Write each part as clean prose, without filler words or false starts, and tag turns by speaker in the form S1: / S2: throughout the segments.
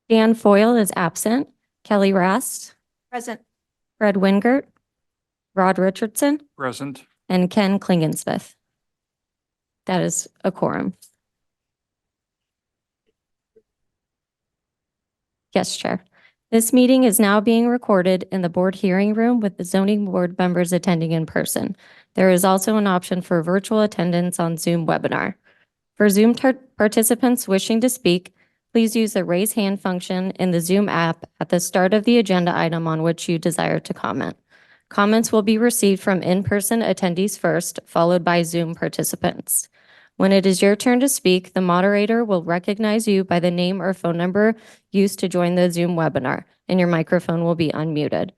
S1: Dan Foyle is absent. Kelly Rast,
S2: Present.
S1: Fred Wingert, Rod Richardson,
S3: Present.
S1: and Ken Klingensmith. That is a quorum. Yes, Chair. This meeting is now being recorded in the board hearing room with the zoning board members attending in person. There is also an option for virtual attendance on Zoom webinar. For Zoom participants wishing to speak, please use the raise hand function in the Zoom app at the start of the agenda item on which you desire to comment. Comments will be received from in-person attendees first, followed by Zoom participants. When it is your turn to speak, the moderator will recognize you by the name or phone number used to join the Zoom webinar, and your microphone will be unmuted.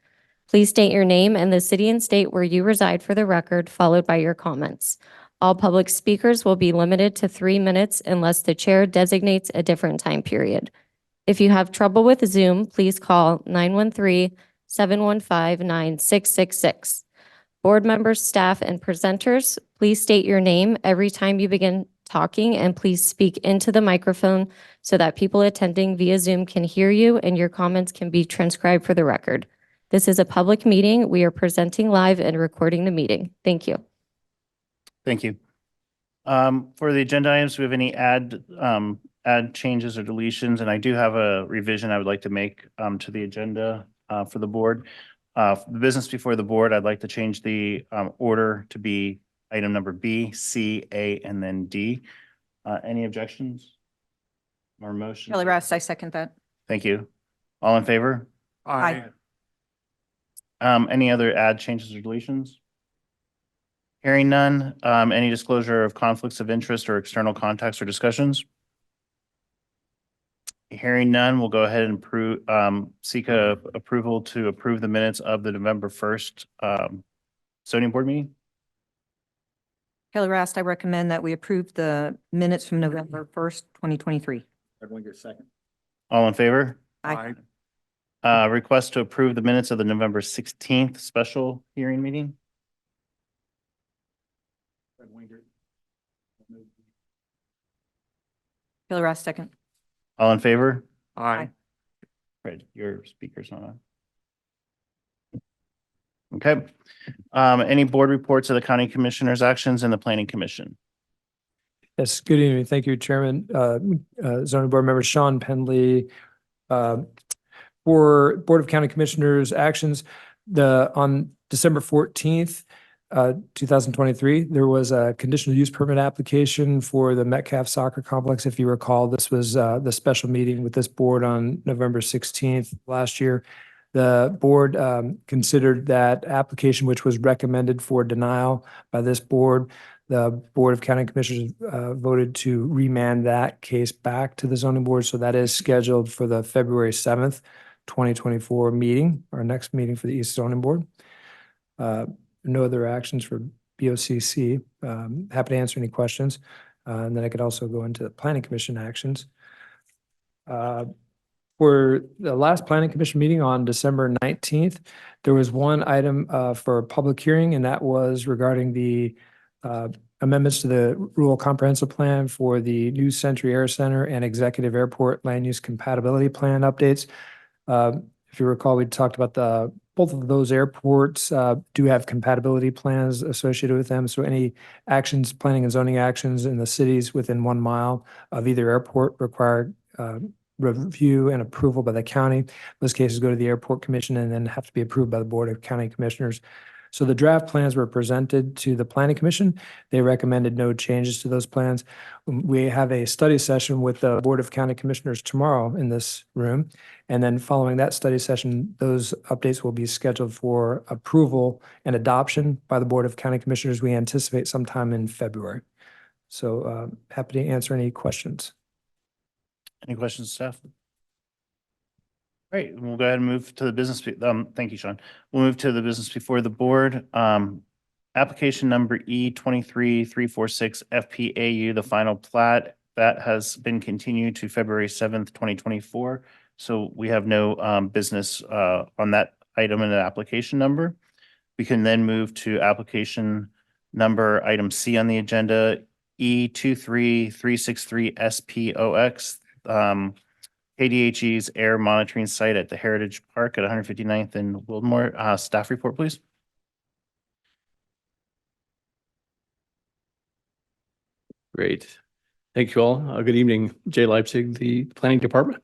S1: Please state your name and the city and state where you reside for the record, followed by your comments. All public speakers will be limited to 3 minutes unless the chair designates a different time period. If you have trouble with Zoom, please call 913-715-9666. Board members, staff, and presenters, please state your name every time you begin talking, and please speak into the microphone so that people attending via Zoom can hear you and your comments can be transcribed for the record. This is a public meeting. We are presenting live and recording the meeting. Thank you.
S4: Thank you. For the agenda items, do we have any add changes or deletions? And I do have a revision I would like to make to the agenda for the board. The business before the board, I'd like to change the order to be item number B, C, A, and then D. Any objections or motion?
S2: Kelly Rast, I second that.
S4: Thank you. All in favor?
S2: Aye.
S4: Any other add changes or deletions? Hearing none. Any disclosure of conflicts of interest or external contacts or discussions? Hearing none, we'll go ahead and seek approval to approve the minutes of the November 1st zoning board meeting.
S2: Kelly Rast, I recommend that we approve the minutes from November 1st, 2023.
S3: Everyone get a second.
S4: All in favor?
S2: Aye.
S4: Request to approve the minutes of the November 16th special hearing meeting.
S2: Kelly Rast, second.
S4: All in favor?
S3: Aye.
S4: Fred, your speaker's not on. Okay. Any board reports of the county commissioners' actions and the planning commission?
S5: Yes, good evening. Thank you, Chairman. Zoning Board Member Sean Penley. For Board of County Commissioners actions, on December 14th, 2023, there was a conditional use permit application for the Metcalf Soccer Complex. If you recall, this was the special meeting with this board on November 16th last year. The board considered that application, which was recommended for denial by this board. The Board of County Commissioners voted to remand that case back to the zoning board. So that is scheduled for the February 7th, 2024 meeting, our next meeting for the East Zoning Board. No other actions for BOCC. Happy to answer any questions. And then I could also go into the Planning Commission actions. For the last Planning Commission meeting on December 19th, there was one item for public hearing, and that was regarding the amendments to the rural comprehensive plan for the New Century Air Center and Executive Airport Land Use Compatibility Plan updates. If you recall, we talked about both of those airports do have compatibility plans associated with them. So any actions, planning and zoning actions in the cities within 1 mile of either airport require review and approval by the county. Those cases go to the Airport Commission and then have to be approved by the Board of County Commissioners. So the draft plans were presented to the Planning Commission. They recommended no changes to those plans. We have a study session with the Board of County Commissioners tomorrow in this room. And then following that study session, those updates will be scheduled for approval and adoption by the Board of County Commissioners. We anticipate sometime in February. So happy to answer any questions.
S4: Any questions, staff? Great, we'll go ahead and move to the business. Thank you, Sean. We'll move to the business before the board. Application number E23346 FPAU, the final plat that has been continued to February 7th, 2024. So we have no business on that item and the application number. We can then move to application number item C on the agenda, E23363 SPOX. KDHE's air monitoring site at the Heritage Park at 159th and Wildmore. Staff report, please.
S3: Great. Thank you all. Good evening, Jay Leipzig, the Planning Department.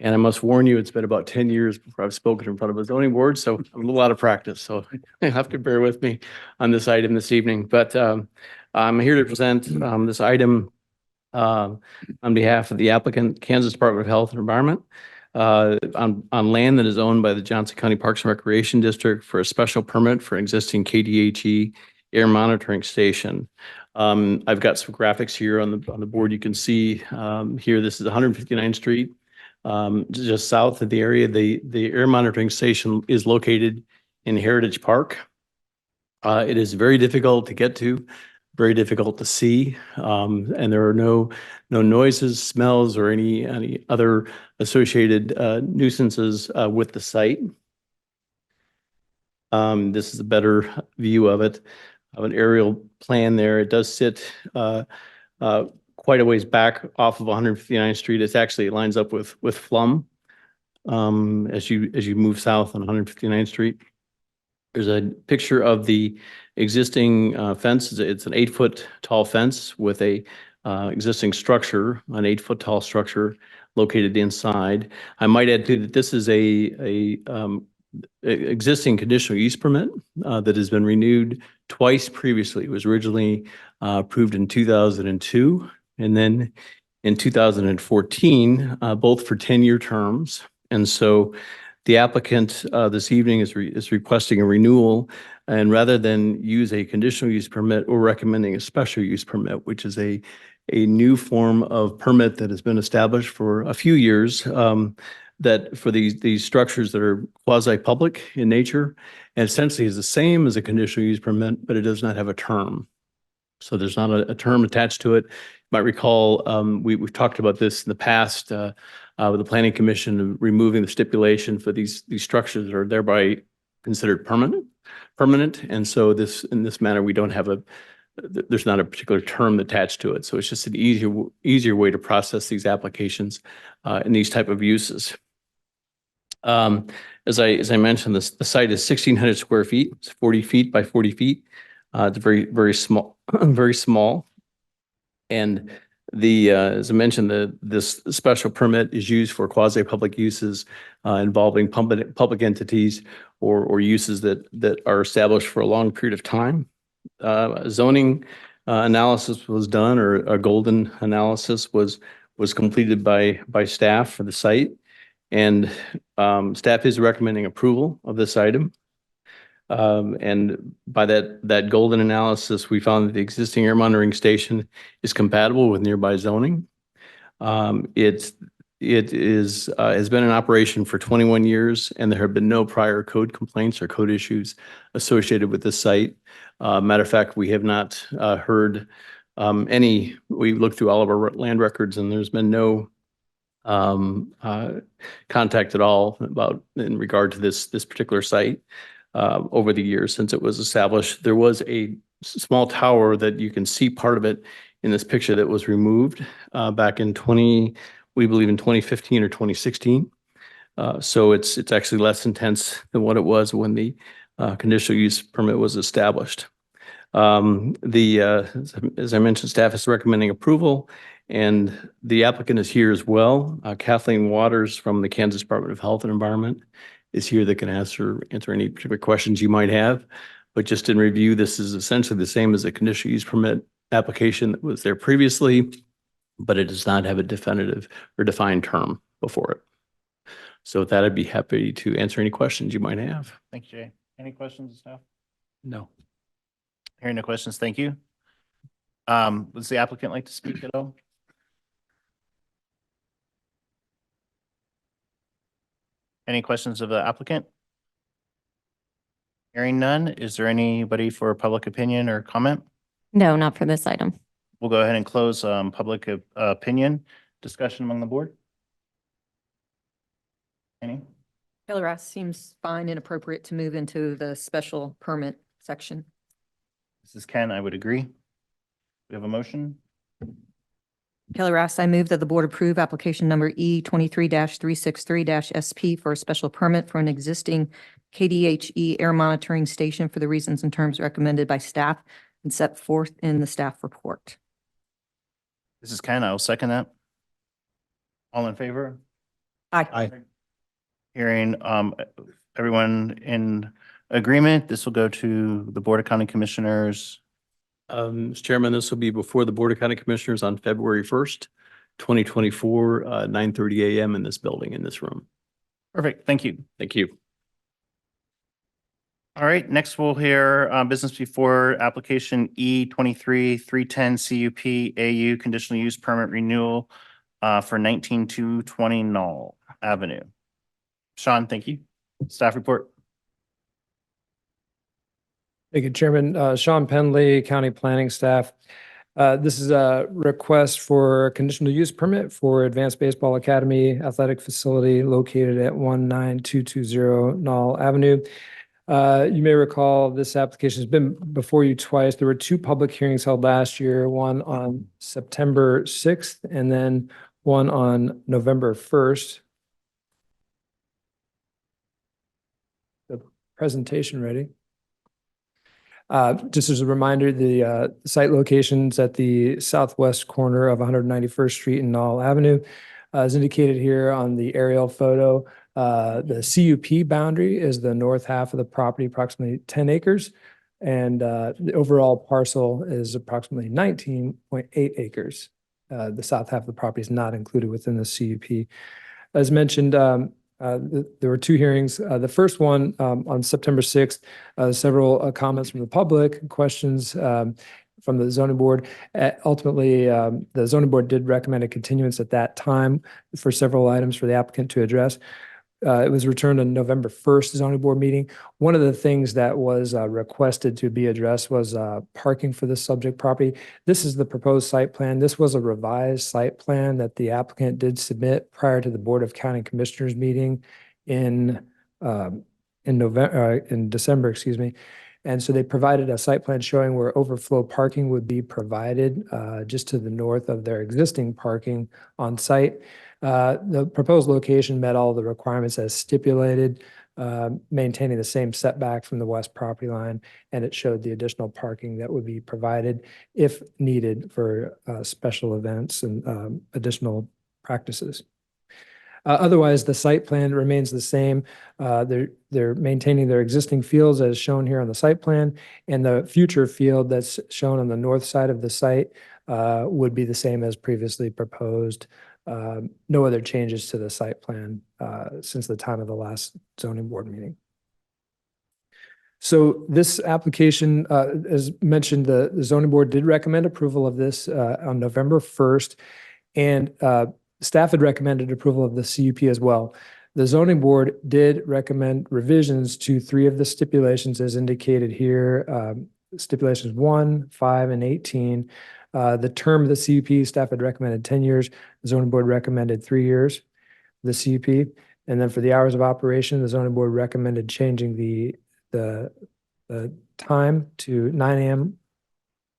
S3: And I must warn you, it's been about 10 years before I've spoken in front of a zoning board, so I'm a little out of practice. So you have to bear with me on this item this evening. But I'm here to present this item on behalf of the applicant, Kansas Department of Health and Environment, on land that is owned by the Johnson County Parks and Recreation District for a special permit for an existing KDHE air monitoring station. I've got some graphics here on the board. You can see here, this is 159th Street, just south of the area. The air monitoring station is located in Heritage Park. It is very difficult to get to, very difficult to see, and there are no noises, smells, or any other associated nuisances with the site. This is a better view of it, of an aerial plan there. It does sit quite a ways back off of 159th Street. It actually lines up with Flum as you move south on 159th Street. There's a picture of the existing fence. It's an 8-foot tall fence with a existing structure, an 8-foot tall structure located inside. I might add too that this is a existing conditional use permit that has been renewed twice previously. It was originally approved in 2002 and then in 2014, both for 10-year terms. And so the applicant this evening is requesting a renewal, and rather than use a conditional use permit, we're recommending a special use permit, which is a new form of permit that has been established for a few years, that for these structures that are quasi-public in nature, and essentially is the same as a conditional use permit, but it does not have a term. So there's not a term attached to it. You might recall, we've talked about this in the past with the Planning Commission, removing the stipulation for these structures that are thereby considered permanent. And so in this manner, we don't have there's not a particular term attached to it. So it's just an easier way to process these applications and these type of uses. As I mentioned, the site is 1,600 square feet. It's 40 feet by 40 feet. It's very, very small, very small. And as I mentioned, this special permit is used for quasi-public uses involving public entities or uses that are established for a long period of time. Zoning analysis was done, or a golden analysis was completed by staff for the site, and staff is recommending approval of this item. And by that golden analysis, we found that the existing air monitoring station is compatible with nearby zoning. It has been in operation for 21 years, and there have been no prior code complaints or code issues associated with this site. Matter of fact, we have not heard any. We looked through all of our land records, and there's been no contact at all in regard to this particular site. Over the years since it was established. There was a small tower that you can see part of it in this picture that was removed back in we believe in 2015 or 2016. So it's actually less intense than what it was when the conditional use permit was established. As I mentioned, staff is recommending approval, and the applicant is here as well. Kathleen Waters from the Kansas Department of Health and Environment is here that can answer any particular questions you might have. But just in review, this is essentially the same as a conditional use permit application that was there previously, but it does not have a definitive or defined term before it. So with that, I'd be happy to answer any questions you might have.
S4: Thank you, Jay. Any questions, staff?
S3: No.
S4: Hearing no questions, thank you. Would the applicant like to speak at all? Any questions of the applicant? Hearing none, is there anybody for public opinion or comment?
S1: No, not for this item.
S4: We'll go ahead and close public opinion discussion among the board. Any?
S2: Taylor Ross seems fine and appropriate to move into the special permit section.
S4: This is Ken, I would agree. We have a motion.
S2: Kelly Rast, I move that the board approve application number E 23-363-SP for a special permit for an existing KDHE air monitoring station for the reasons and terms recommended by staff and set forth in the staff report.
S4: This is Ken. I will second that. All in favor?
S2: Aye.
S4: Hearing, everyone in agreement, this will go to the Board of County Commissioners.
S3: Mr. Chairman, this will be before the Board of County Commissioners on February 1st, 2024, 9:30 a.m. in this building, in this room.
S4: Perfect. Thank you.
S3: Thank you.
S4: All right, next we'll hear business before application E 23-310 CUP AU conditional use permit renewal for 19220 Knoll Avenue. Sean, thank you. Staff report.
S5: Thank you, Chairman. Sean Penley, County Planning Staff. This is a request for a conditional use permit for Advanced Baseball Academy Athletic Facility located at 19220 Knoll Avenue. You may recall this application has been before you twice. There were two public hearings held last year, one on September 6th and then one on November 1st. The presentation ready. Just as a reminder, the site locations at the southwest corner of 191st Street and Knoll Avenue. As indicated here on the aerial photo, the CUP boundary is the north half of the property, approximately 10 acres. And the overall parcel is approximately 19.8 acres. The south half of the property is not included within the CUP. As mentioned, there were two hearings. The first one on September 6th, several comments from the public, questions from the zoning board. Ultimately, the zoning board did recommend a continuance at that time for several items for the applicant to address. It was returned on November 1st zoning board meeting. One of the things that was requested to be addressed was parking for the subject property. This is the proposed site plan. This was a revised site plan that the applicant did submit prior to the Board of County Commissioners meeting in December, excuse me. And so they provided a site plan showing where overflow parking would be provided just to the north of their existing parking on site. The proposed location met all the requirements as stipulated, maintaining the same setback from the west property line, and it showed the additional parking that would be provided if needed for special events and additional practices. Otherwise, the site plan remains the same. They're maintaining their existing fields as shown here on the site plan, and the future field that's shown on the north side of the site would be the same as previously proposed. No other changes to the site plan since the time of the last zoning board meeting. So this application, as mentioned, the zoning board did recommend approval of this on November 1st, and staff had recommended approval of the CUP as well. The zoning board did recommend revisions to three of the stipulations as indicated here, stipulations 1, 5, and 18. The term of the CUP, staff had recommended 10 years. The zoning board recommended 3 years, the CUP. And then for the hours of operation, the zoning board recommended changing the time to 9 a.m.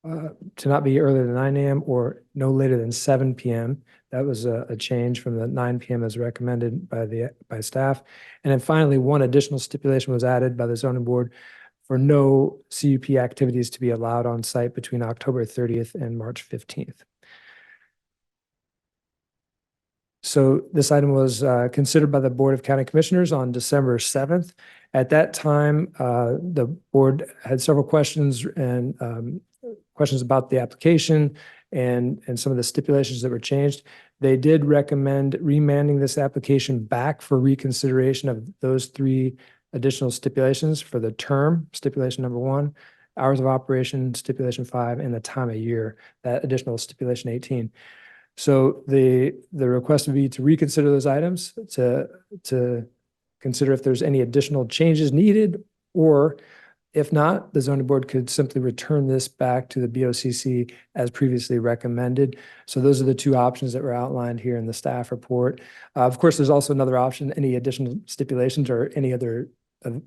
S5: To not be earlier than 9 a.m. or no later than 7 p.m. That was a change from the 9 p.m. as recommended by staff. And then finally, one additional stipulation was added by the zoning board for no CUP activities to be allowed on site between October 30th and March 15th. So this item was considered by the Board of County Commissioners on December 7th. At that time, the board had several questions and questions about the application and some of the stipulations that were changed. They did recommend remanding this application back for reconsideration of those three additional stipulations for the term, stipulation number 1, hours of operation, stipulation 5, and the time of year, that additional stipulation 18. So the request would be to reconsider those items, to consider if there's any additional changes needed, or if not, the zoning board could simply return this back to the BOCC as previously recommended. So those are the two options that were outlined here in the staff report. Of course, there's also another option. Any additional stipulations or any other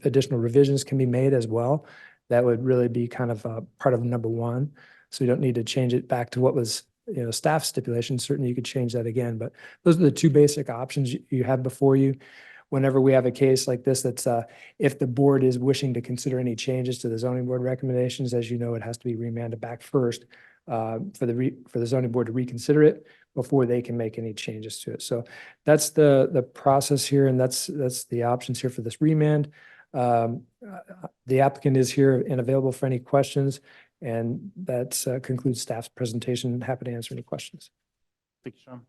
S5: additional revisions can be made as well. That would really be kind of part of number 1. So you don't need to change it back to what was staff stipulation, certainly you could change that again, but those are the two basic options you have before you. Whenever we have a case like this, that's if the board is wishing to consider any changes to the zoning board recommendations, as you know, it has to be remanded back first for the zoning board to reconsider it before they can make any changes to it. So that's the process here, and that's the options here for this remand. The applicant is here and available for any questions, and that concludes staff's presentation. Happy to answer any questions.
S4: Thank you, Sean.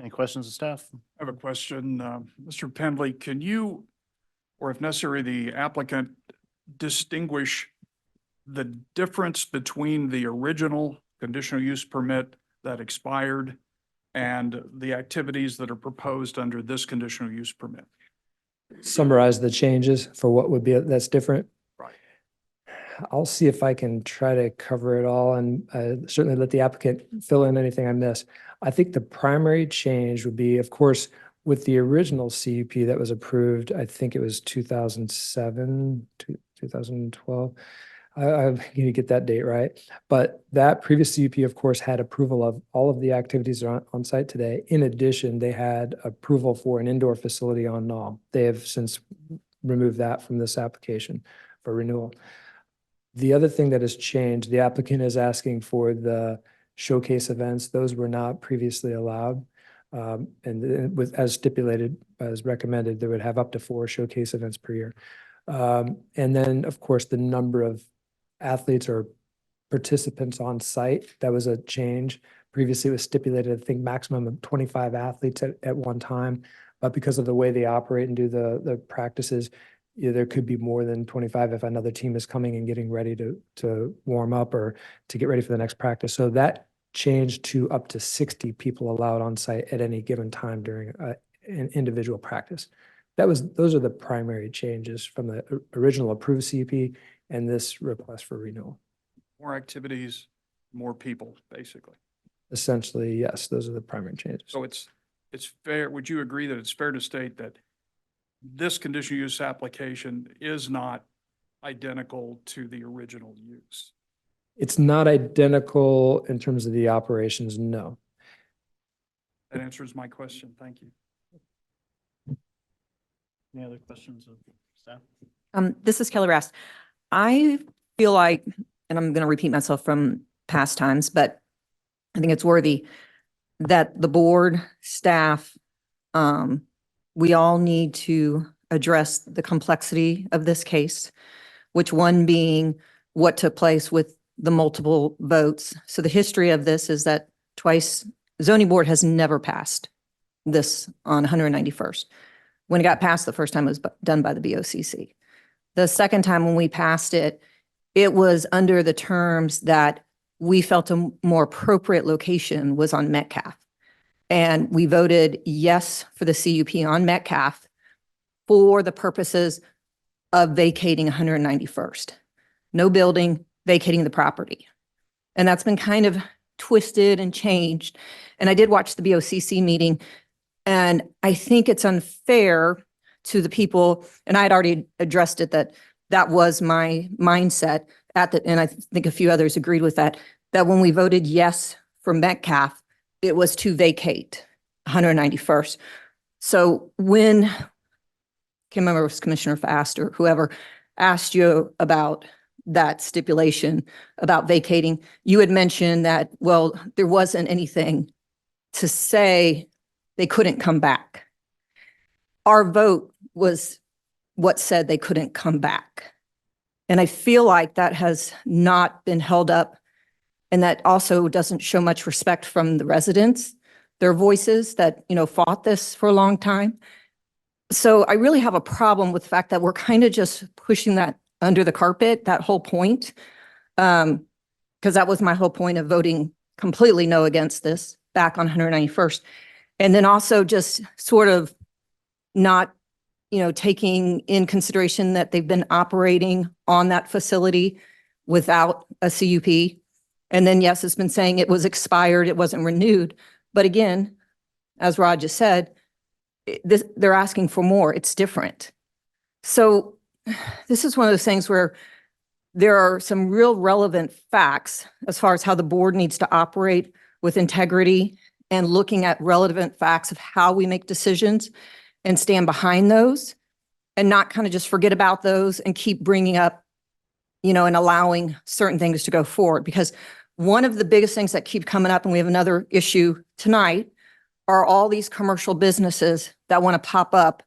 S4: Any questions of staff?
S6: I have a question. Mr. Pendley, can you, or if necessary, the applicant distinguish the difference between the original conditional use permit that expired and the activities that are proposed under this conditional use permit?
S5: Summarize the changes for what would be that's different.
S6: Right.
S5: I'll see if I can try to cover it all, and certainly let the applicant fill in anything I miss. I think the primary change would be, of course, with the original CUP that was approved, I think it was 2007, 2012. I'm going to get that date right. But that previous CUP, of course, had approval of all of the activities that are on site today. In addition, they had approval for an indoor facility on Nom. They have since removed that from this application for renewal. The other thing that has changed, the applicant is asking for the showcase events. Those were not previously allowed. And with, as stipulated, as recommended, they would have up to 4 showcase events per year. And then, of course, the number of athletes or participants on site, that was a change. Previously, it was stipulated, I think, maximum of 25 athletes at one time. But because of the way they operate and do the practices, there could be more than 25 if another team is coming and getting ready to warm up or to get ready for the next practice. So that changed to up to 60 people allowed on site at any given time during an individual practice. Those are the primary changes from the original approved CUP and this request for renewal.
S6: More activities, more people, basically.
S5: Essentially, yes, those are the primary changes.
S6: So it's fair, would you agree that it's fair to state that this conditional use application is not identical to the original use?
S5: It's not identical in terms of the operations, no.
S6: That answers my question. Thank you.
S4: Any other questions of staff?
S2: This is Kelly Rast. I feel like, and I'm going to repeat myself from past times, but I think it's worthy that the board, staff, we all need to address the complexity of this case, which one being what took place with the multiple votes. So the history of this is that twice, zoning board has never passed this on 191st. When it got passed the first time, it was done by the BOCC. The second time when we passed it, it was under the terms that we felt a more appropriate location was on Metcalf. And we voted yes for the CUP on Metcalf for the purposes of vacating 191st. No building, vacating the property. And that's been kind of twisted and changed. And I did watch the BOCC meeting, and I think it's unfair to the people, and I had already addressed it, that was my mindset and I think a few others agreed with that when we voted yes for Metcalf, it was to vacate 191st. So when, can't remember if it was Commissioner Fast or whoever asked you about that stipulation about vacating, you had mentioned that, well, there wasn't anything to say they couldn't come back. Our vote was what said they couldn't come back. And I feel like that has not been held up, and that also doesn't show much respect from the residents, their voices that, fought this for a long time. So I really have a problem with the fact that we're kind of just pushing that under the carpet, that whole point. Because that was my whole point of voting completely no against this back on 191st. And then also just sort of not, taking in consideration that they've been operating on that facility without a CUP. And then, yes, it's been saying it was expired, it wasn't renewed. But again, as Rod just said, they're asking for more. It's different. So this is one of those things where there are some real relevant facts as far as how the board needs to operate with integrity and looking at relevant facts of how we make decisions and stand behind those and not kind of just forget about those and keep bringing up, and allowing certain things to go forward. Because one of the biggest things that keep coming up, and we have another issue tonight, are all these commercial businesses that want to pop up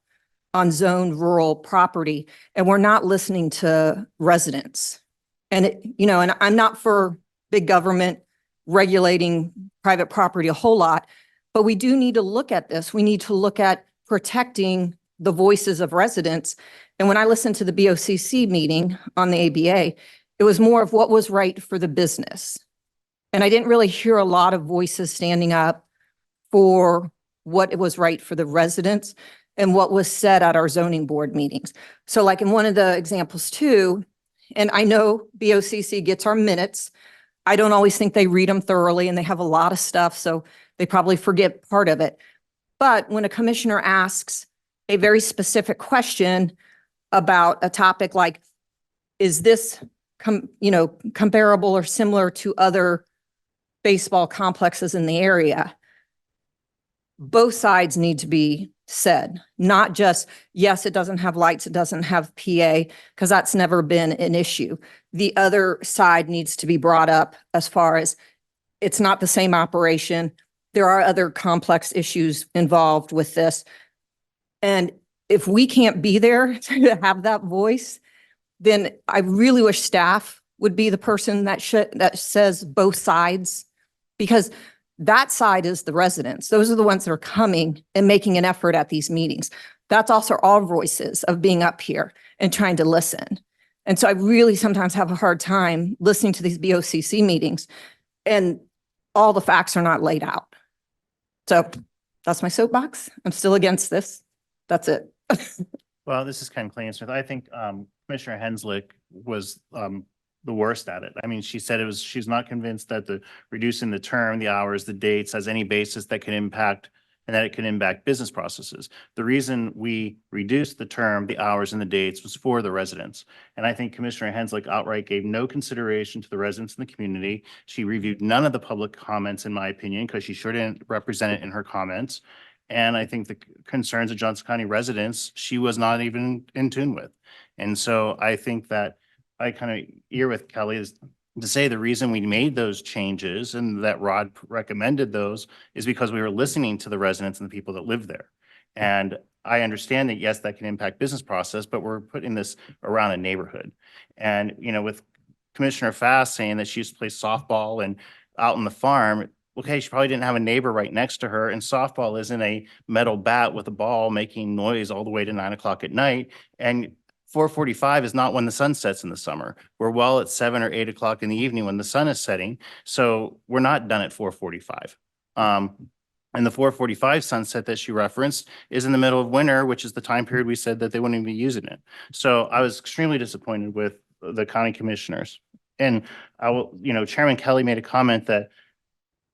S2: on zoned rural property, and we're not listening to residents. And and I'm not for big government regulating private property a whole lot, but we do need to look at this. We need to look at protecting the voices of residents. And when I listened to the BOCC meeting on the ABA, it was more of what was right for the business. And I didn't really hear a lot of voices standing up for what was right for the residents and what was said at our zoning board meetings. So like in one of the examples too, and I know BOCC gets our minutes. I don't always think they read them thoroughly, and they have a lot of stuff, so they probably forget part of it. But when a commissioner asks a very specific question about a topic like, is this comparable or similar to other baseball complexes in the area, both sides need to be said, not just, yes, it doesn't have lights, it doesn't have PA, because that's never been an issue. The other side needs to be brought up as far as it's not the same operation. There are other complex issues involved with this. And if we can't be there to have that voice, then I really wish staff would be the person that says both sides, because that side is the residents. Those are the ones that are coming and making an effort at these meetings. That's also our voices of being up here and trying to listen. And so I really sometimes have a hard time listening to these BOCC meetings and all the facts are not laid out. So that's my soapbox. I'm still against this. That's it.
S4: Well, this is Ken Clansmith. I think Commissioner Henslick was the worst at it. I mean, she said she's not convinced that reducing the term, the hours, the dates has any basis that can impact and that it can impact business processes. The reason we reduced the term, the hours and the dates was for the residents. And I think Commissioner Henslick outright gave no consideration to the residents in the community. She reviewed none of the public comments, in my opinion, because she sure didn't represent it in her comments. And I think the concerns of Johnson County residents, she was not even in tune with. And so I think that I kind of ear with Kelly is to say the reason we made those changes and that Rod recommended those is because we were listening to the residents and the people that live there. And I understand that, yes, that can impact business process, but we're putting this around a neighborhood. And, with Commissioner Fast saying that she used to play softball and out on the farm, okay, she probably didn't have a neighbor right next to her, and softball isn't a metal bat with a ball making noise all the way to 9 o'clock at night. And 4:45 is not when the sun sets in the summer. We're well at 7 or 8 o'clock in the evening when the sun is setting. So we're not done at 4:45. And the 4:45 sunset that she referenced is in the middle of winter, which is the time period we said that they wouldn't even be using it. So I was extremely disappointed with the county commissioners. And Chairman Kelly made a comment that,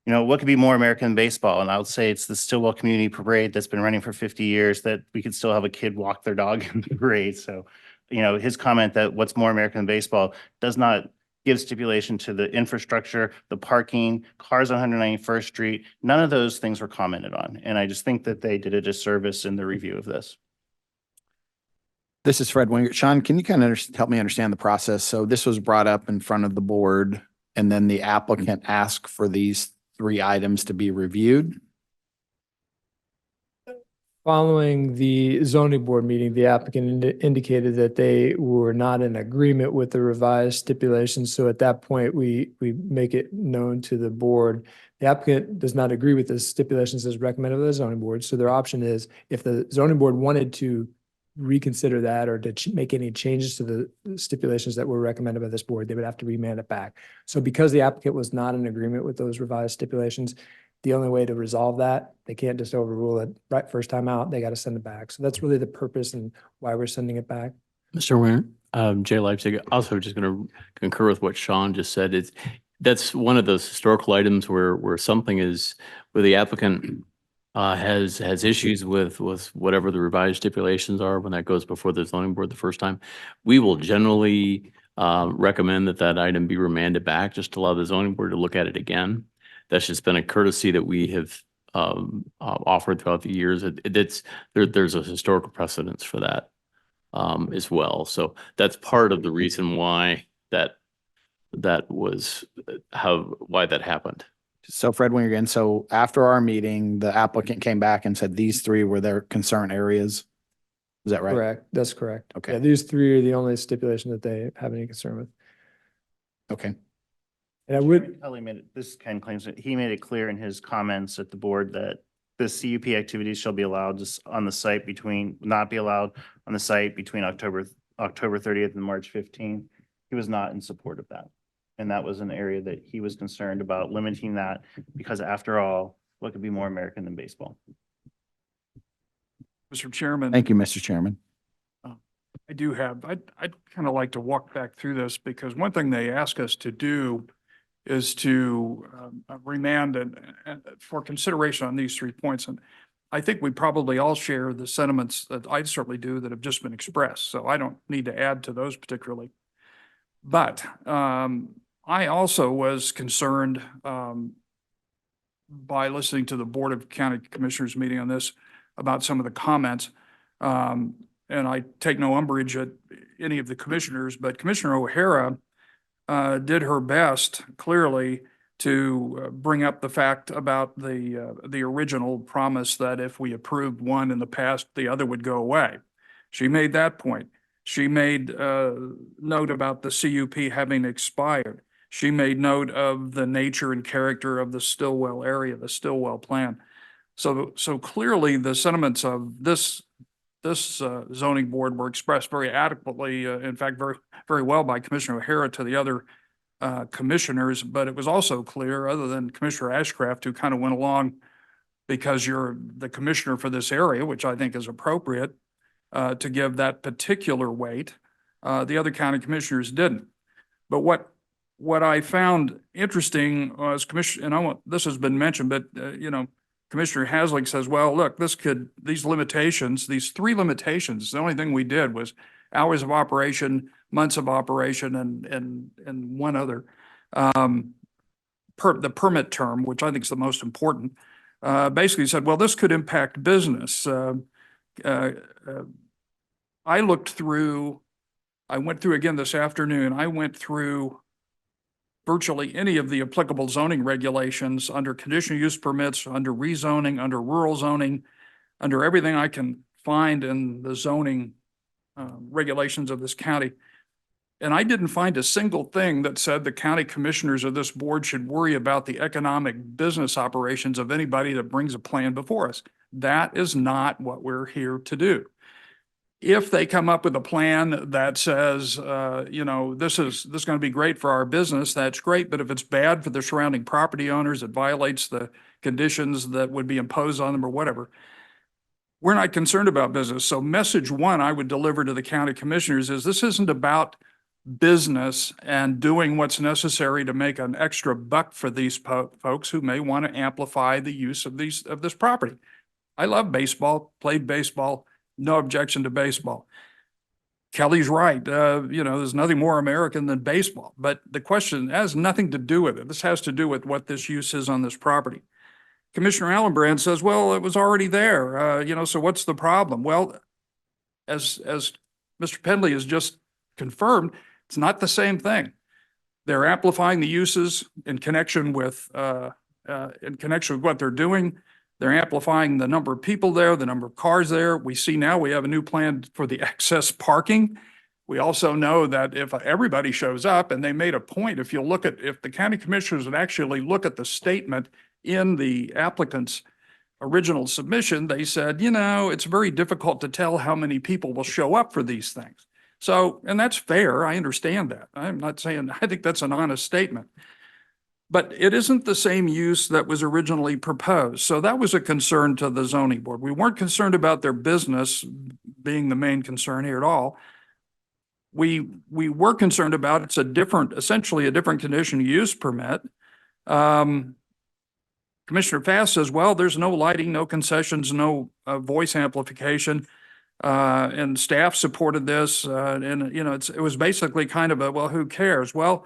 S4: what could be more American than baseball? And I would say it's the Stillwell Community Parade that's been running for 50 years that we could still have a kid walk their dog in the parade. So, his comment that what's more American than baseball does not give stipulation to the infrastructure, the parking, cars on 191st Street. None of those things were commented on. And I just think that they did a disservice in the review of this.
S7: This is Fred Wingert. Sean, can you kind of help me understand the process? So this was brought up in front of the board, and then the applicant asked for these 3 items to be reviewed.
S5: Following the zoning board meeting, the applicant indicated that they were not in agreement with the revised stipulations. So at that point, we make it known to the board. The applicant does not agree with the stipulations as recommended by the zoning board. So their option is, if the zoning board wanted to reconsider that or to make any changes to the stipulations that were recommended by this board, they would have to remand it back. So because the applicant was not in agreement with those revised stipulations, the only way to resolve that, they can't just overrule it right first time out. They got to send it back. So that's really the purpose and why we're sending it back.
S3: Mr. Winter, Jay Leipzig, also just going to concur with what Sean just said. That's one of those historical items where something is, where the applicant has issues with whatever the revised stipulations are when that goes before the zoning board the first time. We will generally recommend that item be remanded back, just to allow the zoning board to look at it again. That's just been a courtesy that we have offered throughout the years. There's a historical precedence for that as well. So that's part of the reason why that was why that happened.
S7: So Fred, when you're in, so after our meeting, the applicant came back and said these three were their concern areas. Is that right?
S5: Correct. That's correct.
S7: Okay.
S5: Yeah, these three are the only stipulation that they have any concern with.
S7: Okay.
S5: And I would,
S4: Kelly made it, this Ken claims that he made it clear in his comments at the board that the CUP activities shall be allowed just on the site not be allowed on the site between October 30th and March 15th. He was not in support of that. And that was an area that he was concerned about limiting that because after all, what could be more American than baseball?
S6: Mr. Chairman.
S7: Thank you, Mr. Chairman.
S6: I'd kind of like to walk back through this because one thing they ask us to do is to remand and for consideration on these 3 points. And I think we probably all share the sentiments that I certainly do that have just been expressed. So I don't need to add to those particularly. But I also was concerned by listening to the Board of County Commissioners meeting on this about some of the comments. And I take no umbrage at any of the commissioners, but Commissioner O'Hara did her best clearly to bring up the fact about the original promise that if we approved one in the past, the other would go away. She made that point. She made note about the CUP having expired. She made note of the nature and character of the Stillwell area, the Stillwell plan. So clearly the sentiments of this zoning board were expressed very adequately, in fact, very, very well by Commissioner O'Hara to the other commissioners, but it was also clear, other than Commissioner Ashcraft, who kind of went along because you're the commissioner for this area, which I think is appropriate, to give that particular weight. The other county commissioners didn't. But what I found interesting was this has been mentioned, but Commissioner Haslick says, well, look, these limitations, these 3 limitations, the only thing we did was hours of operation, months of operation, and one other. The permit term, which I think is the most important, basically said, well, this could impact business. I went through again this afternoon, I went through virtually any of the applicable zoning regulations under conditional use permits, under rezoning, under rural zoning, under everything I can find in the zoning regulations of this county. And I didn't find a single thing that said the county commissioners of this board should worry about the economic business operations of anybody that brings a plan before us. That is not what we're here to do. If they come up with a plan that says, this is going to be great for our business, that's great. But if it's bad for the surrounding property owners, it violates the conditions that would be imposed on them or whatever, we're not concerned about business. So message one I would deliver to the county commissioners is this isn't about business and doing what's necessary to make an extra buck for these folks who may want to amplify the use of this property. I love baseball, played baseball. No objection to baseball. Kelly's right. There's nothing more American than baseball, but the question has nothing to do with it. This has to do with what this use is on this property. Commissioner Allenbrand says, well, it was already there. So what's the problem? Well, as Mr. Pendley has just confirmed, it's not the same thing. They're amplifying the uses in connection with what they're doing. They're amplifying the number of people there, the number of cars there. We see now we have a new plan for the excess parking. We also know that if everybody shows up, and they made a point, if the county commissioners would actually look at the statement in the applicant's original submission, they said, it's very difficult to tell how many people will show up for these things. So, and that's fair. I understand that. I'm not saying, I think that's an honest statement. But it isn't the same use that was originally proposed. So that was a concern to the zoning board. We weren't concerned about their business being the main concern here at all. We were concerned about essentially a different conditional use permit. Commissioner Fast says, well, there's no lighting, no concessions, no voice amplification. And staff supported this. It was basically kind of well, who cares? Well,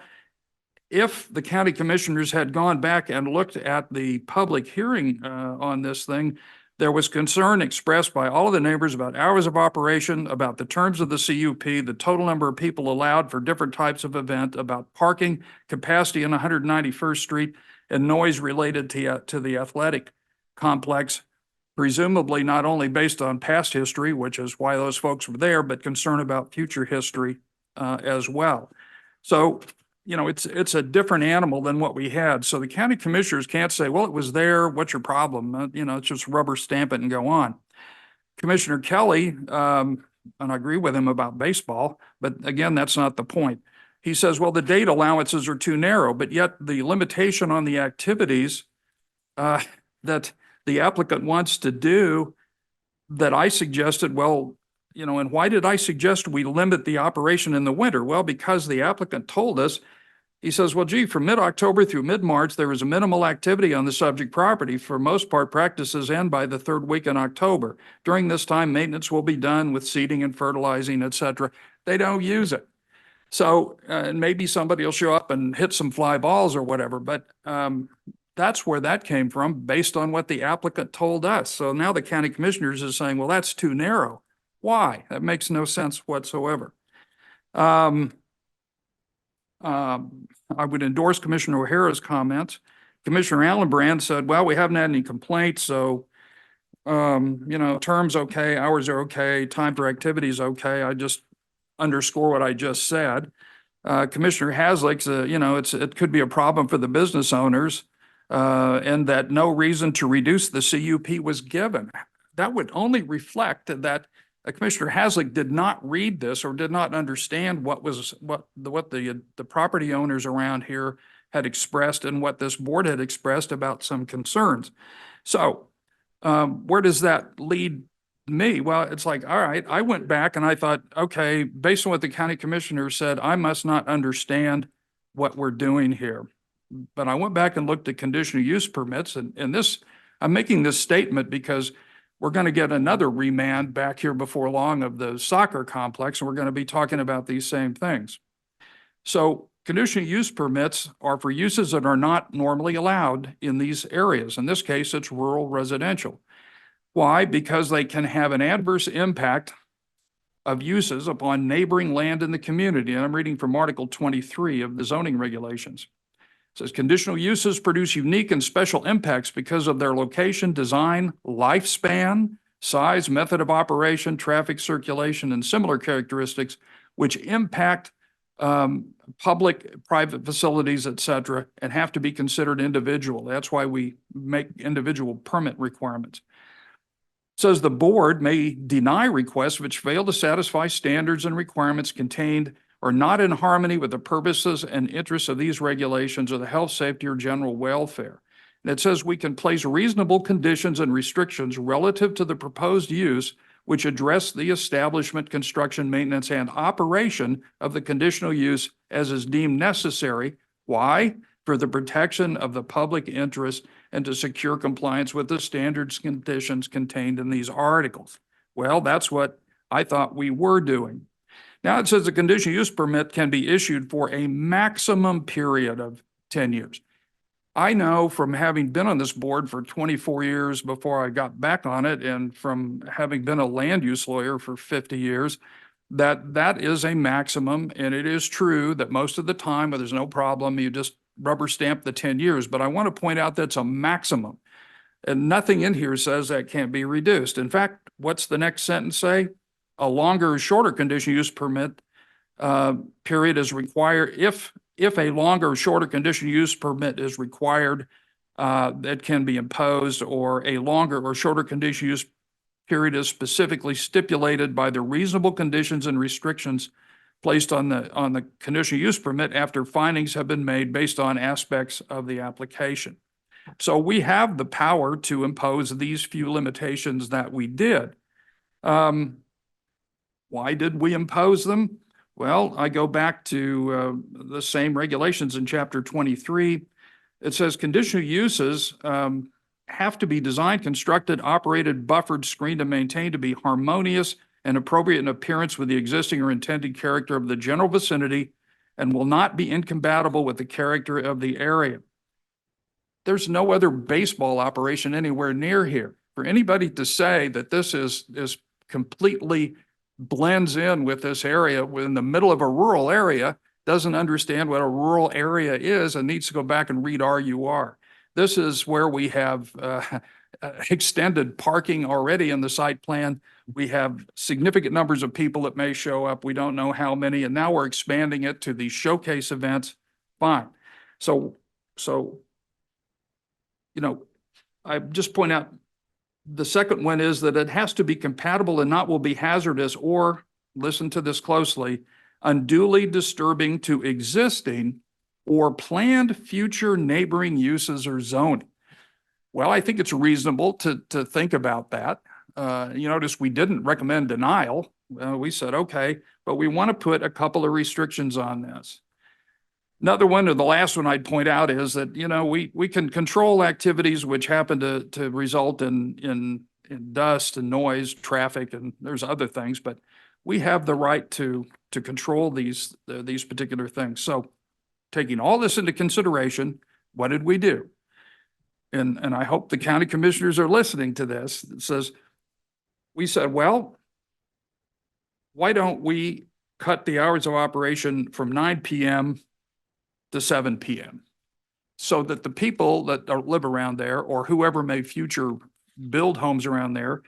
S6: if the county commissioners had gone back and looked at the public hearing on this thing, there was concern expressed by all of the neighbors about hours of operation, about the terms of the CUP, the total number of people allowed for different types of event, about parking capacity in 191st Street, and noise related to the athletic complex, presumably not only based on past history, which is why those folks were there, but concern about future history as well. So, you know, it's a different animal than what we had. So the county commissioners can't say, well, it was there, what's your problem? You know, it's just rubber stamp it and go on. Commissioner Kelly, and I agree with him about baseball, but again, that's not the point. He says, well, the date allowances are too narrow, but yet the limitation on the activities that the applicant wants to do that I suggested, well, you know, and why did I suggest we limit the operation in the winter? Well, because the applicant told us, he says, well, gee, from mid-October through mid-March, there is a minimal activity on the subject property. For most part, practices end by the third week in October. During this time, maintenance will be done with seeding and fertilizing, et cetera. They don't use it. So, and maybe somebody will show up and hit some fly balls or whatever, but that's where that came from based on what the applicant told us. So now the county commissioners is saying, well, that's too narrow. Why? That makes no sense whatsoever. I would endorse Commissioner O'Hara's comments. Commissioner Allenbrand said, well, we haven't had any complaints, so you know, terms okay, hours are okay, time for activities okay. I just underscore what I just said. Commissioner Haslick's, you know, it could be a problem for the business owners, and that no reason to reduce the CUP was given. That would only reflect that Commissioner Haslick did not read this or did not understand what the property owners around here had expressed and what this board had expressed about some concerns. So where does that lead me? Well, it's like, all right, I went back and I thought, okay, based on what the county commissioner said, I must not understand what we're doing here. But I went back and looked at conditional use permits, and this, I'm making this statement because we're going to get another remand back here before long of the soccer complex, and we're going to be talking about these same things. So conditional use permits are for uses that are not normally allowed in these areas. In this case, it's rural residential. Why? Because they can have an adverse impact of uses upon neighboring land in the community. And I'm reading from Article 23 of the zoning regulations. It says conditional uses produce unique and special impacts because of their location, design, lifespan, size, method of operation, traffic circulation, and similar characteristics, which impact public, private facilities, et cetera, and have to be considered individual. That's why we make individual permit requirements. It says the board may deny requests which fail to satisfy standards and requirements contained or not in harmony with the purposes and interests of these regulations or the health, safety, or general welfare. And it says we can place reasonable conditions and restrictions relative to the proposed use which address the establishment, construction, maintenance, and operation of the conditional use as is deemed necessary. Why? For the protection of the public interest and to secure compliance with the standards conditions contained in these articles. Well, that's what I thought we were doing. Now it says a conditional use permit can be issued for a maximum period of 10 years. I know from having been on this board for 24 years before I got back on it, and from having been a land use lawyer for 50 years, that is a maximum. And it is true that most of the time, when there's no problem, you just rubber stamp the 10 years. But I want to point out that's a maximum. And nothing in here says that can't be reduced. In fact, what's the next sentence say? A longer or shorter conditional use permit period is required. If a longer or shorter conditional use permit is required, that can be imposed, or a longer or shorter conditional use period is specifically stipulated by the reasonable conditions and restrictions placed on the conditional use permit after findings have been made based on aspects of the application. So we have the power to impose these few limitations that we did. Why did we impose them? Well, I go back to the same regulations in Chapter 23. It says conditional uses have to be designed, constructed, operated, buffered, screened, and maintained to be harmonious and appropriate in appearance with the existing or intended character of the general vicinity and will not be incompatible with the character of the area. There's no other baseball operation anywhere near here. For anybody to say that this is completely blends in with this area, in the middle of a rural area, doesn't understand what a rural area is and needs to go back and read RUR. This is where we have extended parking already in the site plan. We have significant numbers of people that may show up. We don't know how many, and now we're expanding it to these showcase events. Fine. So, you know, I just point out the second one is that it has to be compatible and not will be hazardous or, listen to this closely, unduly disturbing to existing or planned future neighboring uses or zoning. Well, I think it's reasonable to think about that. You notice we didn't recommend denial. We said, okay, but we want to put a couple of restrictions on this. Another one, or the last one I'd point out, is that, you know, we can control activities which happen to result in dust and noise, traffic, and there's other things, but we have the right to control these particular things. So taking all this into consideration, what did we do? And I hope the county commissioners are listening to this. It says, we said, well, why don't we cut the hours of operation from 9 p.m. to 7 p.m. so that the people that live around there, or whoever may future build homes around there,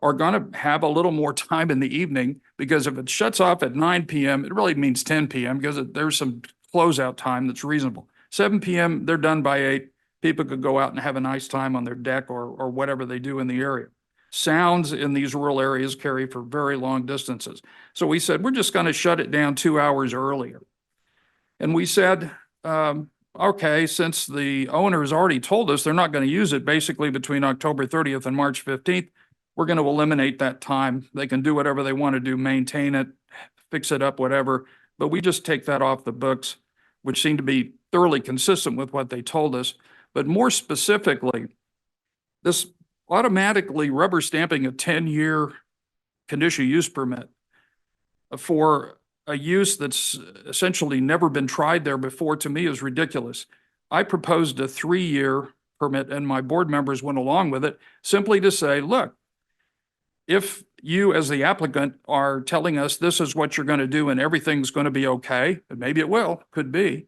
S6: are going to have a little more time in the evening, because if it shuts off at 9 p.m., it really means 10 p.m. because there's some closeout time that's reasonable. 7 p.m., they're done by 8. People could go out and have a nice time on their deck or whatever they do in the area. Sounds in these rural areas carry for very long distances. So we said, we're just going to shut it down 2 hours earlier. And we said, okay, since the owner has already told us they're not going to use it basically between October 30th and March 15th, we're going to eliminate that time. They can do whatever they want to do, maintain it, fix it up, whatever. But we just take that off the books, which seemed to be thoroughly consistent with what they told us. But more specifically, this automatically rubber stamping a 10-year conditional use permit for a use that's essentially never been tried there before, to me, is ridiculous. I proposed a 3-year permit and my board members went along with it, simply to say, look, if you as the applicant are telling us this is what you're going to do and everything's going to be okay, and maybe it will, could be,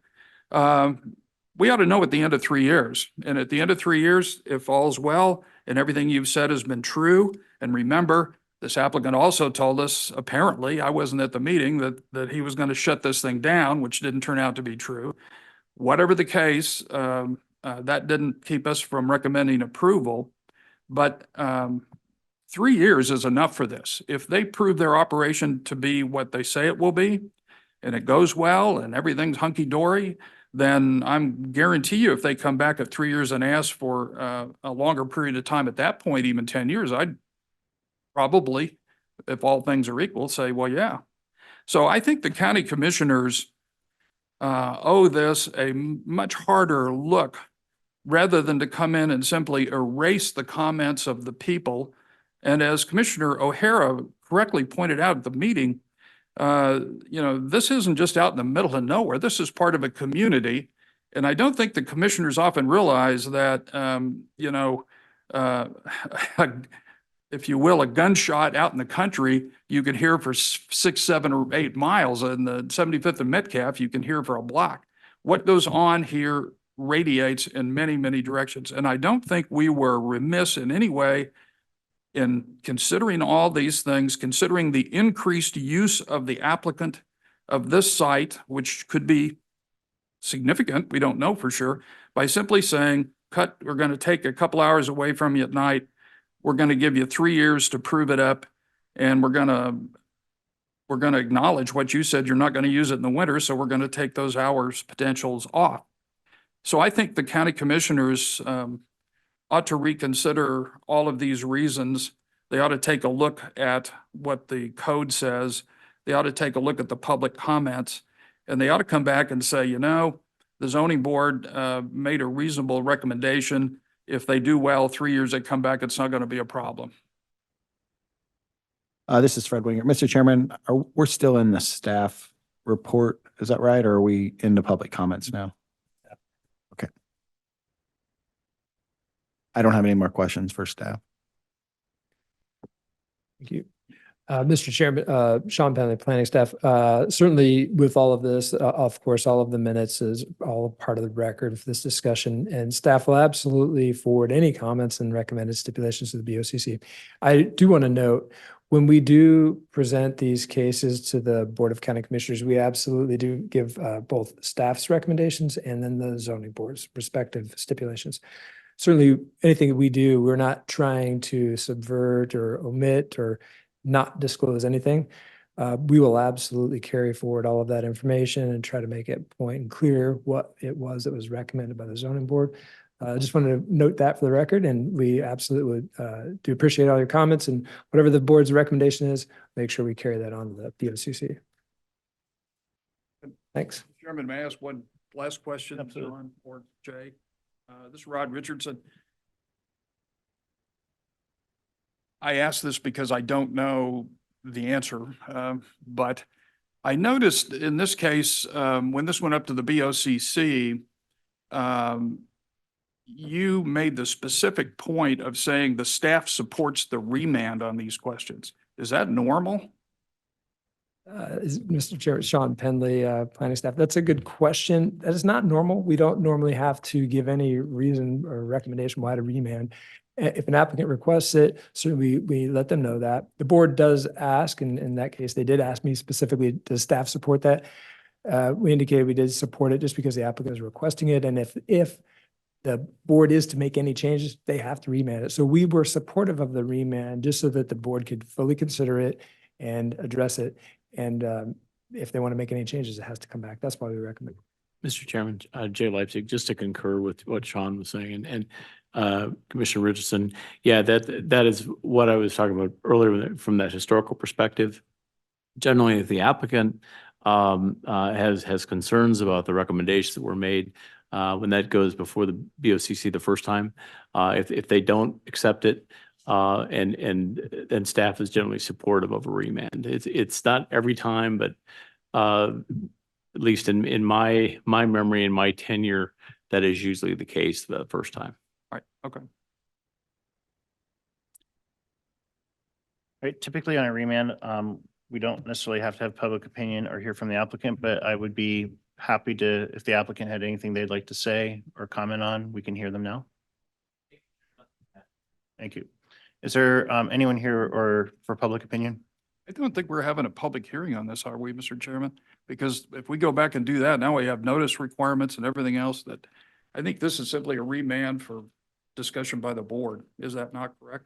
S6: we ought to know at the end of 3 years. And at the end of 3 years, if all's well and everything you've said has been true, and remember, this applicant also told us, apparently, I wasn't at the meeting, that he was going to shut this thing down, which didn't turn out to be true. Whatever the case, that didn't keep us from recommending approval. But 3 years is enough for this. If they prove their operation to be what they say it will be, and it goes well and everything's hunky-dory, then I'm guarantee you if they come back at 3 years and ask for a longer period of time, at that point, even 10 years, I'd probably, if all things are equal, say, well, yeah. So I think the county commissioners owe this a much harder look, rather than to come in and simply erase the comments of the people. And as Commissioner O'Hara correctly pointed out at the meeting, you know, this isn't just out in the middle of nowhere. This is part of a community. And I don't think the commissioners often realize that, you know, if you will, a gunshot out in the country, you could hear for 6, 7, or 8 miles. In the 75th and Metcalf, you can hear for a block. What goes on here radiates in many, many directions. And I don't think we were remiss in any way in considering all these things, considering the increased use of the applicant of this site, which could be significant, we don't know for sure, by simply saying, we're going to take a couple hours away from you at night. We're going to give you 3 years to prove it up. And we're going to acknowledge what you said, you're not going to use it in the winter. So we're going to take those hours potentials off. So I think the county commissioners ought to reconsider all of these reasons. They ought to take a look at what the code says. They ought to take a look at the public comments, and they ought to come back and say, you know, the zoning board made a reasonable recommendation. If they do well, 3 years they come back, it's not going to be a problem.
S7: This is Fred Winger. Mr. Chairman, we're still in the staff report. Is that right? Or are we into public comments now? Okay. I don't have any more questions for staff.
S5: Thank you. Mr. Chairman, Sean Penley, planning staff, certainly with all of this, of course, all of the minutes is all part of the record for this discussion, and staff will absolutely forward any comments and recommended stipulations to the BOCC. I do want to note, when we do present these cases to the Board of County Commissioners, we absolutely do give both staff's recommendations and then the zoning board's respective stipulations. Certainly, anything that we do, we're not trying to subvert or omit or not disclose anything. We will absolutely carry forward all of that information and try to make it point and clear what it was that was recommended by the zoning board. I just wanted to note that for the record, and we absolutely do appreciate all your comments, and whatever the board's recommendation is, make sure we carry that on to the BOCC. Thanks.
S6: Chairman, may I ask one last question,
S4: Absolutely.
S6: John or Jay? This is Rod Richardson. I ask this because I don't know the answer, but I noticed in this case, when this went up to the BOCC, you made the specific point of saying the staff supports the remand on these questions. Is that normal?
S5: Mr. Chair, Sean Penley, planning staff. That's a good question. That is not normal. We don't normally have to give any reason or recommendation why to remand. If an applicant requests it, certainly we let them know that. The board does ask, and in that case, they did ask me specifically, does staff support that? We indicated we did support it just because the applicant is requesting it. And if the board is to make any changes, they have to remand it. So we were supportive of the remand just so that the board could fully consider it and address it. And if they want to make any changes, it has to come back. That's why we recommend.
S3: Mr. Chairman, Jay Leipzig, just to concur with what Sean was saying, and Commissioner Richardson, yeah, that is what I was talking about earlier from that historical perspective. Generally, if the applicant has concerns about the recommendations that were made, when that goes before the BOCC the first time, if they don't accept it, and then staff is generally supportive of a remand. It's not every time, but at least in my memory and my tenure, that is usually the case the first time.
S6: Right, okay.
S4: Right, typically on a remand, we don't necessarily have to have public opinion or hear from the applicant, but I would be happy to, if the applicant had anything they'd like to say or comment on, we can hear them now. Thank you. Is there anyone here or for public opinion?
S6: I don't think we're having a public hearing on this, are we, Mr. Chairman? Because if we go back and do that, now we have notice requirements and everything else that, I think this is simply a remand for discussion by the board. Is that not correct?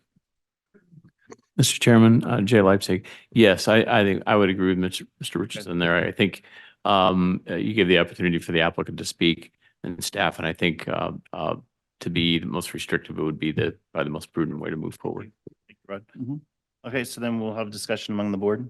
S3: Mr. Chairman, Jay Leipzig, yes, I think I would agree with Mr. Richardson there. I think you give the opportunity for the applicant to speak and staff, and I think to be the most restrictive, it would be probably the most prudent way to move forward.
S4: Thank you, Rod.
S6: Mhm.
S4: Okay, so then we'll have discussion among the board.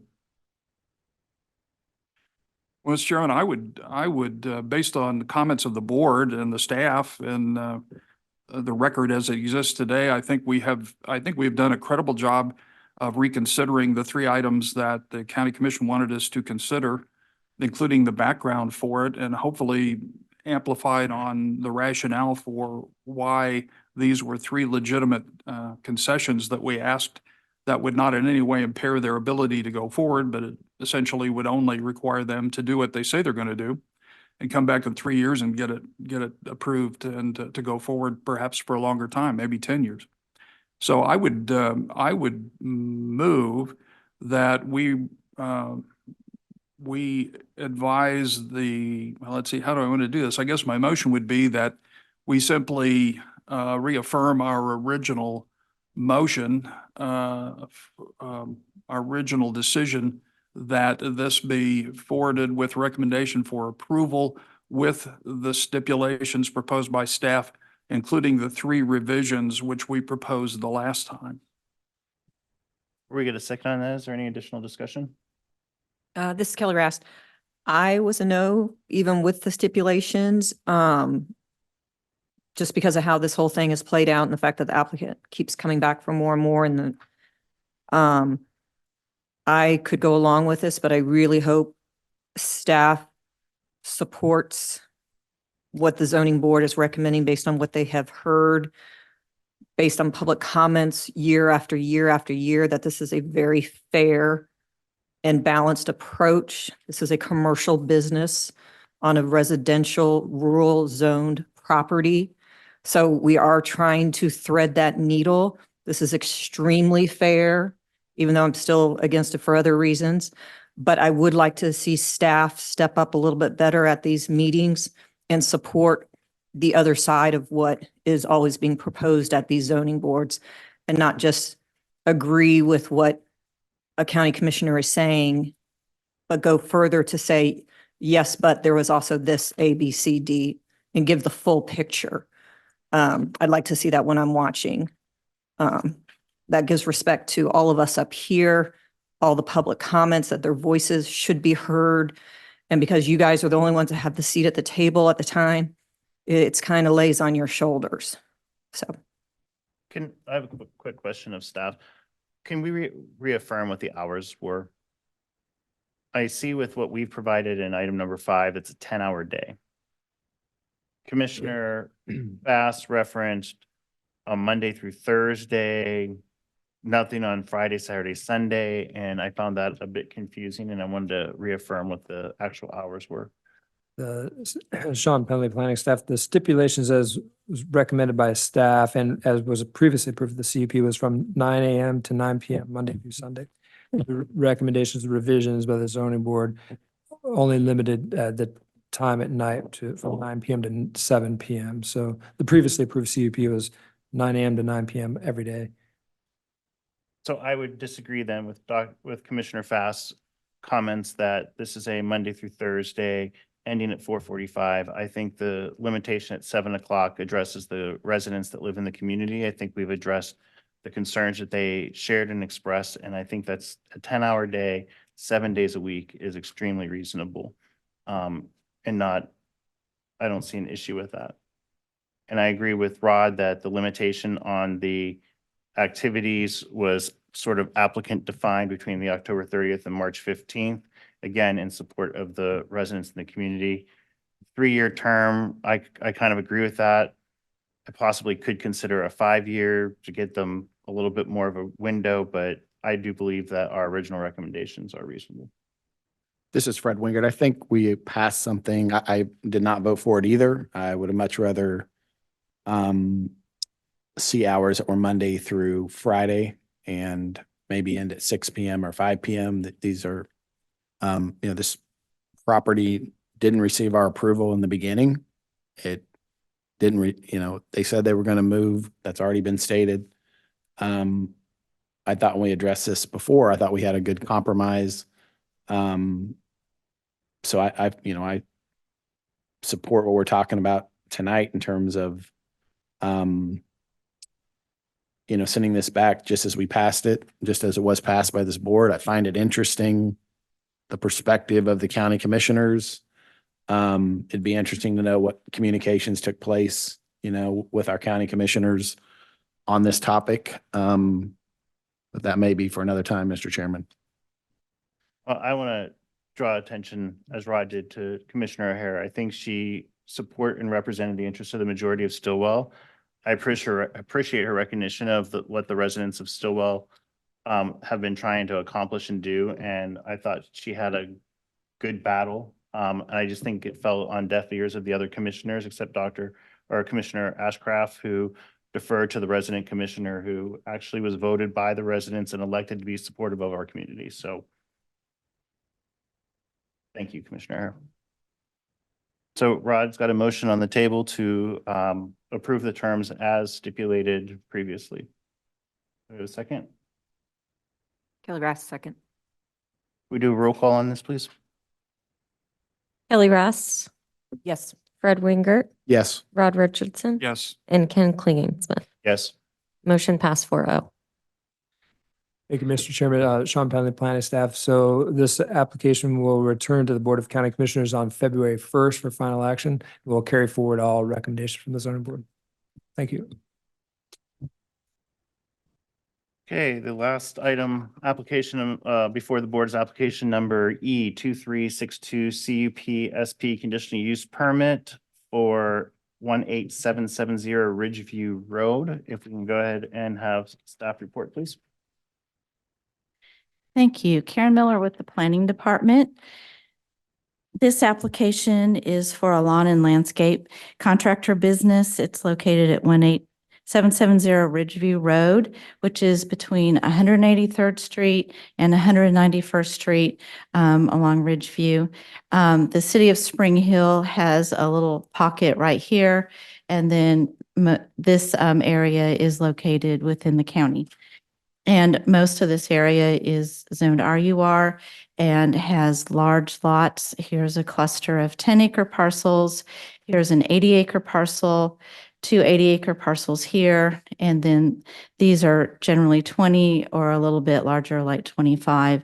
S6: Well, Mr. Chairman, I would, based on the comments of the board and the staff and the record as it exists today, I think we've done a credible job of reconsidering the three items that the county commission wanted us to consider, including the background for it, and hopefully amplified on the rationale for why these were three legitimate concessions that we asked that would not in any way impair their ability to go forward, but it essentially would only require them to do what they say they're going to do and come back in 3 years and get it approved and to go forward perhaps for a longer time, maybe 10 years. So I would move that we advise well, let's see, how do I want to do this? I guess my motion would be that we simply reaffirm our original motion, our original decision that this be forwarded with recommendation for approval with the stipulations proposed by staff, including the three revisions which we proposed the last time.
S4: Before we get a second on that, is there any additional discussion?
S2: This is Kelly Rast. I was a no, even with the stipulations, just because of how this whole thing has played out and the fact that the applicant keeps coming back for more and more. And I could go along with this, but I really hope staff supports what the zoning board is recommending based on what they have heard, based on public comments year after year after year, that this is a very fair and balanced approach. This is a commercial business on a residential, rural zoned property. So we are trying to thread that needle. This is extremely fair, even though I'm still against it for other reasons. But I would like to see staff step up a little bit better at these meetings and support the other side of what is always being proposed at these zoning boards, and not just agree with what a county commissioner is saying, but go further to say, yes, but there was also this A, B, C, D, and give the full picture. I'd like to see that when I'm watching. That gives respect to all of us up here, all the public comments, that their voices should be heard. And because you guys are the only ones that have the seat at the table at the time, it's kind of lays on your shoulders. So
S4: I have a quick question of staff. Can we reaffirm what the hours were? I see with what we've provided in item number 5, it's a 10-hour day. Commissioner Bass referenced a Monday through Thursday, nothing on Friday, Saturday, Sunday, and I found that a bit confusing, and I wanted to reaffirm what the actual hours were.
S5: The Sean Penley planning staff, the stipulations as was recommended by staff and as was previously approved, the CUP was from 9 a.m. to 9 p.m. Monday through Sunday. The recommendations, revisions by the zoning board only limited the time at night to from 9 p.m. to 7 p.m. So the previously approved CUP was 9 a.m. to 9 p.m. every day.
S4: So I would disagree then with Commissioner Fast's comments that this is a Monday through Thursday ending at 4:45. I think the limitation at 7 o'clock addresses the residents that live in the community. I think we've addressed the concerns that they shared and expressed, and I think that's a 10-hour day, 7 days a week is extremely reasonable. And not, I don't see an issue with that. And I agree with Rod that the limitation on the activities was sort of applicant defined between the October 30th and March 15th, again, in support of the residents in the community. 3-year term, I kind of agree with that. I possibly could consider a 5-year to get them a little bit more of a window, but I do believe that our original recommendations are reasonable.
S7: This is Fred Wingert. I think we passed something. I did not vote for it either. I would have much rather see hours or Monday through Friday and maybe end at 6 p.m. or 5 p.m. That these are, this property didn't receive our approval in the beginning. It didn't, they said they were going to move. That's already been stated. I thought when we addressed this before, I thought we had a good compromise. So I support what we're talking about tonight in terms of, sending this back just as we passed it, just as it was passed by this board. I find it interesting, the perspective of the county commissioners. It'd be interesting to know what communications took place, with our county commissioners on this topic. But that may be for another time, Mr. Chairman.
S4: I want to draw attention, as Rod did, to Commissioner O'Hara. I think she support and represented the interests of the majority of Stillwell. I appreciate her recognition of what the residents of Stillwell have been trying to accomplish and do. And I thought she had a good battle. And I just think it fell on deaf ears of the other commissioners, except Commissioner Ashcraft, who deferred to the resident commissioner who actually was voted by the residents and elected to be supportive of our community. So thank you, Commissioner. So Rod's got a motion on the table to approve the terms as stipulated previously. Do we have a second?
S2: Kelly Rast, second.
S4: We do a roll call on this, please?
S1: Kelly Rast,
S2: Yes.
S1: Fred Wingert,
S7: Yes.
S1: Rod Richardson,
S6: Yes.
S1: and Ken Klingensmith.
S4: Yes.
S1: Motion passed 4-0.
S5: Thank you, Mr. Chairman. Sean Penley, planning staff. So this application will return to the Board of County Commissioners on February 1st for final action. We'll carry forward all recommendations from the zoning board. Thank you.
S4: Okay, the last item, application, before the board's application number E 2362 CUP SP conditional use permit for 18770 Ridgeview Road. If we can go ahead and have staff report, please.
S8: Thank you. Karen Miller with the Planning Department. This application is for a lawn and landscape contractor business. It's located at 18770 Ridgeview Road, which is between 183rd Street and 191st Street along Ridgeview. The city of Spring Hill has a little pocket right here, and then this area is located within the county. And most of this area is zoned RUR and has large lots. Here's a cluster of 10-acre parcels. Here's an 80-acre parcel, two 80-acre parcels here. And then these are generally 20 or a little bit larger, like 25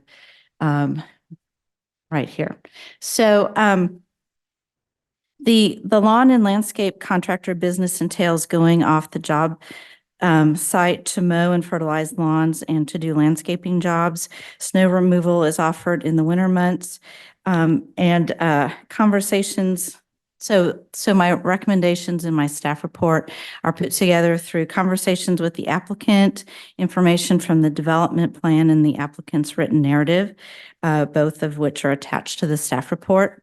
S8: right here. So the lawn and landscape contractor business entails going off the job site to mow and fertilize lawns and to do landscaping jobs. Snow removal is offered in the winter months. And conversations. So my recommendations in my staff report are put together through conversations with the applicant, information from the development plan and the applicant's written narrative, both of which are attached to the staff report.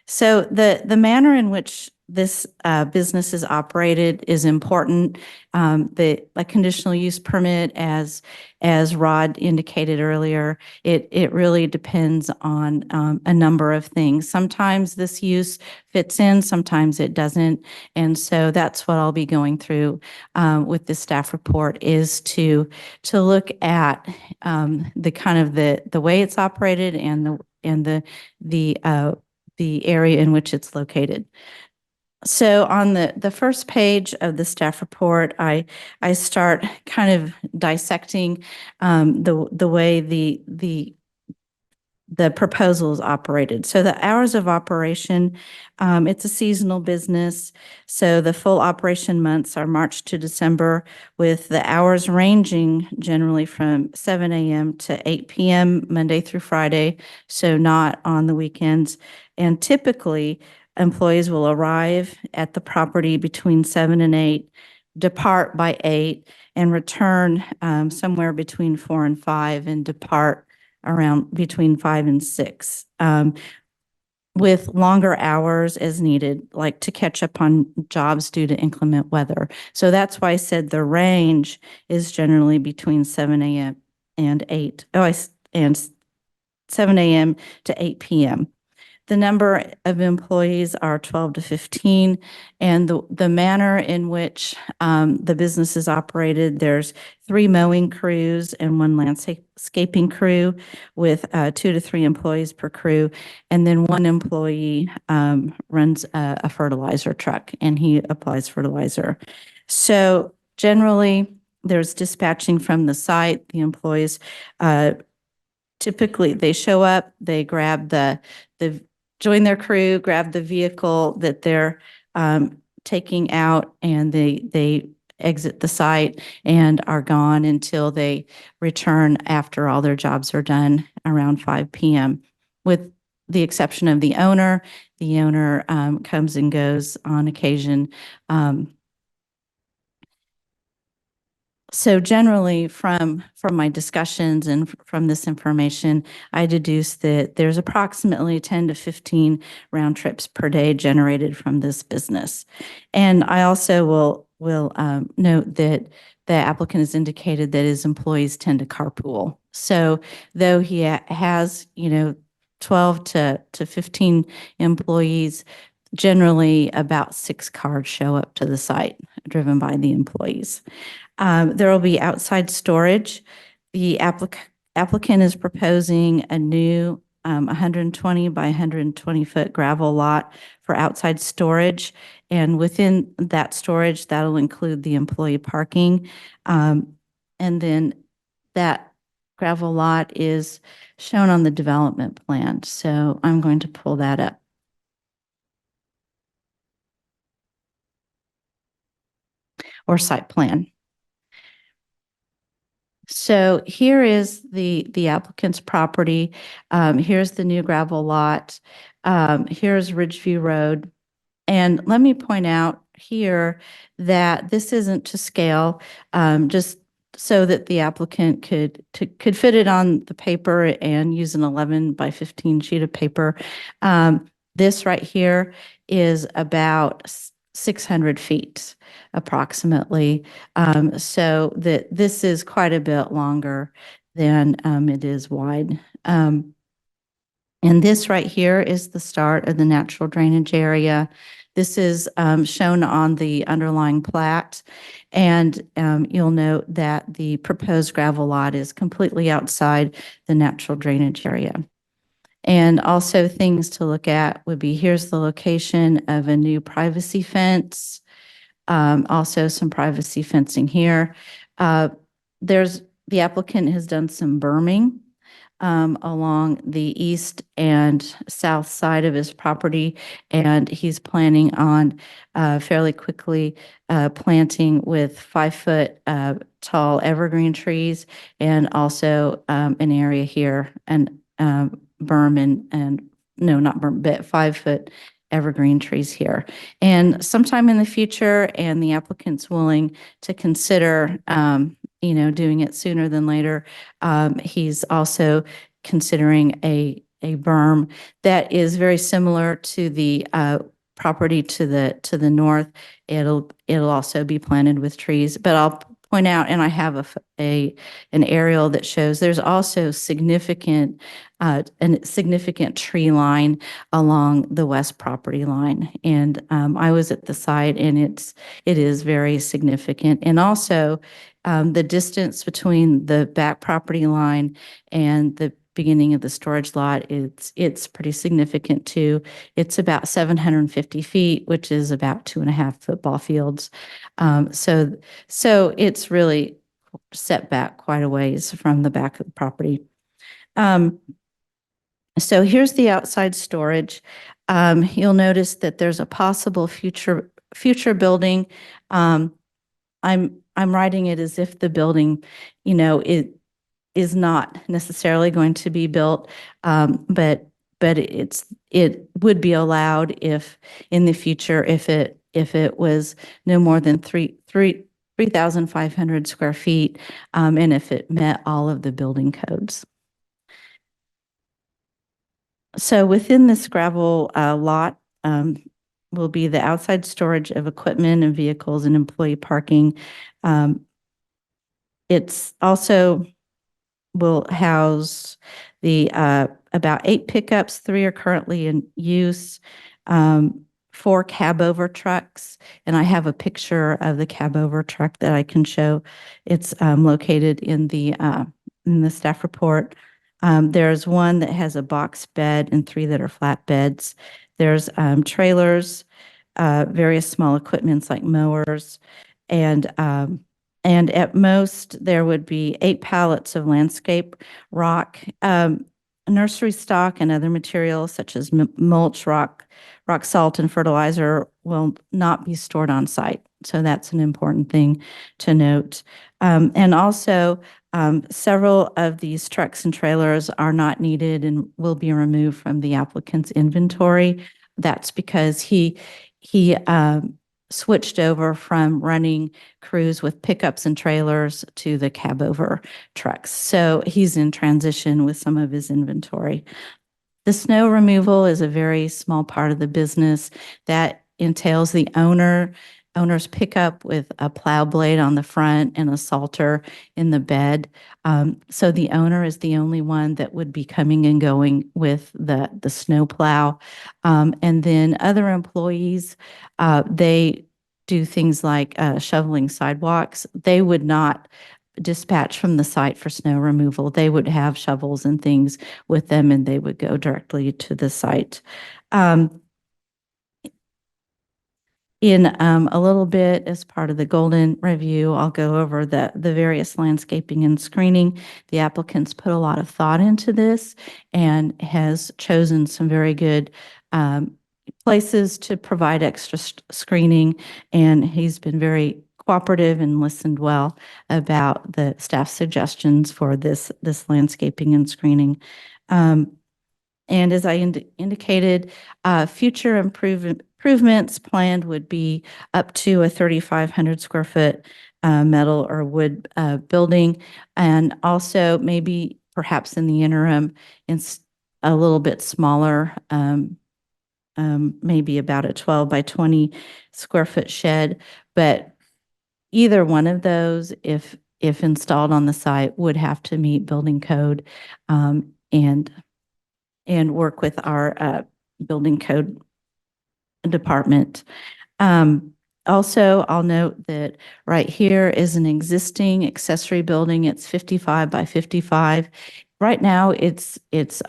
S8: So the manner in which this business is operated is important. The conditional use permit, as Rod indicated earlier, it really depends on a number of things. Sometimes this use fits in, sometimes it doesn't, and so that's what I'll be going through with the staff report, is to look at the kind of the way it's operated and the area in which it's located. So on the first page of the staff report, I start kind of dissecting the way the proposal is operated. So the hours of operation, it's a seasonal business. So the full operation months are March to December, with the hours ranging generally from 7 a.m. to 8 p.m. Monday through Friday, so not on the weekends. And typically, employees will arrive at the property between 7 and 8, depart by 8, and return somewhere between 4 and 5, and depart around between 5 and 6, with longer hours as needed, like to catch up on jobs due to inclement weather. So that's why I said the range is generally between 7 a.m. and 8. And 7 a.m. to 8 p.m. The number of employees are 12 to 15, and the manner in which the business is operated, there's 3 mowing crews and 1 landscaping crew, with 2 to 3 employees per crew, and then 1 employee runs a fertilizer truck, and he applies fertilizer. So generally, there's dispatching from the site. The employees typically, they show up, they grab join their crew, grab the vehicle that they're taking out, and they exit the site and are gone until they return after all their jobs are done around 5 p.m. With the exception of the owner. The owner comes and goes on occasion. So generally, from my discussions and from this information, I deduce that there's approximately 10 to 15 round trips per day generated from this business. And I also will note that the applicant has indicated that his employees tend to carpool. So though he has, 12 to 15 employees, generally about 6 cars show up to the site driven by the employees. There will be outside storage. The applicant is proposing a new 120 by 120 foot gravel lot for outside storage. And within that storage, that'll include the employee parking. And then that gravel lot is shown on the development plan. So I'm going to pull that up. Or site plan. So here is the applicant's property. Here's the new gravel lot. Here's Ridgeview Road. And let me point out here that this isn't to scale, just so that the applicant could fit it on the paper and use an 11 by 15 sheet of paper. This right here is about 600 feet approximately. So that this is quite a bit longer than it is wide. And this right here is the start of the natural drainage area. This is shown on the underlying plat. And you'll note that the proposed gravel lot is completely outside the natural drainage area. And also things to look at would be, here's the location of a new privacy fence. Also some privacy fencing here. The applicant has done some berming along the east and south side of his property, and he's planning on fairly quickly planting with 5-foot tall evergreen trees, and also an area here and berm and no, not berm, but 5-foot evergreen trees here. And sometime in the future, and the applicant's willing to consider, doing it sooner than later, he's also considering a berm that is very similar to the property to the north. It'll also be planted with trees, but I'll point out, and I have an aerial that shows there's also significant tree line along the west property line. And I was at the site, and it is very significant. And also the distance between the back property line and the beginning of the storage lot, it's pretty significant too. It's about 750 feet, which is about 2.5 football fields. So it's really set back quite a ways from the back of the property. So here's the outside storage. You'll notice that there's a possible future building. I'm writing it as if the building, it is not necessarily going to be built, but it would be allowed if in the future, if it was no more than 3,500 square feet, and if it met all of the building codes. So within this gravel lot will be the outside storage of equipment and vehicles and employee parking. It's also will house the about 8 pickups. 3 are currently in use, 4 cab-over trucks, and I have a picture of the cab-over truck that I can show. It's located in the staff report. There's 1 that has a box bed and 3 that are flat beds. There's trailers, various small equipments like mowers, and at most, there would be 8 pallets of landscape rock, nursery stock, and other materials such as mulch, rock salt, and fertilizer will not be stored on site. So that's an important thing to note. And also, several of these trucks and trailers are not needed and will be removed from the applicant's inventory. That's because he switched over from running crews with pickups and trailers to the cab-over trucks. So he's in transition with some of his inventory. The snow removal is a very small part of the business that entails the owner's pickup with a plow blade on the front and a salter in the bed. So the owner is the only one that would be coming and going with the snow plow. And then other employees, they do things like shoveling sidewalks. They would not dispatch from the site for snow removal. They would have shovels and things with them, and they would go directly to the site. In a little bit, as part of the Golden Review, I'll go over the various landscaping and screening. The applicant's put a lot of thought into this and has chosen some very good places to provide extra screening, and he's been very cooperative and listened well about the staff suggestions for this landscaping and screening. And as I indicated, future improvements planned would be up to a 3,500 square foot metal or wood building, and also maybe perhaps in the interim, a little bit smaller, maybe about a 12 by 20 square foot shed. But either one of those, if installed on the site, would have to meet building code, and work with our building code department. Also, I'll note that right here is an existing accessory building. It's 55 by 55. Right now, it's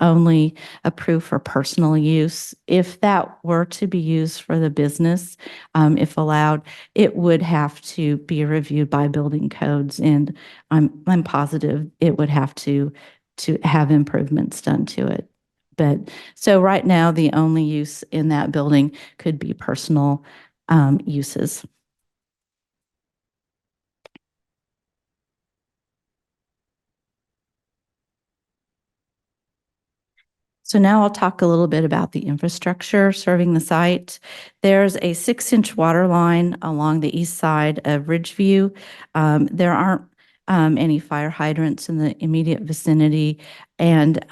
S8: only approved for personal use. If that were to be used for the business, if allowed, it would have to be reviewed by building codes, and I'm positive it would have to have improvements done to it. But so right now, the only use in that building could be personal uses. So now I'll talk a little bit about the infrastructure serving the site. There's a 6-inch water line along the east side of Ridgeview. There aren't any fire hydrants in the immediate vicinity, and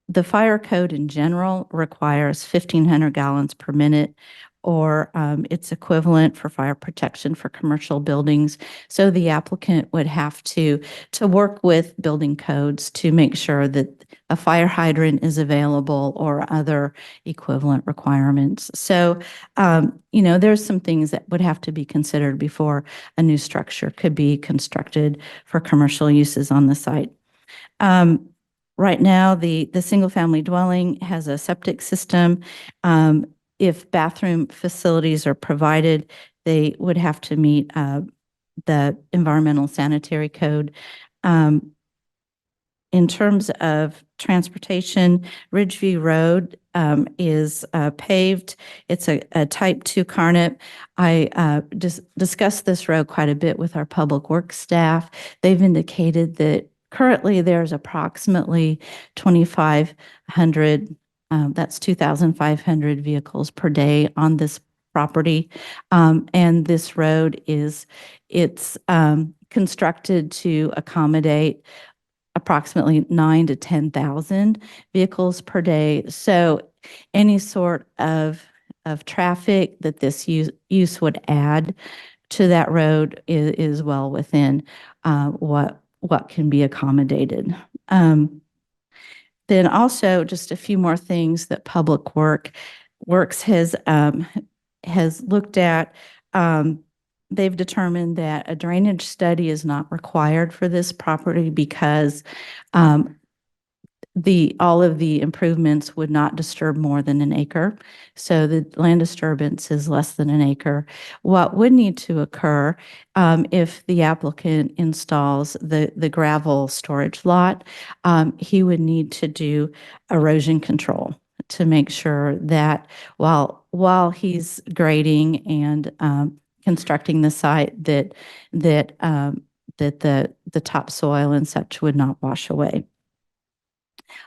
S8: the fire code in general requires 1,500 gallons per minute, or its equivalent for fire protection for commercial buildings. So the applicant would have to work with building codes to make sure that a fire hydrant is available or other equivalent requirements. So, there's some things that would have to be considered before a new structure could be constructed for commercial uses on the site. Right now, the single-family dwelling has a septic system. If bathroom facilities are provided, they would have to meet the environmental sanitary code. In terms of transportation, Ridgeview Road is paved. It's a type 2 carnip. I discussed this road quite a bit with our public works staff. They've indicated that currently there's approximately 2,500, that's 2,500 vehicles per day on this property. And this road it's constructed to accommodate approximately 9,000 to 10,000 vehicles per day. So any sort of traffic that this use would add to that road is well within what can be accommodated. Then also just a few more things that Public Works has looked at. They've determined that a drainage study is not required for this property because all of the improvements would not disturb more than an acre. So the land disturbance is less than an acre. What would need to occur if the applicant installs the gravel storage lot, he would need to do erosion control to make sure that while he's grading and constructing the site, that the topsoil and such would not wash away.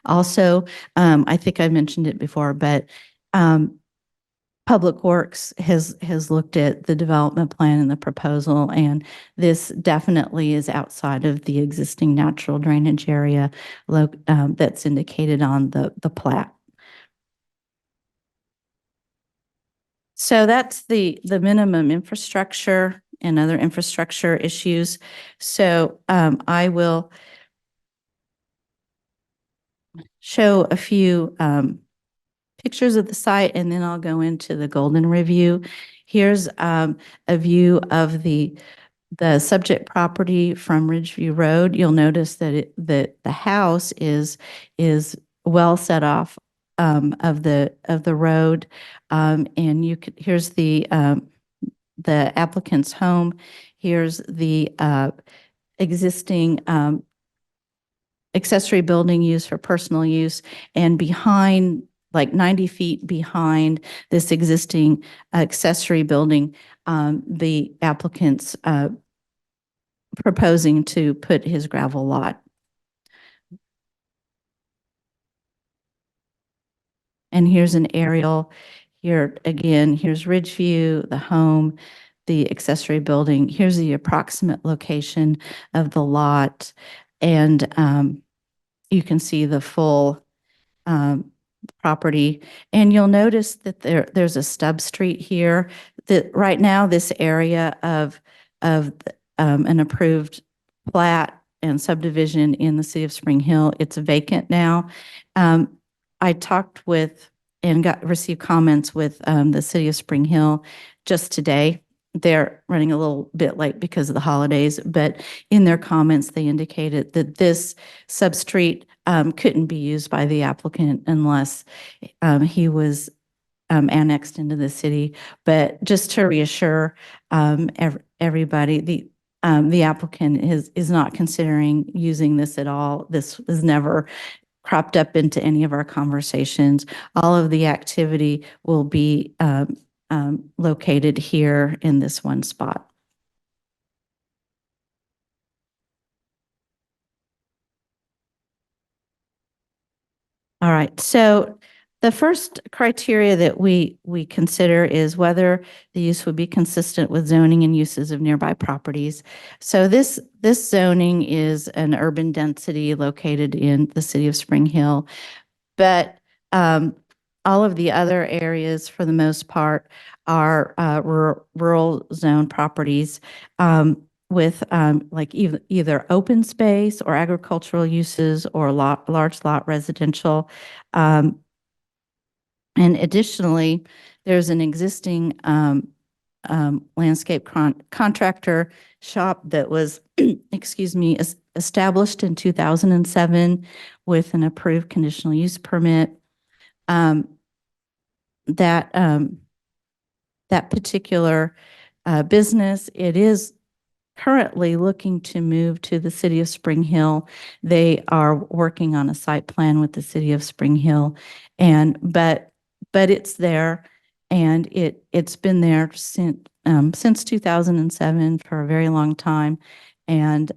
S8: Also, I think I mentioned it before, but Public Works has looked at the development plan and the proposal, and this definitely is outside of the existing natural drainage area that's indicated on the plat. So that's the minimum infrastructure and other infrastructure issues. So I will show a few pictures of the site, and then I'll go into the Golden Review. Here's a view of the subject property from Ridgeview Road. You'll notice that the house is well set off of the road, and here's the applicant's home. Here's the existing accessory building used for personal use, and behind like 90 feet behind this existing accessory building, the applicant's proposing to put his gravel lot. And here's an aerial. Here again, here's Ridgeview, the home, the accessory building. Here's the approximate location of the lot. And you can see the full property. And you'll notice that there's a stub street here. That right now, this area of an approved plat and subdivision in the city of Spring Hill, it's vacant now. I talked with and received comments with the city of Spring Hill just today. They're running a little bit late because of the holidays, but in their comments, they indicated that this substreet couldn't be used by the applicant unless he was annexed into the city. But just to reassure everybody, the applicant is not considering using this at all. This is never cropped up into any of our conversations. All of the activity will be located here in this one spot. All right, so the first criteria that we consider is whether the use would be consistent with zoning and uses of nearby properties. So this zoning is an urban density located in the city of Spring Hill, but all of the other areas, for the most part, are rural zone properties with like either open space or agricultural uses or large lot residential. And additionally, there's an existing landscape contractor shop that was, excuse me, established in 2007 with an approved conditional use permit. That particular business, it is currently looking to move to the city of Spring Hill. They are working on a site plan with the city of Spring Hill, but it's there, and it's been there since 2007 for a very long time, and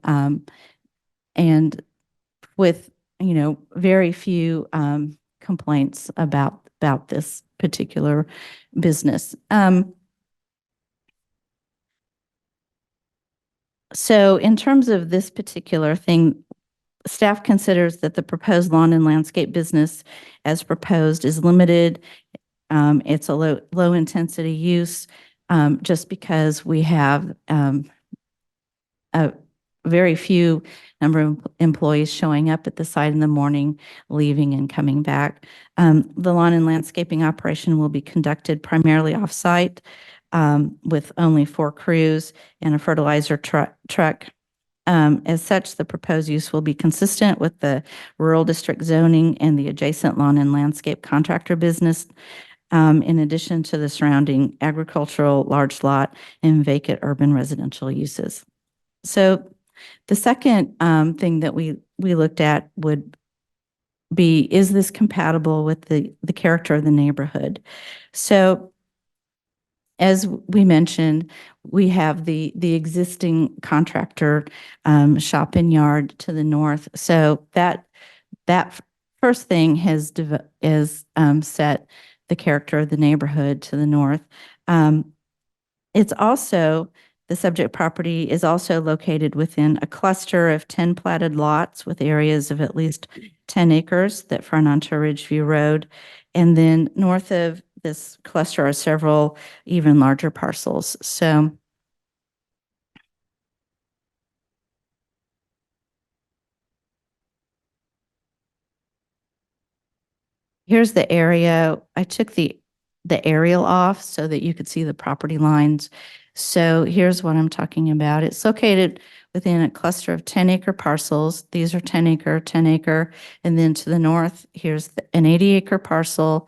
S8: with very few complaints about this particular business. So in terms of this particular thing, staff considers that the proposed lawn and landscape business as proposed is limited. It's a low intensity use just because we have a very few number of employees showing up at the site in the morning, leaving and coming back. The lawn and landscaping operation will be conducted primarily off-site with only 4 crews and a fertilizer truck. As such, the proposed use will be consistent with the rural district zoning and the adjacent lawn and landscape contractor business, in addition to the surrounding agricultural, large lot, and vacant urban residential uses. So the second thing that we looked at would be, is this compatible with the character of the neighborhood? So as we mentioned, we have the existing contractor shop and yard to the north. So that first thing has set the character of the neighborhood to the north. It's also, the subject property is also located within a cluster of 10 platted lots with areas of at least 10 acres that front onto Ridgeview Road. And then north of this cluster are several even larger parcels. So here's the area. I took the aerial off so that you could see the property lines. So here's what I'm talking about. It's located within a cluster of 10-acre parcels. These are 10-acre, 10-acre. And then to the north, here's an 80-acre parcel,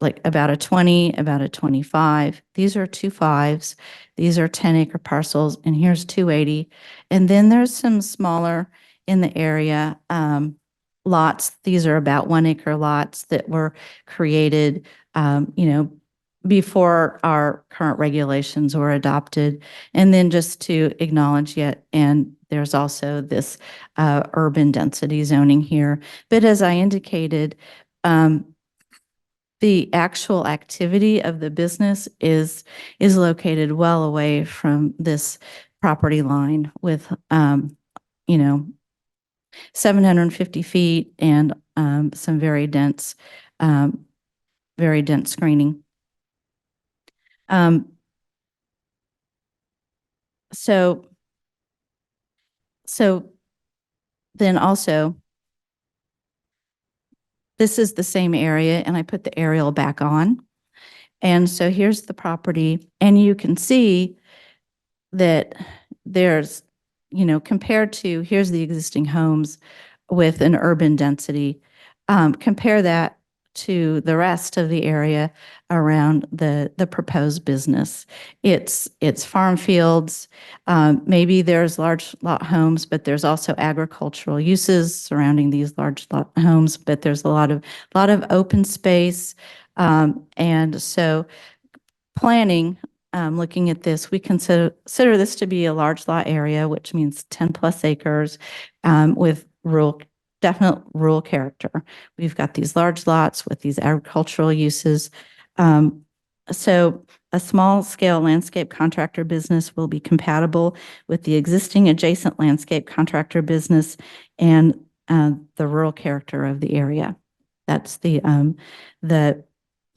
S8: like about a 20, about a 25. These are 2 5s. These are 10-acre parcels, and here's 280. And then there's some smaller in the area lots. These are about 1 acre lots that were created, before our current regulations were adopted. And then just to acknowledge yet, and there's also this urban density zoning here. But as I indicated, the actual activity of the business is located well away from this property line with, 750 feet and some very dense screening. So, so then also, this is the same area, and I put the aerial back on. And so here's the property, and you can see that there's, compared to, here's the existing homes with an urban density. Compare that to the rest of the area around the proposed business. It's farm fields. Maybe there's large lot homes, but there's also agricultural uses surrounding these large lot homes, but there's a lot of open space. And so planning, looking at this, we consider this to be a large lot area, which means 10+ acres, with definite rural character. We've got these large lots with these agricultural uses. So a small scale landscape contractor business will be compatible with the existing adjacent landscape contractor business and the rural character of the area. That's the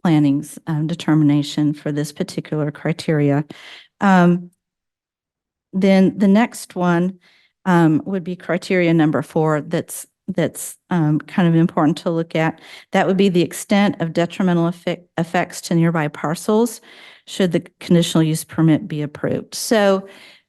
S8: planning's determination for this particular criteria. Then the next one would be criteria number 4. That's kind of important to look at. That would be the extent of detrimental effects to nearby parcels should the conditional use permit be approved. So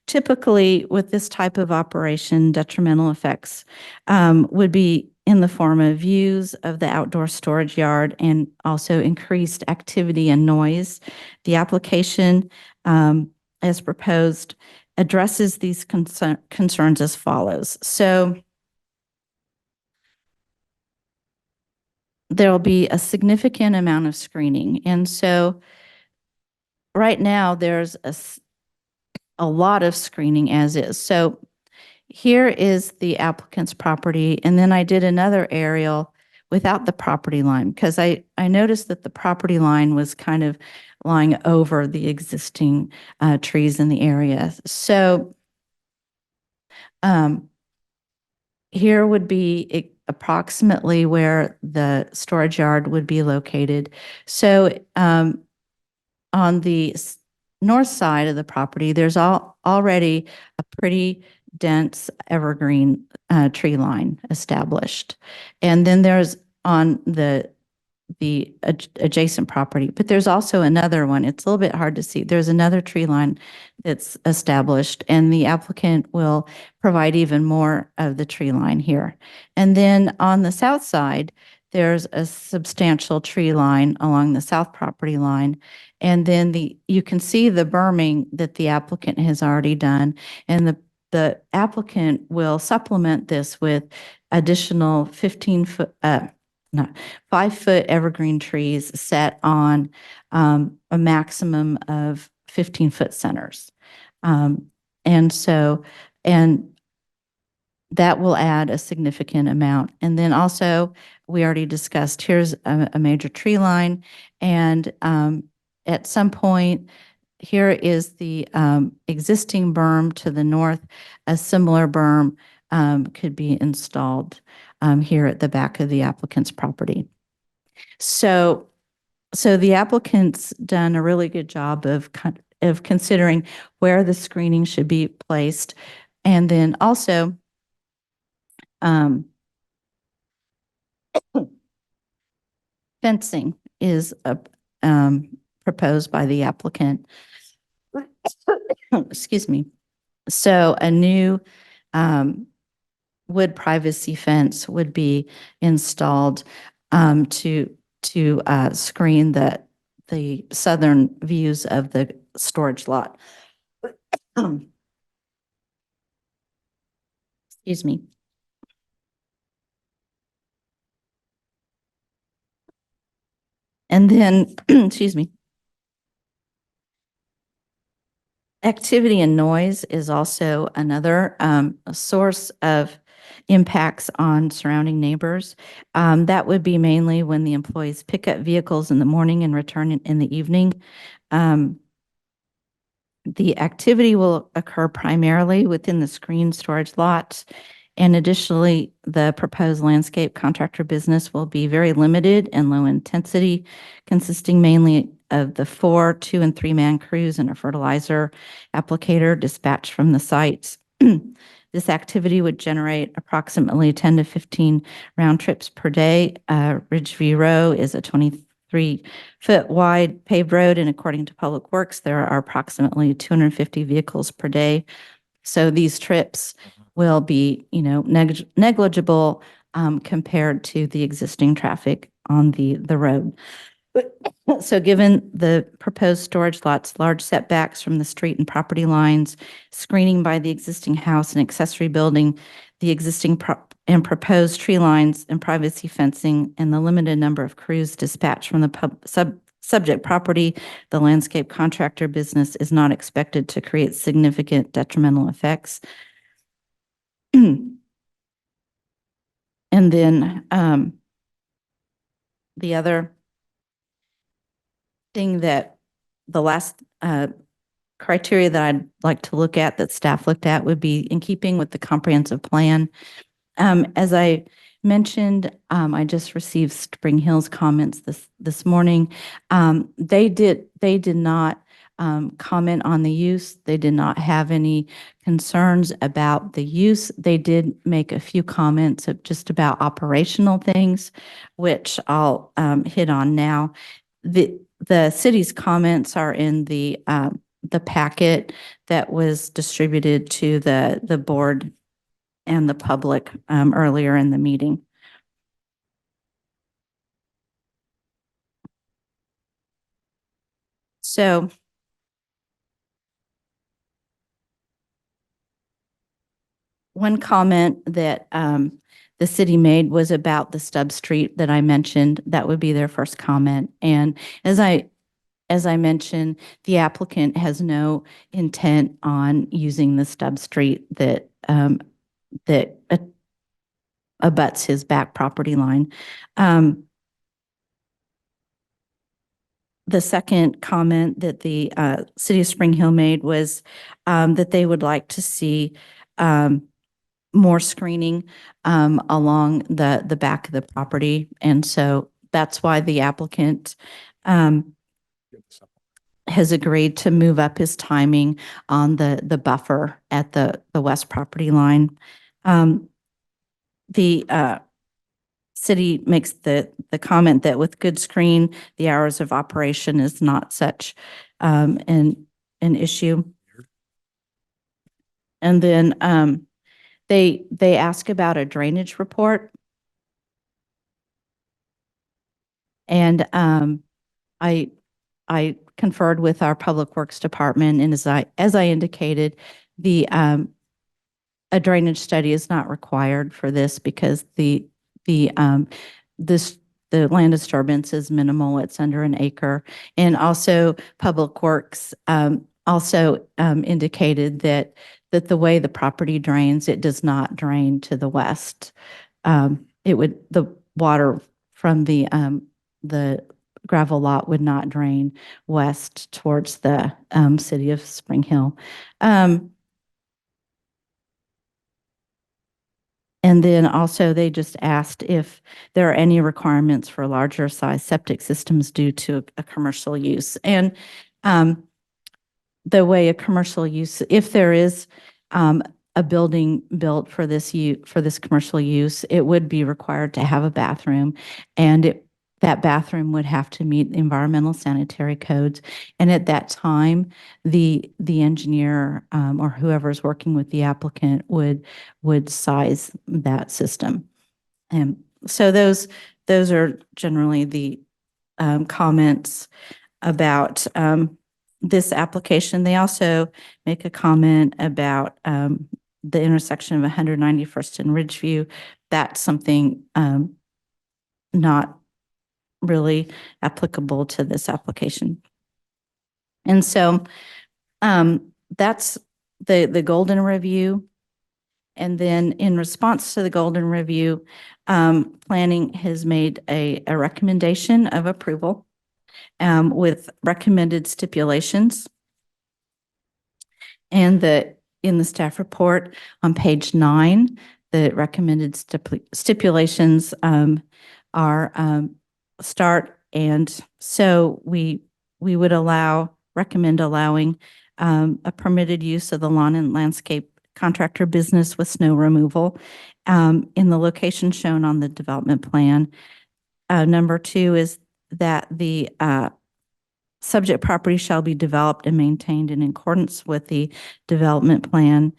S8: typically with this type of operation, detrimental effects would be in the form of views of the outdoor storage yard and also increased activity and noise. The application, as proposed, addresses these concerns as follows. So there will be a significant amount of screening. And so right now there's a lot of screening as is. So here is the applicant's property. And then I did another aerial without the property line because I noticed that the property line was kind of lying over the existing trees in the area. So here would be approximately where the storage yard would be located. So on the north side of the property, there's already a pretty dense evergreen tree line established. And then there's on the adjacent property, but there's also another one. It's a little bit hard to see. There's another tree line that's established, and the applicant will provide even more of the tree line here. And then on the south side, there's a substantial tree line along the south property line. And then you can see the berming that the applicant has already done. And the applicant will supplement this with additional 5-foot evergreen trees set on a maximum of 15-foot centers. And that will add a significant amount. And then also, we already discussed, here's a major tree line. And at some point, here is the existing berm to the north. A similar berm could be installed here at the back of the applicant's property. So the applicant's done a really good job of considering where the screening should be placed. And then also, fencing is proposed by the applicant. Excuse me. So a new wood privacy fence would be installed to screen the southern views of the storage lot. Excuse me. And then, excuse me. Activity and noise is also another source of impacts on surrounding neighbors. That would be mainly when the employees pick up vehicles in the morning and return in the evening. The activity will occur primarily within the screen storage lots. And additionally, the proposed landscape contractor business will be very limited and low intensity, consisting mainly of the 4, 2, and 3-man crews and a fertilizer applicator dispatched from the sites. This activity would generate approximately 10 to 15 round trips per day. Ridgeview Row is a 23-foot wide paved road, and according to Public Works, there are approximately 250 vehicles per day. So these trips will be, negligible compared to the existing traffic on the road. So given the proposed storage lots, large setbacks from the street and property lines, screening by the existing house and accessory building, the existing and proposed tree lines and privacy fencing, and the limited number of crews dispatched from the subject property, the landscape contractor business is not expected to create significant detrimental effects. And then the other thing that the last criteria that I'd like to look at, that staff looked at, would be in keeping with the comprehensive plan. As I mentioned, I just received Spring Hill's comments this morning. They did not comment on the use. They did not have any concerns about the use. They did make a few comments just about operational things, which I'll hit on now. The city's comments are in the packet that was distributed to the board and the public earlier in the meeting. So one comment that the city made was about the stub street that I mentioned. That would be their first comment. And as I mentioned, the applicant has no intent on using the stub street that abuts his back property line. The second comment that the city of Spring Hill made was that they would like to see more screening along the back of the property. And so that's why the applicant has agreed to move up his timing on the buffer at the west property line. The city makes the comment that with good screen, the hours of operation is not such an issue. And then they ask about a drainage report. And I conferred with our Public Works Department, and as I indicated, a drainage study is not required for this because the land disturbance is minimal. It's under an acre. And also Public Works also indicated that the way the property drains, it does not drain to the west. The water from the gravel lot would not drain west towards the city of Spring Hill. And then also they just asked if there are any requirements for larger size septic systems due to a commercial use. And the way a commercial use, if there is a building built for this commercial use, it would be required to have a bathroom, and that bathroom would have to meet environmental sanitary codes. And at that time, the engineer or whoever's working with the applicant would size that system. And so those are generally the comments about this application. They also make a comment about the intersection of 191st and Ridgeview. That's something not really applicable to this application. And so that's the Golden Review. And then in response to the Golden Review, planning has made a recommendation of approval with recommended stipulations. And in the staff report on page 9, the recommended stipulations are start. And so we would recommend allowing a permitted use of the lawn and landscape contractor business with snow removal in the location shown on the development plan. Number 2 is that the subject property shall be developed and maintained in accordance with the development plan.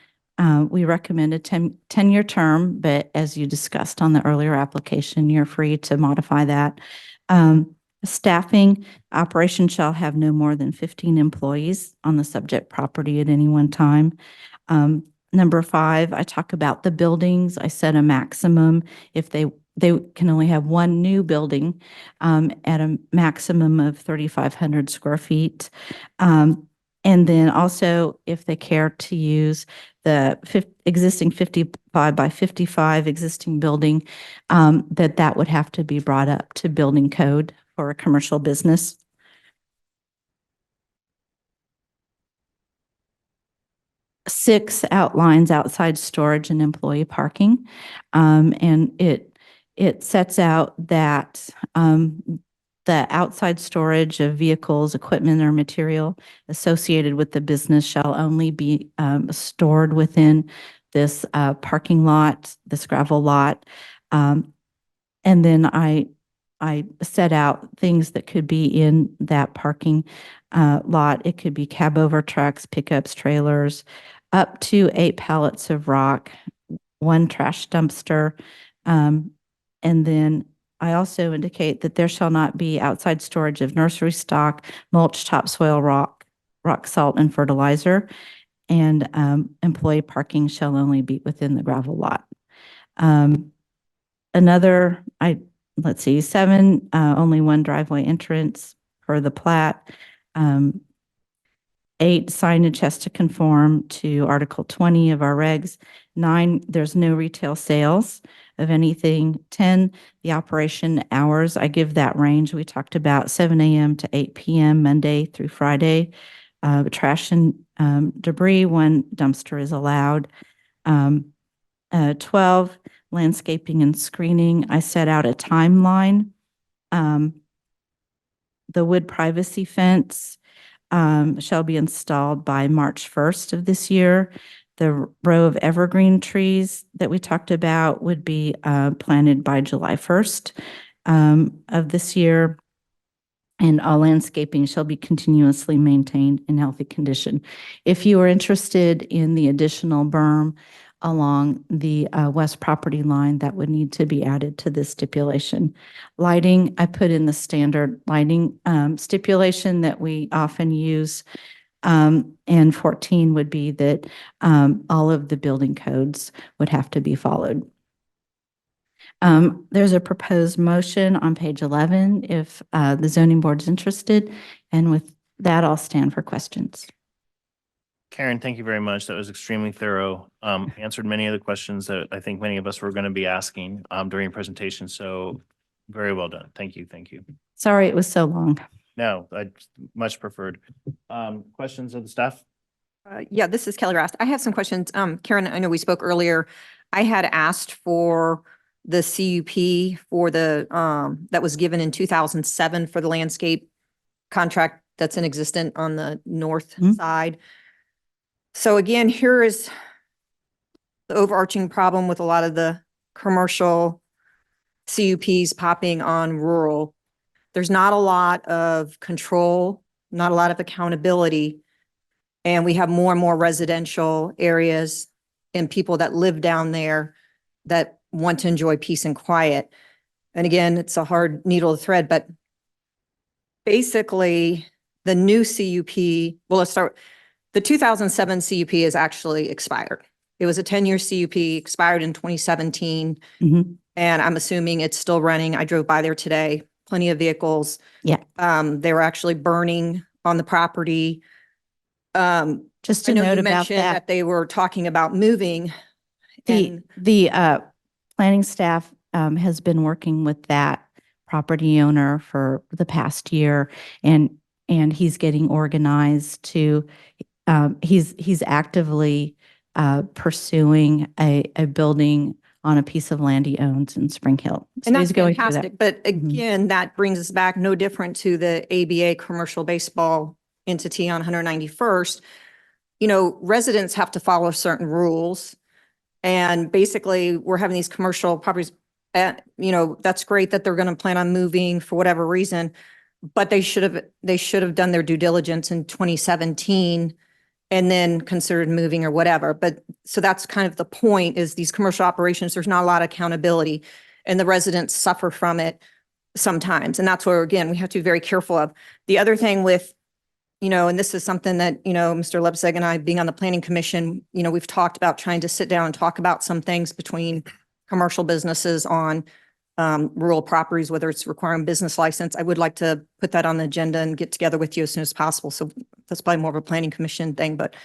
S8: We recommend a 10-year term, but as you discussed on the earlier application, you're free to modify that. Staffing, operation shall have no more than 15 employees on the subject property at any one time. Number 5, I talk about the buildings. I set a maximum if they can only have one new building at a maximum of 3,500 square feet. And then also if they care to use the existing 55 by 55 existing building, that would have to be brought up to building code for a commercial business. Six outlines outside storage and employee parking. And it sets out that the outside storage of vehicles, equipment, or material associated with the business shall only be stored within this parking lot, this gravel lot. And then I set out things that could be in that parking lot. It could be cab over trucks, pickups, trailers, up to 8 pallets of rock, 1 trash dumpster. And then I also indicate that there shall not be outside storage of nursery stock, mulch, topsoil, rock salt, and fertilizer. And employee parking shall only be within the gravel lot. Let's see, 7, only 1 driveway entrance per the plat. 8, signage has to conform to Article 20 of our regs. 9, there's no retail sales of anything. 10, the operation hours, I give that range. We talked about 7 a.m. to 8 p.m. Monday through Friday. Trash and debris, 1 dumpster is allowed. 12, landscaping and screening. I set out a timeline. The wood privacy fence shall be installed by March 1st of this year. The row of evergreen trees that we talked about would be planted by July 1st of this year. And all landscaping shall be continuously maintained in healthy condition. If you are interested in the additional berm along the west property line, that would need to be added to this stipulation. Lighting, I put in the standard lighting stipulation that we often use. And 14 would be that all of the building codes would have to be followed. There's a proposed motion on page 11 if the zoning board is interested. And with that, I'll stand for questions.
S4: Karen, thank you very much. That was extremely thorough. Answered many of the questions that I think many of us were going to be asking during your presentation. So very well done. Thank you. Thank you.
S8: Sorry it was so long.
S4: No, I much preferred. Questions of the staff?
S2: Yeah, this is Kelly Rast. I have some questions. Karen, I know we spoke earlier. I had asked for the CUP for the, that was given in 2007 for the landscape contract that's in existence on the north side. So again, here is the overarching problem with a lot of the commercial CUPs popping on rural. There's not a lot of control, not a lot of accountability. And we have more and more residential areas and people that live down there that want to enjoy peace and quiet. And again, it's a hard needle to thread, but basically the new CUP, well, let's start. The 2007 CUP is actually expired. It was a 10-year CUP, expired in 2017. And I'm assuming it's still running. I drove by there today, plenty of vehicles.
S8: Yeah.
S2: They were actually burning on the property.
S8: Just
S2: I
S8: a
S2: know
S8: note
S2: you
S8: about
S2: mentioned
S8: that.
S2: that they were talking about moving. And
S8: The planning staff has been working with that property owner for the past year, and he's getting organized to, he's actively pursuing a building on a piece of land he owns in Spring Hill. So
S2: and
S8: he's
S2: that's
S8: going through that.
S2: fantastic. But again, that brings us back no different to the ABA commercial baseball entity on 191st. You know, residents have to follow certain rules. And basically, we're having these commercial properties, you know, that's great that they're going to plan on moving for whatever reason, but they should have done their due diligence in 2017 and then considered moving or whatever. But so that's kind of the point, is these commercial operations, there's not a lot of accountability and the residents suffer from it sometimes. And that's where, again, we have to be very careful of. The other thing with, you know, and this is something that, you know, Mr. Lebseg and I, being on the planning commission, you know, we've talked about trying to sit down and talk about some things between commercial businesses on rural properties, whether it's requiring business license. I would like to put that on the agenda and get together with you as soon as possible. So that's probably more of a planning commission thing, but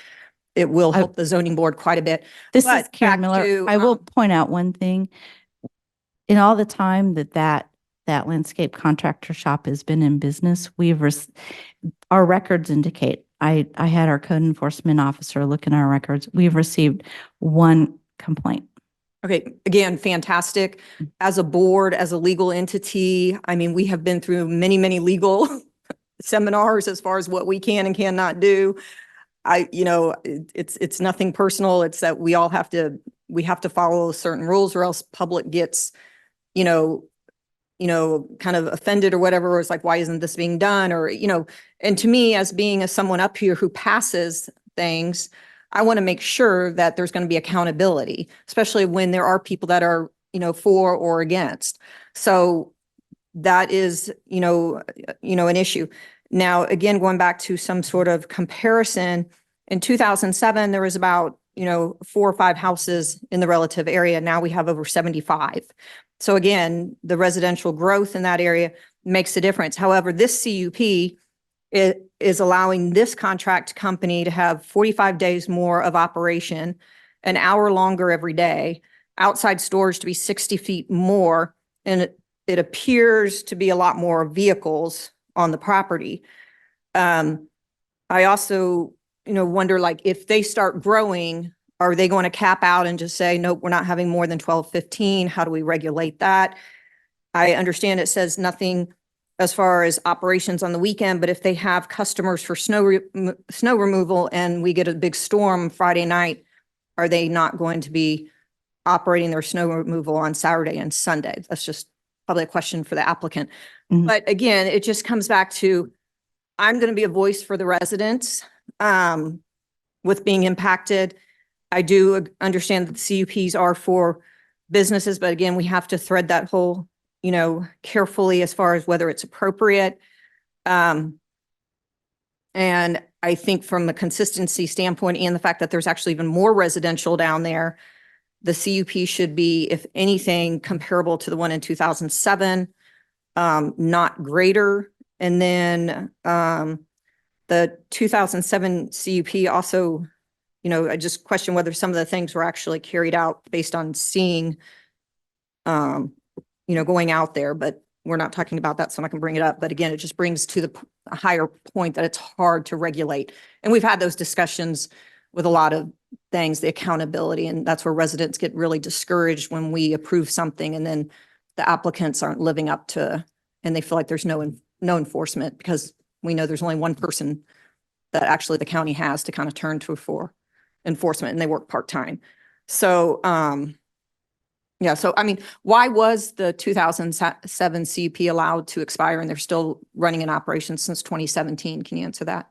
S2: it will help the zoning board quite a bit.
S8: This
S2: But
S8: is Karen
S2: back
S8: Miller.
S2: to,
S8: I will point out one thing. In all the time that landscape contractor shop has been in business, our records indicate, I had our code enforcement officer look in our records. We've received one complaint.
S2: Okay, again, fantastic. As a board, as a legal entity, I mean, we have been through many, many legal seminars as far as what we can and cannot do. You know, it's nothing personal. It's that we have to follow certain rules, or else public gets, you know, kind of offended or whatever. Or it's like, why isn't this being done? Or, you know, and to me, as being someone up here who passes things, I want to make sure that there's going to be accountability, especially when there are people that are, you know, for or against. So that is, you know, an issue. Now, again, going back to some sort of comparison, in 2007, there was about, you know, 4 or 5 houses in the relative area. Now we have over 75. So again, the residential growth in that area makes a difference. However, this CUP is allowing this contract company to have 45 days more of operation, an hour longer every day, outside storage to be 60 feet more, and it appears to be a lot more vehicles on the property. I also, you know, wonder, like, if they start growing, are they going to cap out and just say, nope, we're not having more than 12, 15? How do we regulate that? I understand it says nothing as far as operations on the weekend, but if they have customers for snow removal and we get a big storm Friday night, are they not going to be operating their snow removal on Saturday and Sunday? That's just probably a question for the applicant.
S8: Mhm.
S2: But again, it just comes back to, I'm going to be a voice for the residents with being impacted. I do understand that the CUPs are for businesses, but again, we have to thread that whole, you know, carefully as far as whether it's appropriate. And I think from a consistency standpoint and the fact that there's actually even more residential down there, the CUP should be, if anything, comparable to the one in 2007, not greater. And then the 2007 CUP also, you know, I just question whether some of the things were actually carried out based on seeing, you know, going out there, but we're not talking about that, so I'm not gonna bring it up. But again, it just brings to a higher point that it's hard to regulate. And we've had those discussions with a lot of things, the accountability, and that's where residents get really discouraged when we approve something and then the applicants aren't living up to, and they feel like there's no enforcement, because we know there's only one person that actually the county has to kind of turn to for enforcement, and they work part-time. So, yeah, so I mean, why was the 2007 CUP allowed to expire and they're still running in operation since 2017? Can you answer that?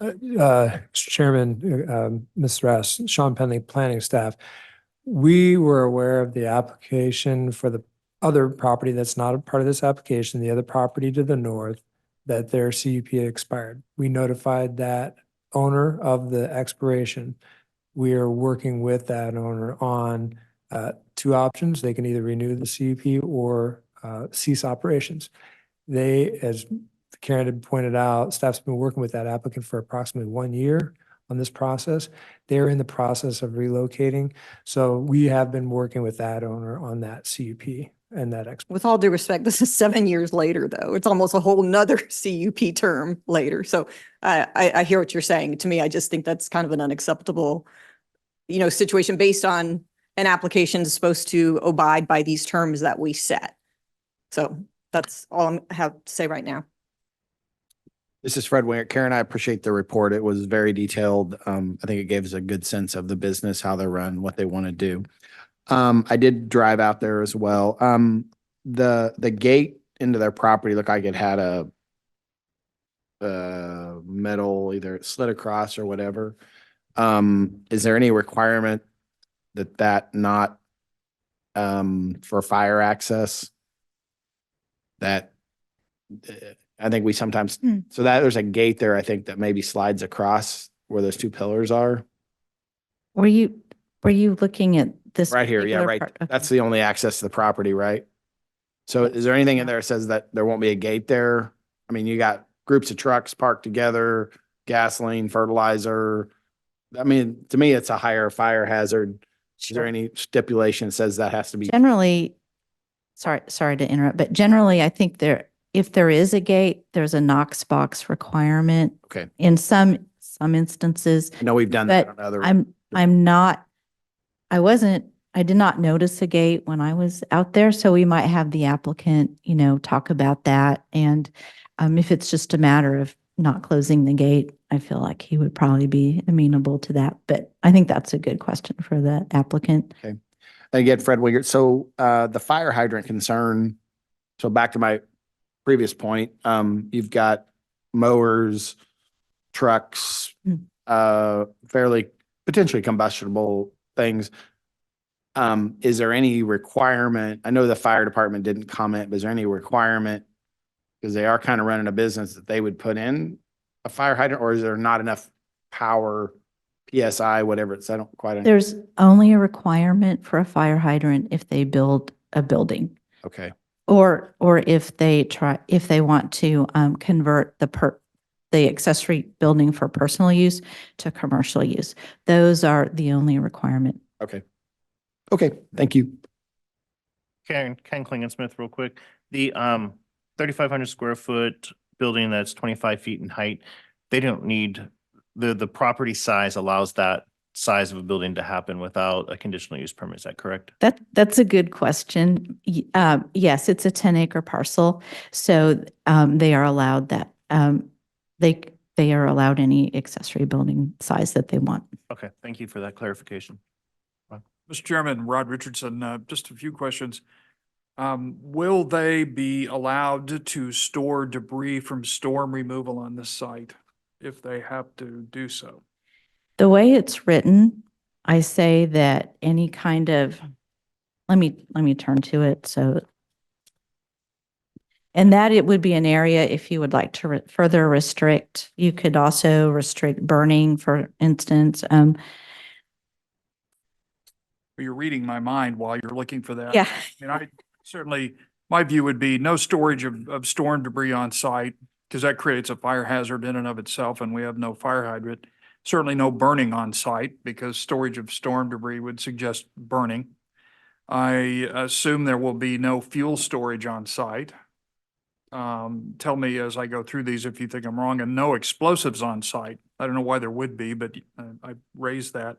S5: Mr. Chairman, Ms. Rass, Sean Penley, planning staff, we were aware of the application for the other property that's not a part of this application, the other property to the north, that their CUP had expired. We notified that owner of the expiration. We are working with that owner on two options. They can either renew the CUP or cease operations. They, as Karen had pointed out, staff's been working with that applicant for approximately 1 year on this process. They're in the process of relocating. So we have been working with that owner on that CUP and that
S2: With all due respect, this is 7 years later, though. It's almost a whole nother CUP term later. So I hear what you're saying. To me, I just think that's kind of an unacceptable, situation based on an application is supposed to abide by these terms that we set. So that's all I have to say right now.
S7: This is Fred Winger. Karen, I appreciate the report. It was very detailed. I think it gave us a good sense of the business, how they run, what they want to do. I did drive out there as well. The gate into their property looked like it had a metal, either it slid across or whatever. Is there any requirement that not for fire access? That I think we sometimes, so that there's a gate there, I think, that maybe slides across where those two pillars are.
S8: Were you looking at this?
S7: Right here, yeah,
S8: particular
S7: right.
S8: part? Okay.
S7: That's the only access to the property, right? So is there anything in there that says that there won't be a gate there? I mean, you got groups of trucks parked together, gasoline, fertilizer. I mean, to me, it's a higher fire hazard. Is there any stipulation that says that has to be?
S8: Generally, sorry to interrupt, but generally, I think if there is a gate, there's a Knox box requirement.
S7: Okay.
S8: In some instances,
S7: I know we've done that
S8: but
S7: on other.
S8: I did not notice a gate when I was out there, so we might have the applicant, talk about that. And if it's just a matter of not closing the gate, I feel like he would probably be amenable to that. But I think that's a good question for the applicant.
S7: Okay. Again, Fred Wingert. So the fire hydrant concern, so back to my previous point, you've got mowers, trucks, fairly potentially combustible things. Is there any requirement? I know the fire department didn't comment, but is there any requirement, because they are kind of running a business, that they would put in a fire hydrant, or is there not enough power, PSI, whatever it's, I don't quite understand.
S8: There's only a requirement for a fire hydrant if they build a building.
S7: Okay.
S8: Or if they want to convert the accessory building for personal use to commercial use. Those are the only requirement.
S7: Okay. Okay. Thank you.
S4: Ken Klingensmith, real quick. The 3,500 square foot building that's 25 feet in height, they don't need, the property size allows that size of a building to happen without a conditional use permit. Is that correct?
S8: That's a good question. Yes, it's a 10-acre parcel, so they are allowed that. They are allowed any accessory building size that they want.
S4: Okay, thank you for that clarification.
S6: Mr. Chairman, Rod Richardson, just a few questions. Will they be allowed to store debris from storm removal on this site if they have to do so?
S8: The way it's written, I say that any kind of, let me turn to it. So, and that it would be an area if you would like to further restrict. You could also restrict burning, for instance.
S6: You're reading my mind while you're looking for that.
S8: Yeah.
S6: I mean, I certainly, my view would be no storage of storm debris on site, because that creates a fire hazard in and of itself, and we have no fire hydrant. Certainly no burning on site, because storage of storm debris would suggest burning. I assume there will be no fuel storage on site. Tell me as I go through these if you think I'm wrong, and no explosives on site. I don't know why there would be, but I raised that.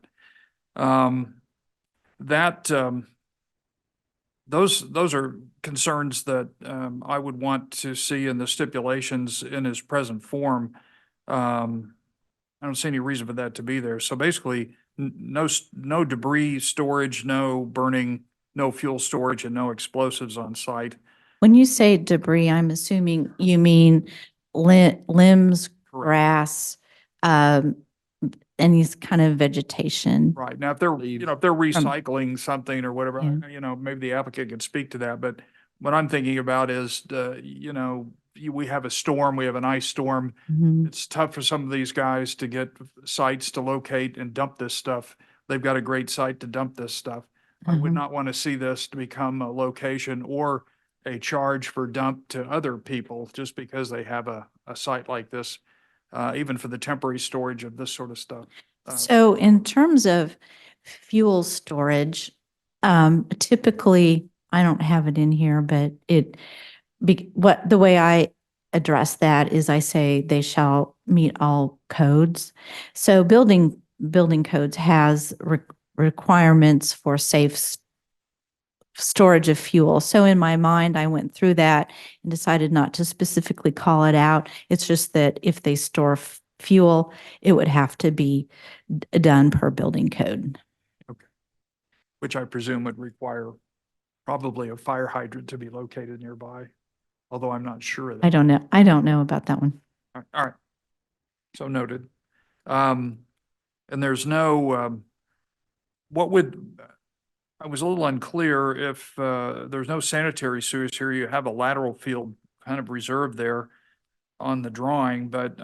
S6: Those are concerns that I would want to see in the stipulations in its present form. I don't see any reason for that to be there. So basically, no debris storage, no burning, no fuel storage, and no explosives on site.
S8: When you say debris, I'm assuming you mean limbs, grass, any kind of vegetation.
S6: Right. Now, if they're,
S7: Leaves.
S6: if they're recycling something or whatever,
S8: Yeah.
S6: maybe the applicant could speak to that. But what I'm thinking about is, we have a storm, we have an ice storm.
S8: Mhm.
S6: It's tough for some of these guys to get sites to locate and dump this stuff. They've got a great site to dump this stuff. I would
S8: Mhm.
S6: not want to see this to become a location or a charge for dump to other people just because they have a site like this, even for the temporary storage of this sort of stuff.
S8: So in terms of fuel storage, typically, I don't have it in here, but the way I address that is I say they shall meet all codes. So building codes has requirements for safe storage of fuel. So in my mind, I went through that and decided not to specifically call it out. It's just that if they store fuel, it would have to be done per building code.
S6: Which I presume would require probably a fire hydrant to be located nearby, although I'm not sure of that.
S8: I don't know about that one.
S6: All right. So noted. And there's no, I was a little unclear if there's no sanitary sewers here. You have a lateral field kind of reserved there on the drawing, but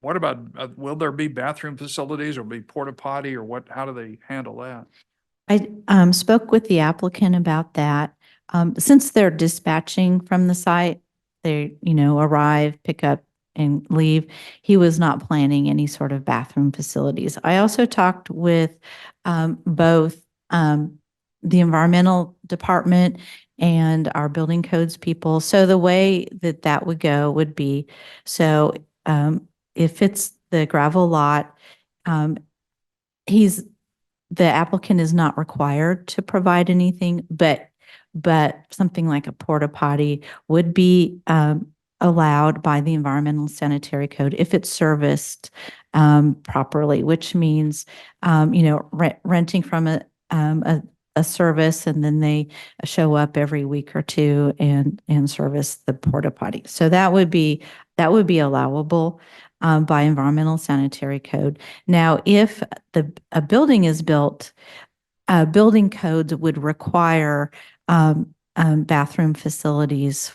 S6: what about, will there be bathroom facilities or be porta potty or what, how do they handle that?
S8: I spoke with the applicant about that. Since they're dispatching from the site, they, arrive, pick up and leave. He was not planning any sort of bathroom facilities. I also talked with both the environmental department and our building codes people. So the way that would go would be, so if it's the gravel lot, the applicant is not required to provide anything, but something like a porta potty would be allowed by the environmental sanitary code if it's serviced properly, which means renting from a service, and then they show up every week or two and service the porta potty. So that would be allowable by environmental sanitary code. Now, if a building is built, building codes would require bathroom facilities.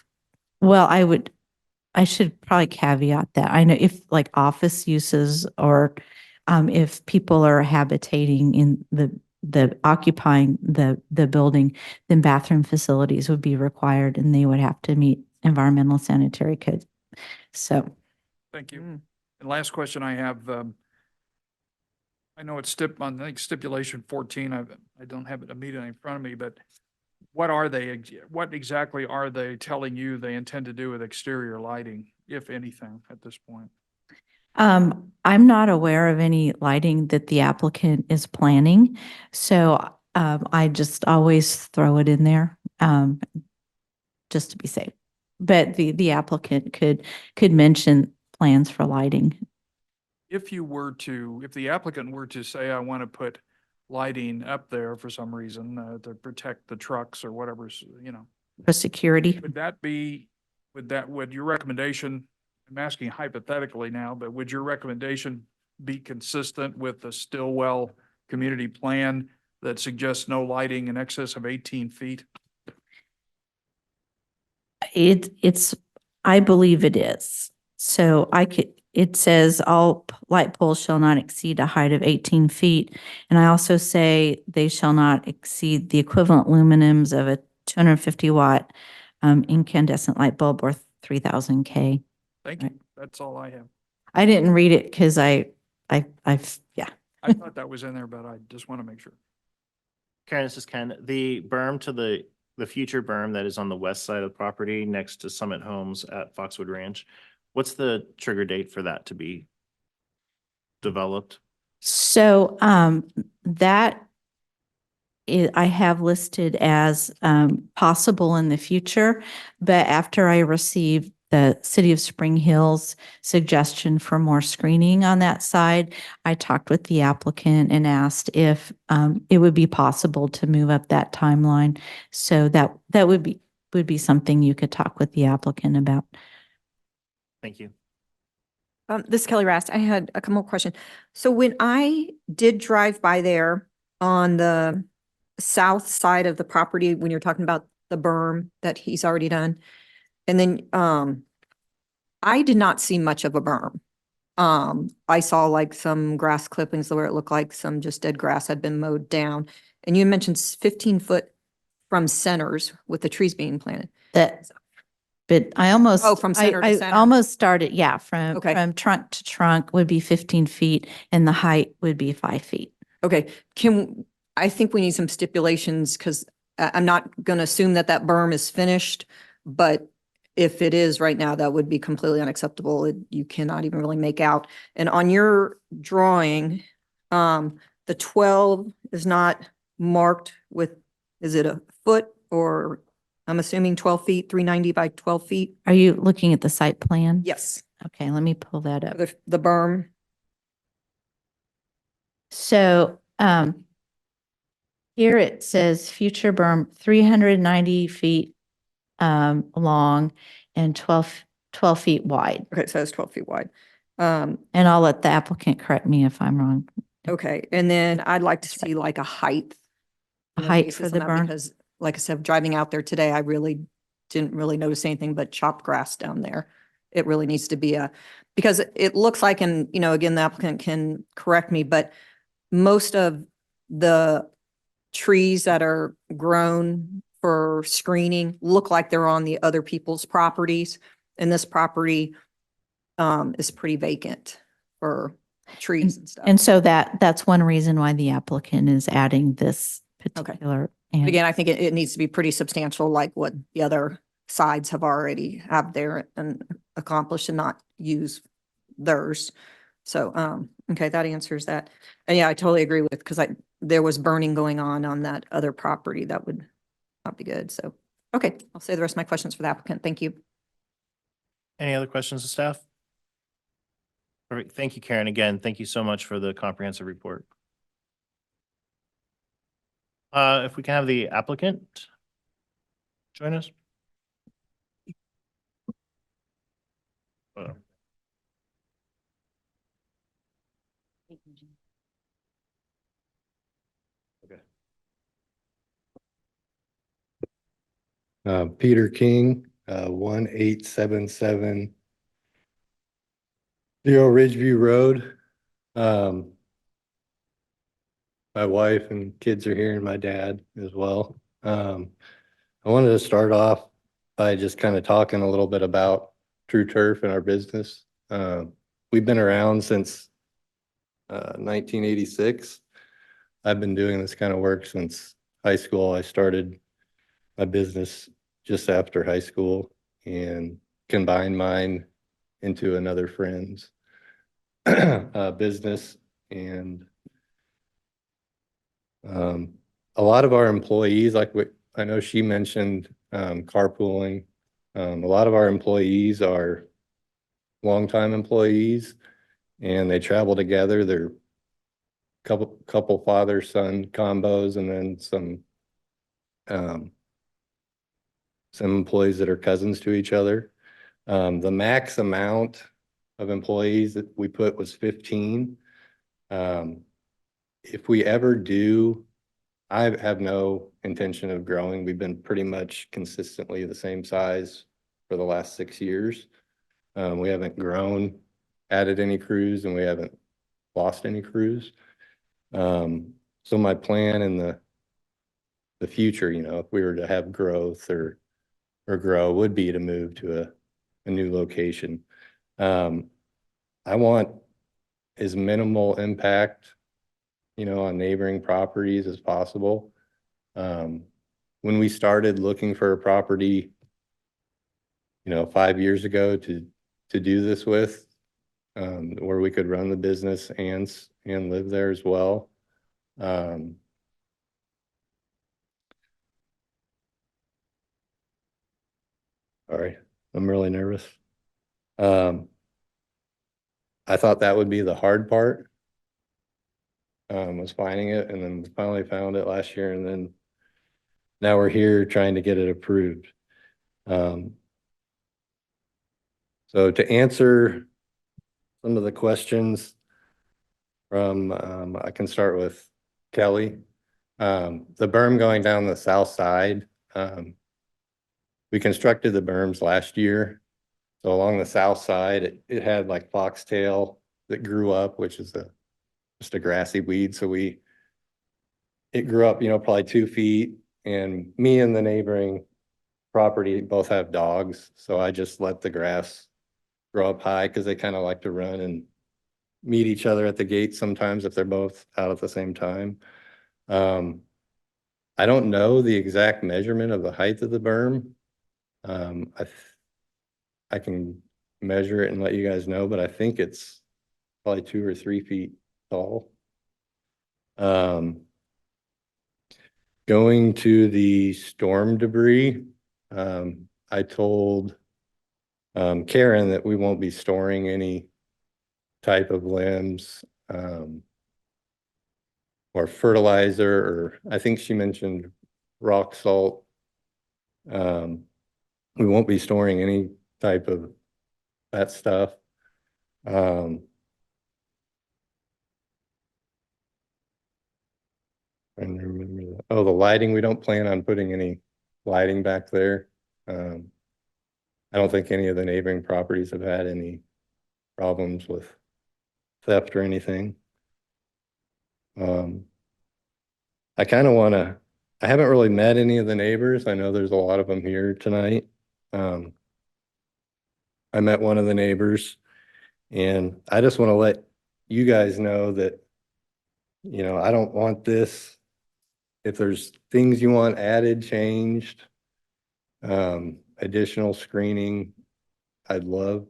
S8: Well, I should probably caveat that. I know if like office uses or if people are habitating in the occupying the building, then bathroom facilities would be required and they would have to meet environmental sanitary code. So.
S6: Thank you. And last question I have, I know it's I think stipulation 14, I don't have it immediately in front of me, but what exactly are they telling you they intend to do with exterior lighting, if anything, at this point?
S8: I'm not aware of any lighting that the applicant is planning, so I just always throw it in there just to be safe. But the applicant could mention plans for lighting.
S6: If the applicant were to say, I want to put lighting up there for some reason to protect the trucks or whatever's,
S8: For security.
S6: would your recommendation, I'm asking hypothetically now, but would your recommendation be consistent with the Stillwell community plan that suggests no lighting in excess of 18 feet?
S8: I believe it is. So it says all light poles shall not exceed a height of 18 feet. And I also say they shall not exceed the equivalent luminance of a 250 watt incandescent light bulb or 3000 K.
S6: Thank you. That's all I have.
S8: I didn't read it because yeah.
S6: I thought that was in there, but I just want to make sure.
S4: Karen, this is Ken. The berm to the future berm that is on the west side of the property next to Summit Homes at Foxwood Ranch, what's the trigger date for that to be developed?
S8: So that I have listed as possible in the future, but after I received the City of Spring Hill's suggestion for more screening on that side, I talked with the applicant and asked if it would be possible to move up that timeline. So that would be something you could talk with the applicant about.
S4: Thank you.
S2: This is Kelly Rast. I had a couple more questions. So when I did drive by there on the south side of the property, when you're talking about the berm that he's already done, and then I did not see much of a berm. I saw like some grass clippings where it looked like some just dead grass had been mowed down. And you mentioned 15 foot from centers with the trees being planted.
S8: That, but I almost.
S2: Oh, from center to
S8: I
S2: center.
S8: almost started, yeah, from,
S2: Okay.
S8: from trunk to trunk would be 15 feet and the height would be 5 feet.
S2: Okay, I think we need some stipulations because I'm not going to assume that that berm is finished, but if it is right now, that would be completely unacceptable. You cannot even really make out. And on your drawing, the 12 is not marked with, is it a foot or I'm assuming 12 feet, 390 by 12 feet?
S8: Are you looking at the site plan?
S2: Yes,
S8: Okay, let me pull that up.
S2: the berm.
S8: So, here it says future berm 390 feet, long and 12 feet wide.
S2: Okay, so it's 12 feet wide.
S8: And I'll let the applicant correct me if I'm wrong.
S2: Okay, and then I'd like to see like a height.
S8: A
S2: you know,
S8: height
S2: basis
S8: for
S2: on
S8: the
S2: that
S8: berm?
S2: Because like I said, driving out there today, I really didn't really notice anything but chopped grass down there. It really needs to be because it looks like, and you know, again, the applicant can correct me, but most of the trees that are grown for screening look like they're on the other people's properties. And this property is pretty vacant for trees and stuff.
S8: And so that's one reason why the applicant is adding this particular.
S2: But
S8: And
S2: again, I think it needs to be pretty substantial, like what the other sides have already have there and accomplished and not use theirs. So, okay, that answers that. And yeah, I totally agree with, because there was burning going on that other property. That would not be good. So, okay, I'll save the rest of my questions for the applicant. Thank you.
S4: Any other questions of staff? Perfect. Thank you, Karen. Again, thank you so much for the comprehensive report. If we can have the applicant join us.
S9: Peter King, 1877 Ridgeview Road. My wife and kids are here and my dad as well. I wanted to start off by just kind of talking a little bit about True Turf and our business. We've been around since 1986. I've been doing this kind of work since high school. I started my business just after high school and combined mine into another friend's business. And a lot of our employees, like I know she mentioned carpooling. A lot of our employees are longtime employees and they travel together. They're couple father-son combos, and then some employees that are cousins to each other. The max amount of employees that we put was 15. If we ever do, I have no intention of growing. We've been pretty much consistently the same size for the last 6 years. We haven't grown, added any crews, and we haven't lost any crews. So my plan in the future, you know, if we were to have growth or grow, would be to move to a new location. I want as minimal impact, you know, on neighboring properties as possible. When we started looking for a property, you know, 5 years ago to do this with, where we could run the business and live there as well. Sorry, I'm really nervous. I thought that would be the hard part, was finding it, and then we finally found it last year, and then now we're here trying to get it approved. So to answer some of the questions from, I can start with Kelly. The berm going down the south side, we constructed the berms last year. So along the south side, it had like foxtail that grew up, which is just a grassy weed. So it grew up, probably 2 feet, and me and the neighboring property both have dogs, so I just let the grass grow up high because they kind of like to run and meet each other at the gate sometimes if they're both out at the same time. I don't know the exact measurement of the height of the berm. I can measure it and let you guys know, but I think it's probably 2 or 3 feet tall. Going to the storm debris, I told Karen that we won't be storing any type of limbs or fertilizer, or I think she mentioned rock salt. We won't be storing any type of that stuff. And remember that. Oh, the lighting, we don't plan on putting any lighting back there. I don't think any of the neighboring properties have had any problems with theft or anything. I kind of want to, I haven't really met any of the neighbors. I know there's a lot of them here tonight. I met one of the neighbors, and I just want to let you guys know that, I don't want this. If there's things you want added, changed, additional screening, I'd love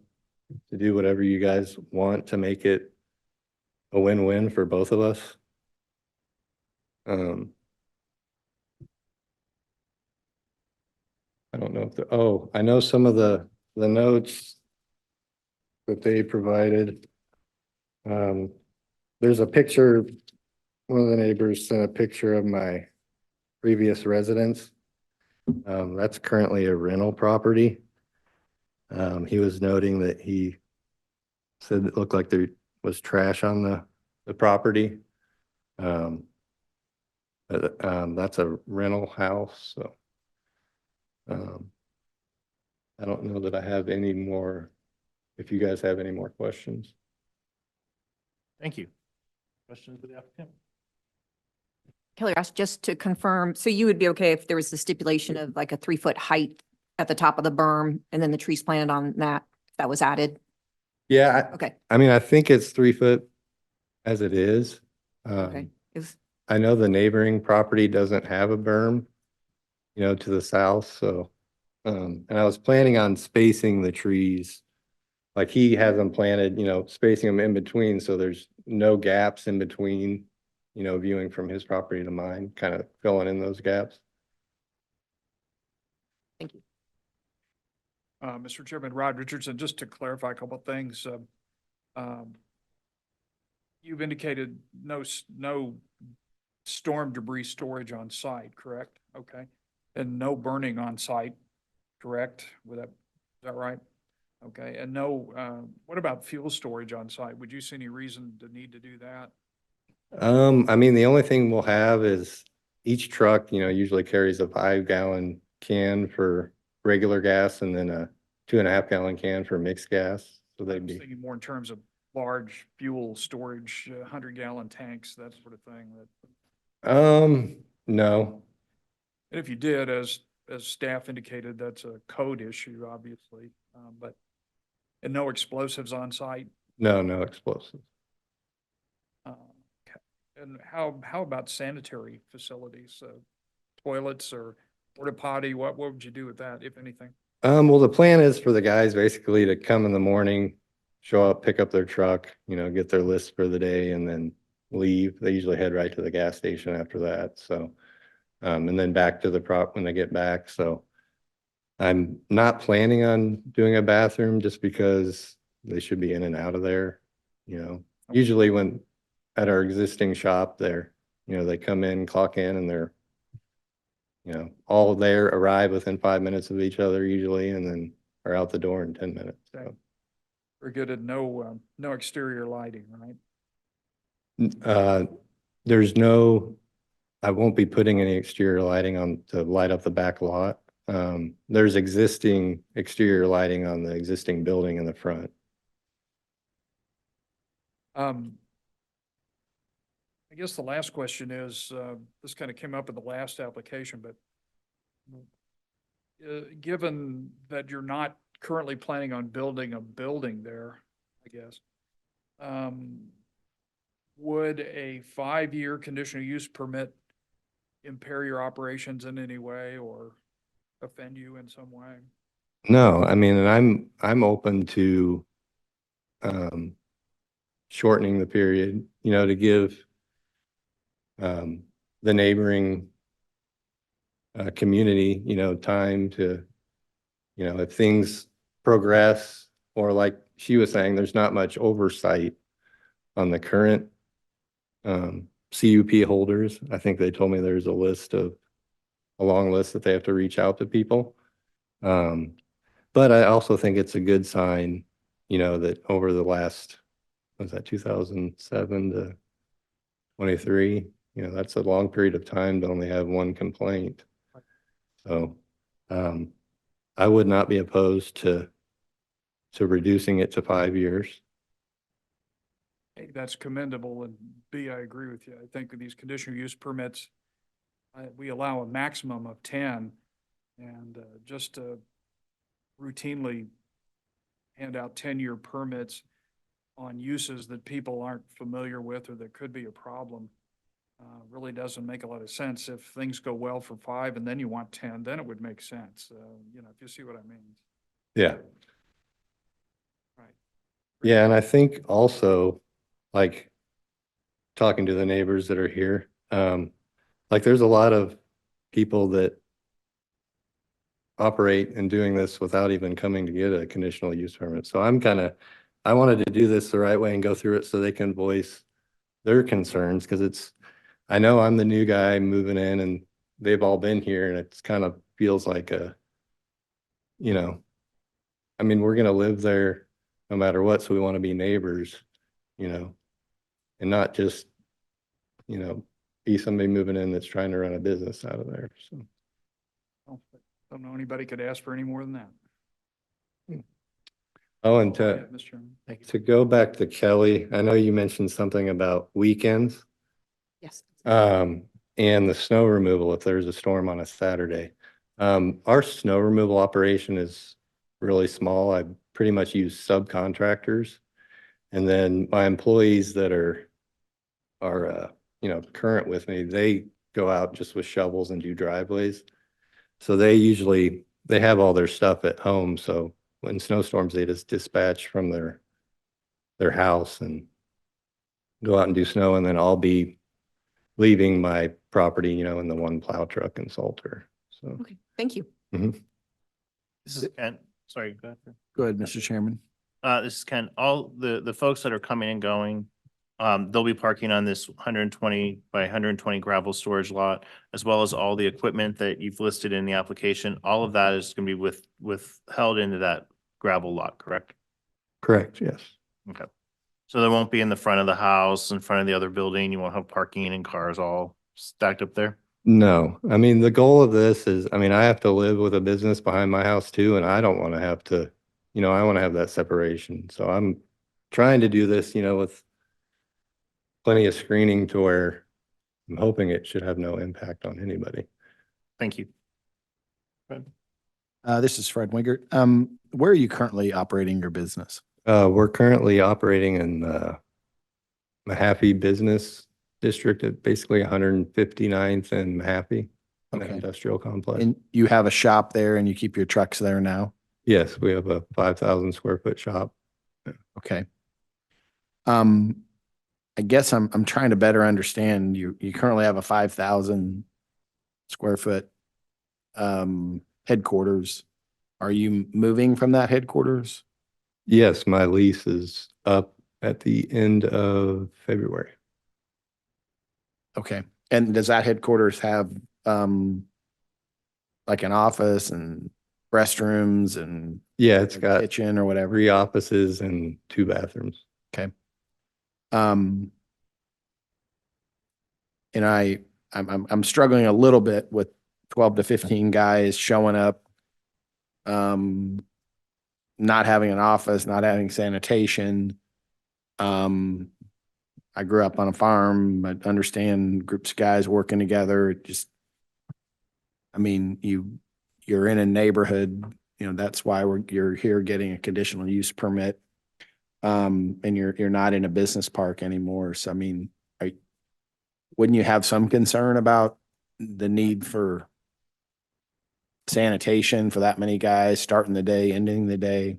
S9: to do whatever you guys want to make it a win-win for both of us. I don't know if I know some of the notes that they provided. There's a picture, one of the neighbors sent a picture of my previous residence. That's currently a rental property. He was noting that he said it looked like there was trash on the property. That's a rental house, so. I don't know that I have any more, if you guys have any more questions.
S4: Thank you. Questions for the applicant?
S2: Kelly Ross, just to confirm, so you would be okay if there was the stipulation of like a 3-foot height at the top of the berm and then the trees planted on that, if that was added?
S9: Yeah,
S2: Okay,
S9: I mean, I think it's 3 foot as it is.
S2: okay.
S9: I know the neighboring property doesn't have a berm, to the south, so, and I was planning on spacing the trees. Like he has them planted, spacing them in between, so there's no gaps in between, viewing from his property to mine, kind of filling in those gaps.
S2: Thank you.
S6: Mr. Chairman, Rod Richardson, just to clarify a couple of things. You've indicated no storm debris storage on site, correct? Okay. And no burning on site, correct? Is that right? Okay. And no, what about fuel storage on site? Would you see any reason to need to do that?
S9: I mean, the only thing we'll have is each truck, usually carries a 5-gallon can for regular gas and then a 2.5-gallon can for mixed gas. So
S6: I
S9: they'd
S6: was
S9: be,
S6: thinking more in terms of large fuel storage, 100-gallon tanks, that sort of thing.
S9: no.
S6: And if you did, as staff indicated, that's a code issue, obviously, and no explosives on site.
S9: No explosives.
S6: Okay. And how about sanitary facilities, toilets or porta potty? What would you do with that, if anything?
S9: Well, the plan is for the guys basically to come in the morning, show up, pick up their truck, get their list for the day and then leave. They usually head right to the gas station after that. So, and then back to the prop when they get back. So I'm not planning on doing a bathroom just because they should be in and out of there. Usually when at our existing shop there, they come in, clock in and they're, all there, arrive within 5 minutes of each other usually, and then are out the door in 10 minutes. So.
S6: We're good at no exterior lighting, right?
S9: There's I won't be putting any exterior lighting on to light up the back lot. There's existing exterior lighting on the existing building in the front.
S6: I I guess the last question is, this kind of came up in the last application, but given that you're not currently planning on building a building there, I guess, would a 5-year conditional use permit impair your operations in any way or offend you in some way?
S9: No, I mean, and I'm open to shortening the period, you know, to give the neighboring community, you know, time to, you know, if things progress, or like she was saying, there's not much oversight on the current CUP holders. I think they told me there's a long list that they have to reach out to people. But I also think it's a good sign, you know, that over the last, was that 2007 to 23, you know, that's a long period of time to only have one complaint. So I would not be opposed to reducing it to 5 years.
S6: A, that's commendable, and B, I agree with you. I think with these conditional use permits, we allow a maximum of 10, and just to routinely hand out 10-year permits on uses that people aren't familiar with or that could be a problem really doesn't make a lot of sense. If things go well for 5 and then you want 10, then it would make sense. You know, if you see what I mean.
S9: Yeah.
S6: Right.
S9: Yeah, and I think also, like, talking to the neighbors that are here, like there's a lot of people that operate and doing this without even coming to get a conditional use permit. So I wanted to do this the right way and go through it so they can voice their concerns, because I know I'm the new guy moving in and they've all been here, and it's kind of feels like you know, I mean, we're gonna live there no matter what, so we want to be neighbors, you know, and not just, you know, be somebody moving in that's trying to run a business out of there. So.
S6: Well, I don't know anybody could ask for any more than that.
S9: Oh, and
S6: Go ahead, Mr. Chairman.
S9: to go back to Kelly, I know you mentioned something about weekends.
S2: Yes.
S9: And the snow removal, if there's a storm on a Saturday. Our snow removal operation is really small. I pretty much use subcontractors. And then my employees that are you know, current with me, they go out just with shovels and do driveways. So they have all their stuff at home. So when snowstorms, they just dispatch from their house and go out and do snow, and then I'll be leaving my property, you know, in the one plow truck and salter. So.
S2: Okay, thank you.
S4: This is Ken. Sorry, go ahead.
S7: Go ahead, Mr. Chairman.
S4: This is Ken. All the folks that are coming and going, they'll be parking on this 120 by 120 gravel storage lot, as well as all the equipment that you've listed in the application. All of that is going to be withheld into that gravel lot, correct?
S9: Correct, yes.
S4: Okay. So there won't be in the front of the house, in front of the other building. You won't have parking and cars all stacked up there?
S9: No, I mean, the goal of this is, I mean, I have to live with a business behind my house too, and I don't want to have to, you know, I want to have that separation. So I'm trying to do this, you know, with plenty of screening to where I'm hoping it should have no impact on anybody.
S4: Thank you.
S7: This is Fred Wingert. Where are you currently operating your business?
S9: We're currently operating in Mahaffey Business District at basically 159th and Mahaffey, an
S7: Okay.
S9: industrial complex.
S7: And you have a shop there and you keep your trucks there now?
S9: Yes, we have a 5,000 square foot shop.
S7: Okay. I guess I'm trying to better understand. You currently have a 5,000 square foot headquarters. Are you moving from that headquarters?
S9: Yes, my lease is up at the end of February.
S7: Okay. And does that headquarters have like an office and restrooms and
S9: Yeah, it's
S7: a
S9: got
S7: kitchen or whatever?
S9: 3 offices and 2 bathrooms.
S7: Okay. And I'm struggling a little bit with 12 to 15 guys showing up, not having an office, not having sanitation. I grew up on a farm. I understand groups of guys working together. It just, I mean, you're in a neighborhood, you know, that's why you're here getting a conditional use permit. And you're not in a business park anymore. So, I mean, wouldn't you have some concern about the need for sanitation for that many guys starting the day, ending the day?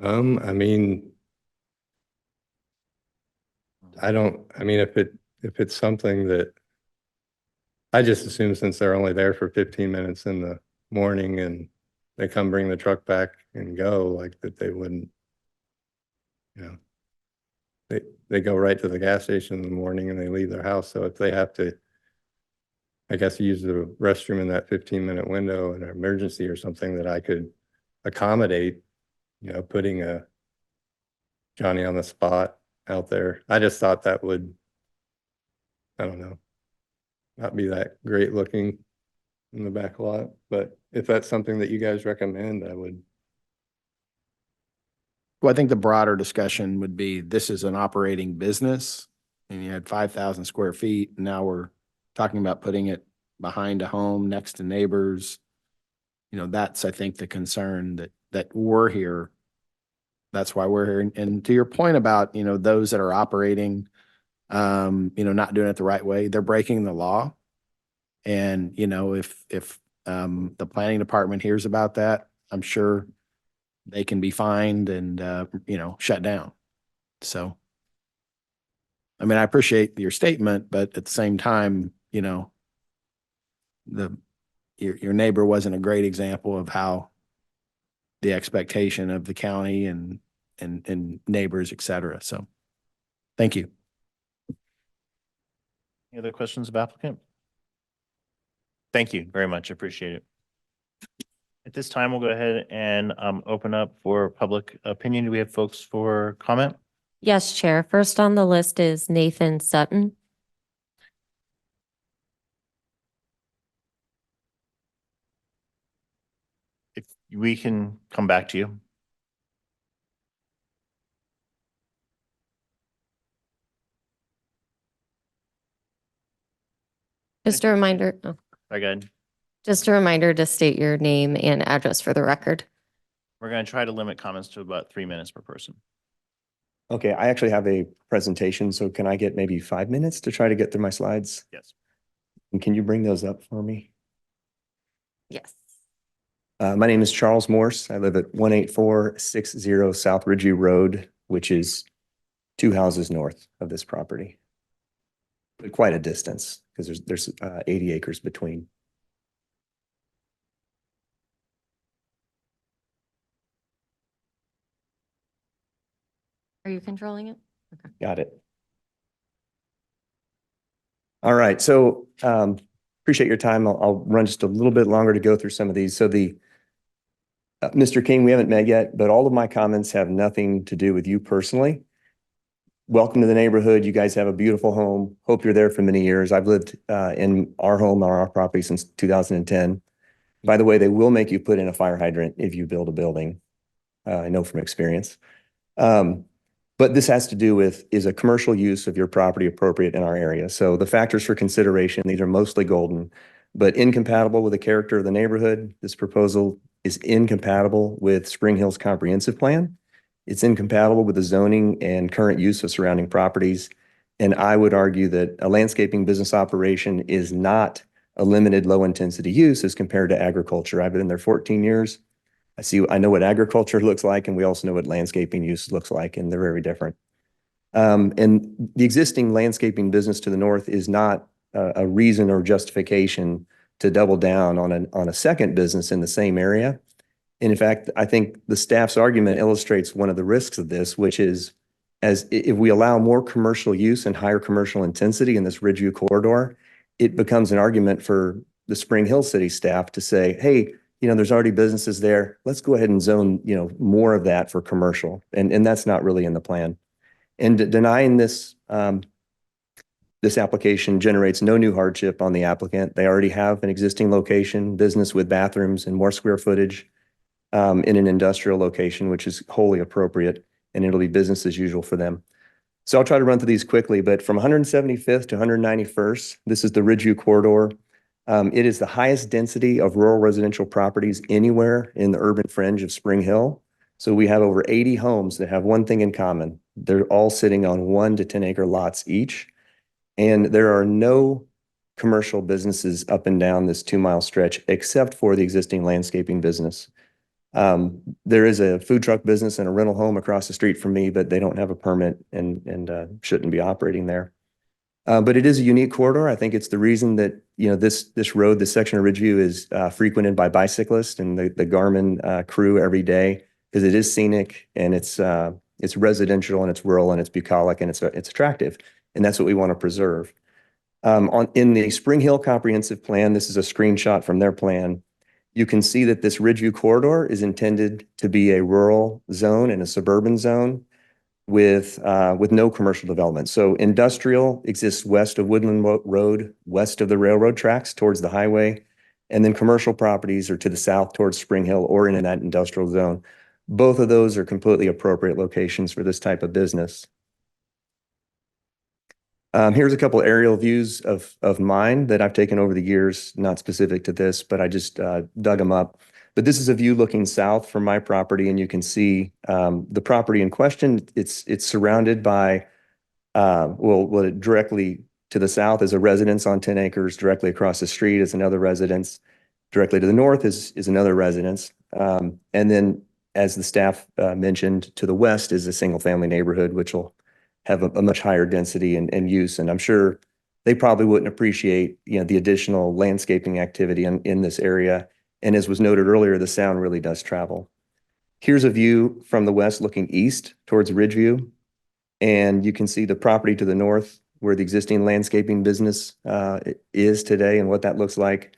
S9: I mean, if it's something that I just assume since they're only there for 15 minutes in the morning and they come bring the truck back and go, like that they wouldn't, you know, they go right to the gas station in the morning and they leave their house. So if they have to, I guess, use the restroom in that 15-minute window in an emergency or something that I could accommodate, you know, putting a Johnny on the spot out there. I just thought that would, I don't know, not be that great looking in the back lot, but if that's something that you guys recommend, I would.
S7: Well, I think the broader discussion would be, this is an operating business and you had 5,000 square feet. And now we're talking about putting it behind a home next to neighbors. You know, that's, I think, the concern that we're here. That's why we're here. And to your point about, you know, those that are operating, you know, not doing it the right way, they're breaking the law. And, you know, if the planning department hears about that, I'm sure they can be fined and, you know, shut down. So, I mean, I appreciate your statement, but at the same time, you know, your neighbor wasn't a great example of how the expectation of the county and neighbors, et cetera. So, thank you.
S4: Any other questions of applicant? Thank you very much. Appreciate it. At this time, we'll go ahead and open up for public opinion. Do we have folks for comment?
S1: Yes, Chair. First on the list is Nathan Sutton.
S4: If we can come back to you.
S1: Just a reminder, oh,
S4: Very good.
S1: just a reminder to state your name and address for the record.
S4: We're going to try to limit comments to about 3 minutes per person.
S10: Okay, I actually have a presentation, so can I get maybe 5 minutes to try to get through my slides?
S4: Yes.
S10: And can you bring those up for me?
S1: Yes.
S10: My name is Charles Morse. I live at 18460 South Ridgeview Road, which is 2 houses north of this property. But quite a distance because there's 80 acres between.
S1: Are you controlling it?
S10: Got it. All right, so appreciate your time. I'll run just a little bit longer to go through some of these. So Mr. King, we haven't met yet, but all of my comments have nothing to do with you personally. Welcome to the neighborhood. You guys have a beautiful home. Hope you're there for many years. I've lived in our home on our property since 2010. By the way, they will make you put in a fire hydrant if you build a building. I know from experience. But this has to do with, is a commercial use of your property appropriate in our area? So the factors for consideration, these are mostly golden, but incompatible with the character of the neighborhood. This proposal is incompatible with Spring Hill's comprehensive plan. It's incompatible with the zoning and current use of surrounding properties. And I would argue that a landscaping business operation is not a limited low intensity use as compared to agriculture. I've been there 14 years. I know what agriculture looks like, and we also know what landscaping use looks like, and they're very different. And the existing landscaping business to the north is not a reason or justification to double down on a second business in the same area. And in fact, I think the staff's argument illustrates one of the risks of this, which is if we allow more commercial use and higher commercial intensity in this Ridgeview corridor, it becomes an argument for the Spring Hill City staff to say, hey, there's already businesses there. Let's go ahead and zone, more of that for commercial. And that's not really in the plan. And denying this, this application generates no new hardship on the applicant. They already have an existing location, business with bathrooms and more square footage in an industrial location, which is wholly appropriate, and it'll be business as usual for them. So I'll try to run through these quickly, but from 175th to 191st, this is the Ridgeview corridor. It is the highest density of rural residential properties anywhere in the urban fringe of Spring Hill. So we have over 80 homes that have one thing in common. They're all sitting on 1 to 10 acre lots each. And there are no commercial businesses up and down this 2 mile stretch except for the existing landscaping business. There is a food truck business and a rental home across the street from me, but they don't have a permit and shouldn't be operating there. But it is a unique corridor. I think it's the reason that, this road, this section of Ridgeview is frequented by bicyclists and the Garmin crew every day, because it is scenic and it's residential and it's rural and it's bucolic and it's attractive. And that's what we want to preserve. In the Spring Hill Comprehensive Plan, this is a screenshot from their plan. You can see that this Ridgeview corridor is intended to be a rural zone and a suburban zone with no commercial development. So industrial exists west of Woodland Road, west of the railroad tracks towards the highway, and then commercial properties are to the south towards Spring Hill or in that industrial zone. Both of those are completely appropriate locations for this type of business. Here's a couple aerial views of mine that I've taken over the years, not specific to this, but I just dug them up. But this is a view looking south from my property, and you can see the property in question. It's surrounded by, directly to the south is a residence on 10 acres. Directly across the street is another residence. Directly to the north is another residence. And then, as the staff mentioned, to the west is a single family neighborhood, which will have a much higher density and use. And I'm sure they probably wouldn't appreciate, the additional landscaping activity in this area. And as was noted earlier, the sound really does travel. Here's a view from the west looking east towards Ridgeview. And you can see the property to the north where the existing landscaping business is today and what that looks like.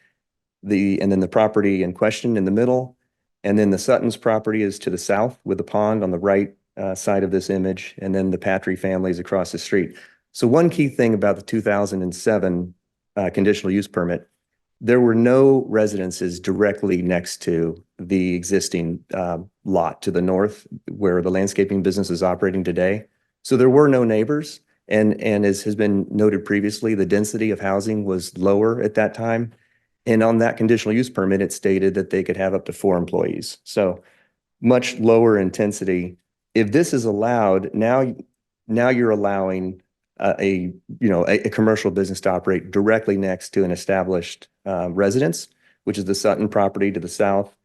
S10: And then the property in question in the middle. And then the Sutton's property is to the south with the pond on the right side of this image, and then the Patry families across the street. So one key thing about the 2007 conditional use permit, there were no residences directly next to the existing lot to the north where the landscaping business is operating today. So there were no neighbors. And as has been noted previously, the density of housing was lower at that time. And on that conditional use permit, it stated that they could have up to 4 employees. So much lower intensity. If this is allowed, now you're allowing a commercial business to operate directly next to an established residence, which is the Sutton property to the south,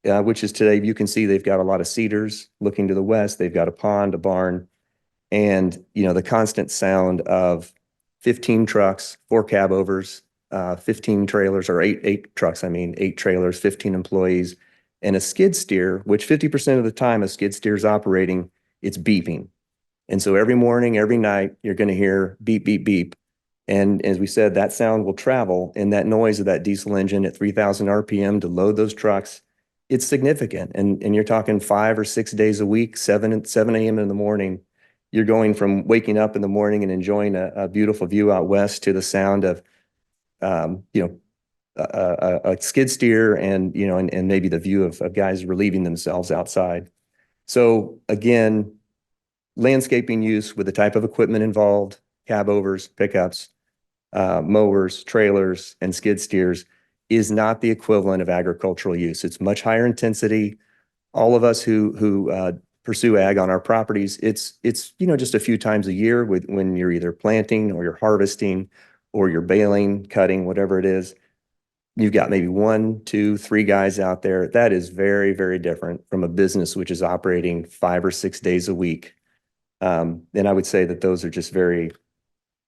S10: which is today, you can see they've got a lot of cedars looking to the west. They've got a pond, a barn, and, the constant sound of 15 trucks, 4 cab overs, 15 trailers, or eight trucks, 8 trailers, 15 employees, and a skid steer, which 50% of the time a skid steer is operating, it's beeping. And so every morning, every night, you're going to hear beep, beep, beep. And as we said, that sound will travel, and that noise of that diesel engine at 3,000 RPM to load those trucks, it's significant. And you're talking 5 or 6 days a week, 7 a.m. in the morning. You're going from waking up in the morning and enjoying a beautiful view out west to the sound of, a skid steer and maybe the view of guys relieving themselves outside. So again, landscaping use with the type of equipment involved, cab overs, pickups, mowers, trailers, and skid steers is not the equivalent of agricultural use. It's much higher intensity. All of us who pursue ag on our properties, it's just a few times a year when you're either planting or you're harvesting or you're baling, cutting, whatever it is. You've got maybe 1, 2, 3 guys out there. That is very, very different from a business which is operating 5 or 6 days a week. And I would say that those are just very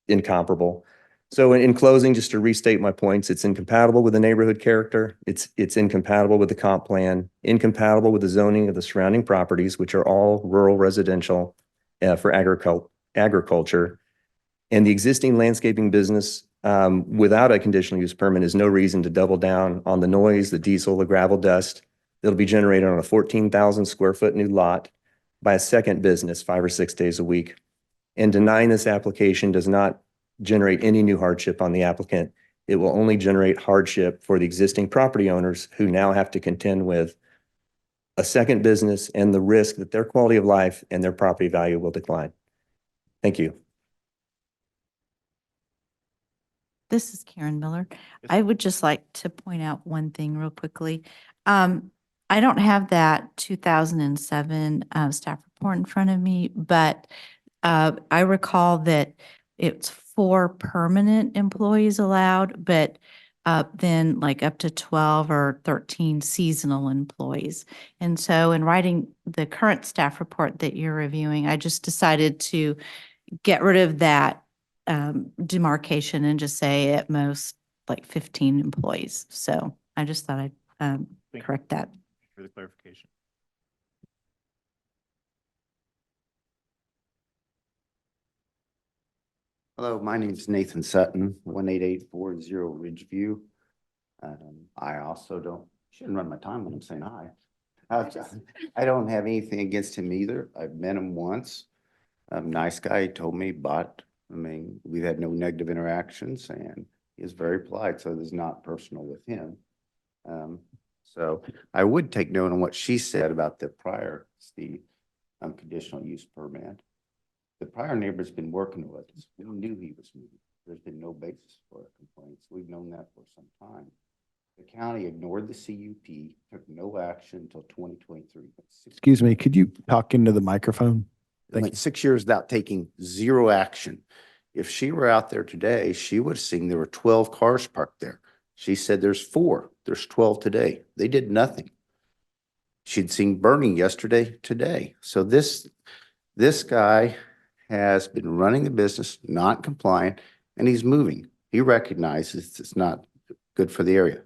S10: incomparable. So in closing, just to restate my points, it's incompatible with the neighborhood character. It's incompatible with the comp plan, incompatible with the zoning of the surrounding properties, which are all rural residential for agriculture. And the existing landscaping business without a conditional use permit is no reason to double down on the noise, the diesel, the gravel dust that'll be generated on a 14,000 square foot new lot by a second business 5 or 6 days a week. And denying this application does not generate any new hardship on the applicant. It will only generate hardship for the existing property owners who now have to contend with a second business and the risk that their quality of life and their property value will decline. Thank you.
S8: This is Karen Miller.
S4: Yes,
S8: I would just like to point out one thing real quickly. I don't have that 2007 staff report in front of me, but I recall that it's 4 permanent employees allowed, but then like up to 12 or 13 seasonal employees. And so in writing the current staff report that you're reviewing, I just decided to get rid of that demarcation and just say at most like 15 employees. So I just thought I'd
S4: Thank you.
S8: correct that.
S4: For the clarification.
S11: Hello, my name is Nathan Sutton, 18840 Ridgeview. I also shouldn't run my time when I'm saying hi. I don't have anything against him either. I've met him once. Nice guy, he told me, but I mean, we've had no negative interactions and he is very polite, so this is not personal with him. So I would take note on what she said about the prior, Steve, conditional use permit. The prior neighbor's been working with us. We knew he was moving. There's been no basis for a complaint. We've known that for some time. The county ignored the CUP, took no action until 2023.
S7: Excuse me, could you talk into the microphone? Thank
S11: Like
S7: you.
S11: 6 years without taking zero action. If she were out there today, she would have seen there were 12 cars parked there. She said there's 4. There's 12 today. They did nothing. She'd seen burning yesterday, today. So this guy has been running the business, not compliant, and he's moving. He recognizes it's not good for the area.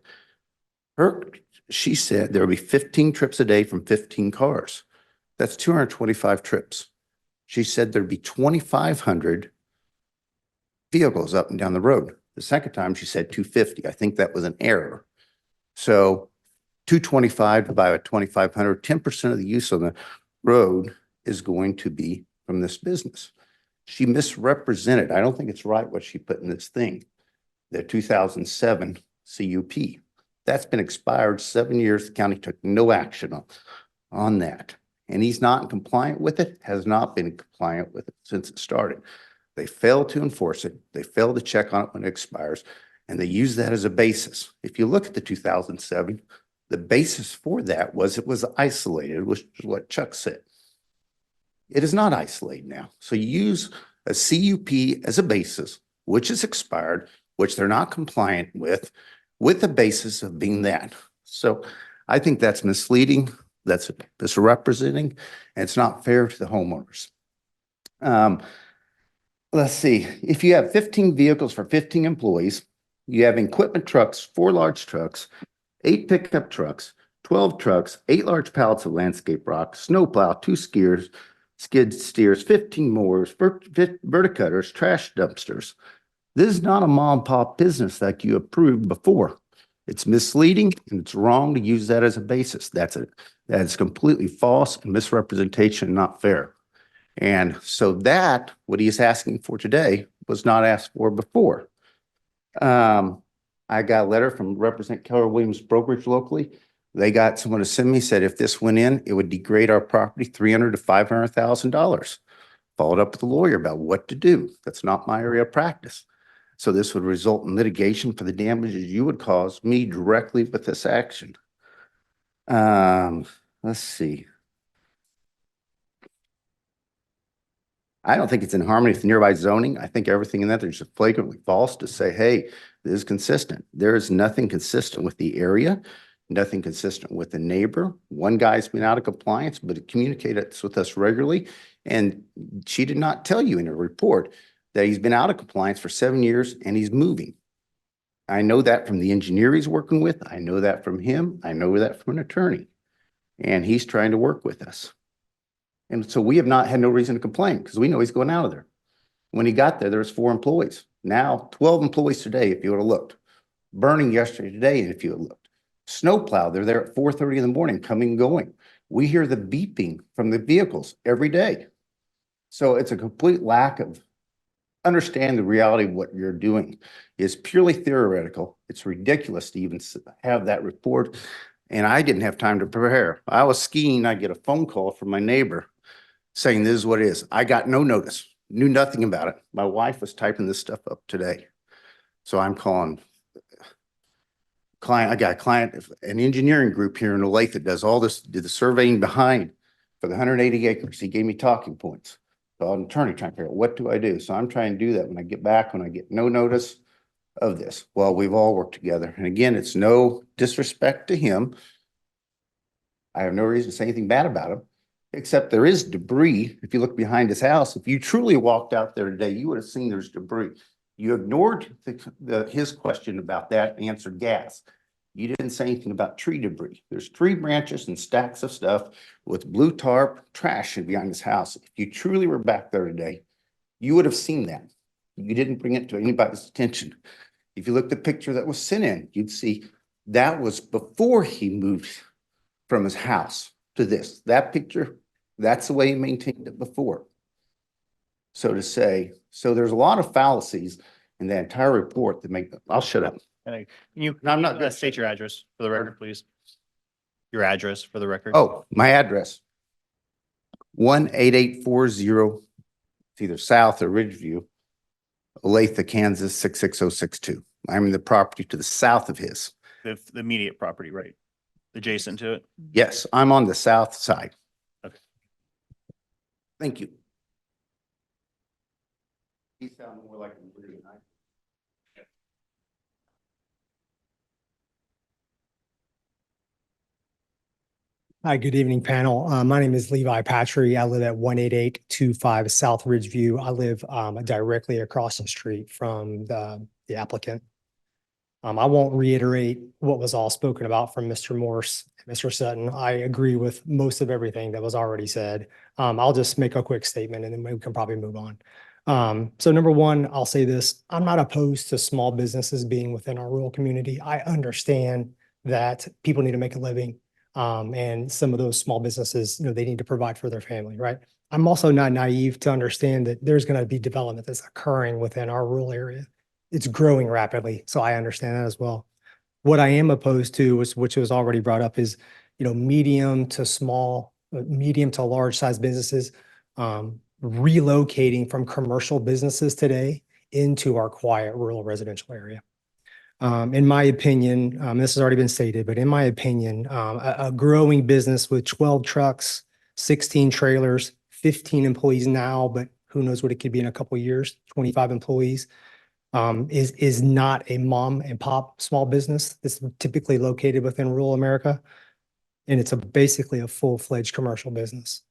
S11: She said there will be 15 trips a day from 15 cars. That's 225 trips. She said there'd be 2,500 vehicles up and down the road. The second time she said 250. I think that was an error. So 225 divided by 2,500, 10% of the use on the road is going to be from this business. She misrepresented. I don't think it's right what she put in this thing. The 2007 CUP. That's been expired 7 years. The county took no action on that. And he's not compliant with it, has not been compliant with it since it started. They failed to enforce it. They failed to check on it when it expires. And they use that as a basis. If you look at the 2007, the basis for that was it was isolated, which is what Chuck said. It is not isolated now. So you use a CUP as a basis, which is expired, which they're not compliant with the basis of being that. So I think that's misleading. That's misrepresenting, and it's not fair to the homeowners. Let's see, if you have 15 vehicles for 15 employees, you have equipment trucks, 4 large trucks, 8 pickup trucks, 12 trucks, 8 large pallets of landscape rock, snowplow, 2 skid steers, 15 mowers, verticutters, trash dumpsters. This is not a mom and pop business like you approved before. It's misleading and it's wrong to use that as a basis. That is completely false and misrepresentation, not fair. And so that, what he is asking for today, was not asked for before. I got a letter from Representative Keller Williams Brokerage locally. They got someone to send me, said if this went in, it would degrade our property $300,000 to $500,000. Followed up with a lawyer about what to do. That's not my area of practice. So this would result in litigation for the damages you would cause me directly with this action. Let's see. I don't think it's in harmony with nearby zoning. I think everything in that there's just flagrantly false to say, hey, this is consistent. There is nothing consistent with the area, nothing consistent with the neighbor. One guy's been out of compliance, but it communicated with us regularly. And she did not tell you in her report that he's been out of compliance for 7 years and he's moving. I know that from the engineer he's working with. I know that from him. I know that from an attorney. And he's trying to work with us. And so we have not had no reason to complain because we know he's going out of there. When he got there, there was 4 employees. Now 12 employees today, if you would have looked. Burning yesterday, today, if you had looked. Snowplow, they're there at 4:30 in the morning, coming and going. We hear the beeping from the vehicles every day. So it's a complete lack of understand the reality of what you're doing is purely theoretical. It's ridiculous to even have that report. And I didn't have time to prepare. I was skiing. I get a phone call from my neighbor saying this is what it is. I got no notice. knew nothing about it. My wife was typing this stuff up today. So I'm calling client, I got a client, an engineering group here in Olathe that does all this, did the surveying behind for the 180 acres. He gave me talking points. So I'm an attorney trying to figure out what do I do? So I'm trying to do that when I get back, when I get no notice of this. Well, we've all worked together. And again, it's no disrespect to him. I have no reason to say anything bad about him, except there is debris. If you look behind his house, if you truly walked out there today, you would have seen there's debris. You ignored his question about that and answered gas. You didn't say anything about tree debris. There's tree branches and stacks of stuff with blue tarp trash behind his house. If you truly were back there today, you would have seen that. You didn't bring it to anybody's attention. If you look at the picture that was sent in, you'd see that was before he moved from his house to this. That picture, that's the way he maintained it before. So to say, so there's a lot of fallacies in the entire report that make, I'll shut up.
S4: And you,
S11: No, I'm not gonna
S4: state your address for the record, please. Your address for the record.
S11: Oh, my address. 18840, it's either South or Ridgeview, Olathe, Kansas 66062. I'm in the property to the south of his.
S4: The immediate property, right? Adjacent to it.
S11: Yes, I'm on the south side.
S4: Okay.
S11: Thank you. He sounds more like a green.
S12: Hi, good evening, panel. My name is Levi Patry. I live at 18825 South Ridgeview. I live directly across the street from the applicant. I won't reiterate what was all spoken about from Mr. Morse and Mr. Sutton. I agree with most of everything that was already said. I'll just make a quick statement and then we can probably move on. So number one, I'll say this, I'm not opposed to small businesses being within our rural community. I understand that people need to make a living. And some of those small businesses, they need to provide for their family, right? I'm also not naive to understand that there's going to be development that's occurring within our rural area. It's growing rapidly, so I understand that as well. What I am opposed to, which was already brought up, is medium to large size businesses relocating from commercial businesses today into our quiet rural residential area. In my opinion, this has already been stated, but in my opinion, a growing business with 12 trucks, 16 trailers, 15 employees now, but who knows what it could be in a couple of years, 25 employees, is not a mom and pop small business. It's typically located within rural America, and it's basically a full-fledged commercial business.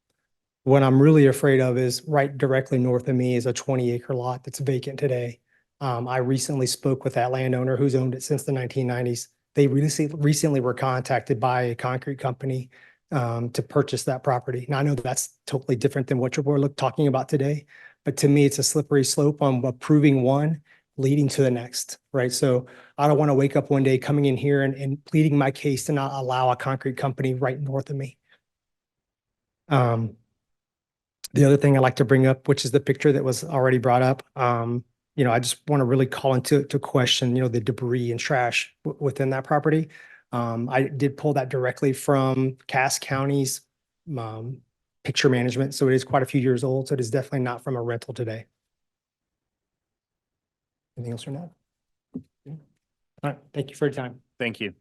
S12: What I'm really afraid of is right directly north of me is a 20-acre lot that's vacant today. I recently spoke with that landowner who's owned it since the 1990s. They recently were contacted by a concrete company to purchase that property. Now, I know that's totally different than what we're talking about today, but to me, it's a slippery slope on approving one, leading to the next, right? So I don't want to wake up one day coming in here and pleading my case to not allow a concrete company right north of me. The other thing I like to bring up, which is the picture that was already brought up, I just want to really call into question, the debris and trash within that property. I did pull that directly from Cass County's picture management. So it is quite a few years old. So it is definitely not from a rental today. Anything else or not? All right. Thank you for your time.
S4: Thank you.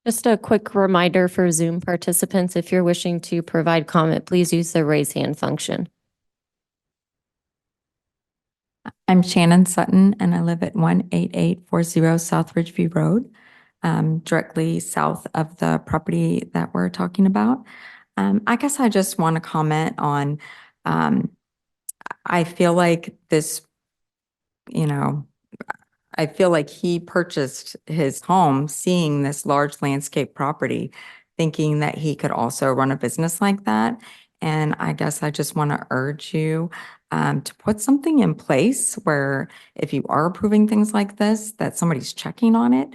S1: Just a quick reminder for Zoom participants, if you're wishing to provide comment, please use the raise hand function.
S13: I'm Shannon Sutton, and I live at 18840 South Ridgeview Road, directly south of the property that we're talking about. I guess I just want to comment on, I feel like this, I feel like he purchased his home seeing this large landscape property, thinking that he could also run a business like that. And I guess I just want to urge you to put something in place where if you are approving things like this, that somebody's checking on it.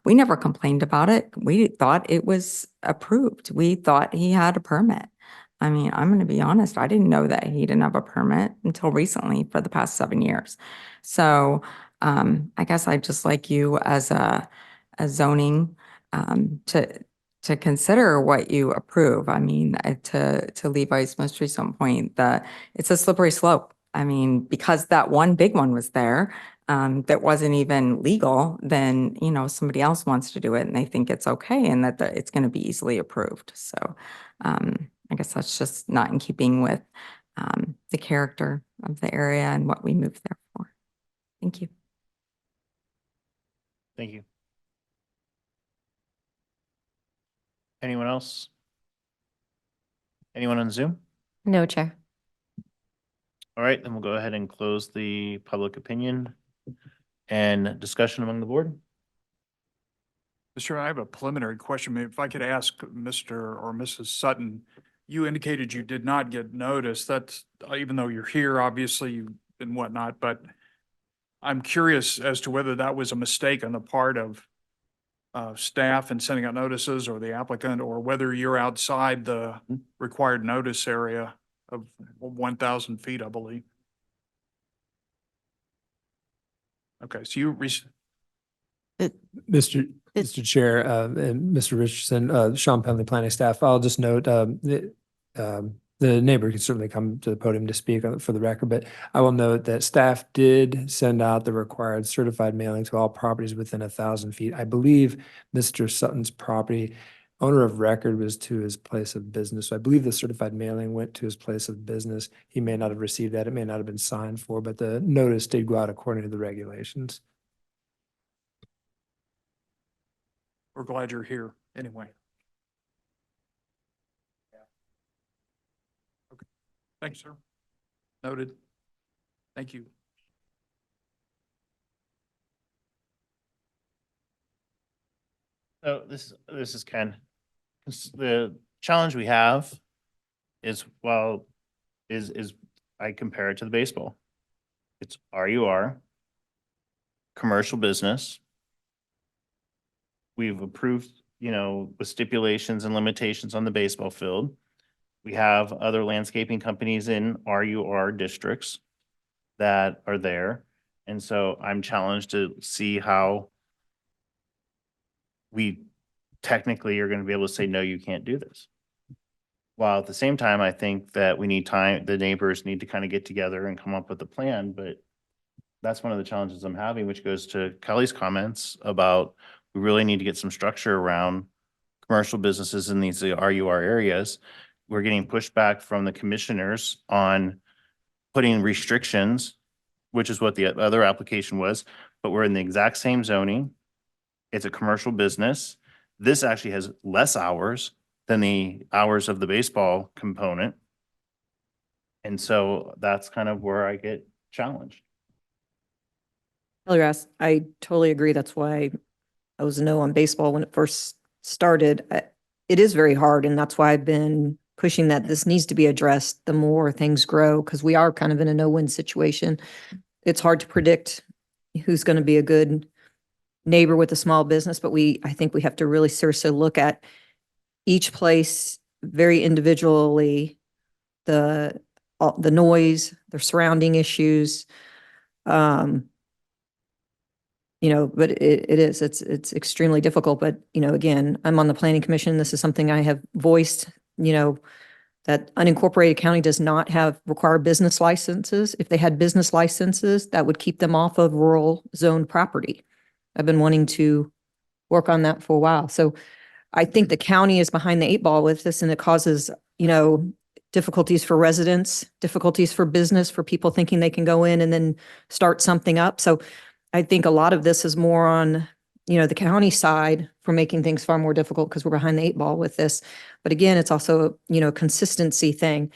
S13: We never complained about it. We thought it was approved. We thought he had a permit. I mean, I'm going to be honest, I didn't know that he didn't have a permit until recently for the past 7 years. So I guess I'd just like you as a zoning to to consider what you approve. I mean, to Levi's most recent point, that it's a slippery slope. I mean, because that one big one was there, that wasn't even legal, then, you know, somebody else wants to do it and they think it's okay and that it's going to be easily approved. So, I guess that's just not in keeping with, the character of the area and what we moved there for. Thank you.
S4: Thank you. Anyone else? Anyone on Zoom?
S1: No, Chair.
S4: All right, then we'll go ahead and close the public opinion and discussion among the board.
S6: Mr. I have a preliminary question. Maybe if I could ask Mr. or Mrs. Sutton, you indicated you did not get notice. That's, even though you're here, obviously, and whatnot, but I'm curious as to whether that was a mistake on the part of staff in sending out notices or the applicant, or whether you're outside the required notice area of 1,000 feet, I believe. Okay, so you,
S5: Mr. Chair, and Mr. Richardson, Sean Penley, planning staff, I'll just note, the neighbor can certainly come to the podium to speak for the record, but I will note that staff did send out the required certified mailing to all properties within 1,000 feet. I believe Mr. Sutton's property owner of record was to his place of business. So I believe the certified mailing went to his place of business. He may not have received that. It may not have been signed for, but the notice did go out according to the regulations.
S6: we're glad you're here anyway. Okay, thanks, sir. Noted. Thank you.
S4: So this is Ken. The challenge we have is, well, is I compare it to the baseball. It's RUR, commercial business. We've approved, you know, with stipulations and limitations on the baseball field. We have other landscaping companies in RUR districts that are there. And so I'm challenged to see how we technically are going to be able to say, no, you can't do this. While at the same time, I think that we need time, the neighbors need to kind of get together and come up with a plan, but that's one of the challenges I'm having, which goes to Kelly's comments about we really need to get some structure around commercial businesses in these RUR areas. We're getting pushback from the commissioners on putting restrictions, which is what the other application was, but we're in the exact same zoning. It's a commercial business. This actually has less hours than the hours of the baseball component. And so that's kind of where I get challenged.
S2: Kelly Ross, I totally agree. That's why I was a no on baseball when it first started. It is very hard, and that's why I've been pushing that this needs to be addressed the more things grow, because we are kind of in a no-win situation. It's hard to predict who's going to be a good neighbor with a small business, but I think we have to really seriously look at each place very individually, the noise, their surrounding issues. You know, but it's extremely difficult. But, you know, again, I'm on the planning commission. This is something I have voiced, you know, that unincorporated county does not have required business licenses. If they had business licenses, that would keep them off of rural zone property. I've been wanting to work on that for a while. So I think the county is behind the 8 ball with this, and it causes, you know, difficulties for residents, difficulties for business, for people thinking they can go in and then start something up. So I think a lot of this is more on, you know, the county side for making things far more difficult because we're behind the 8 ball with this. But again, it's also, you know, consistency thing.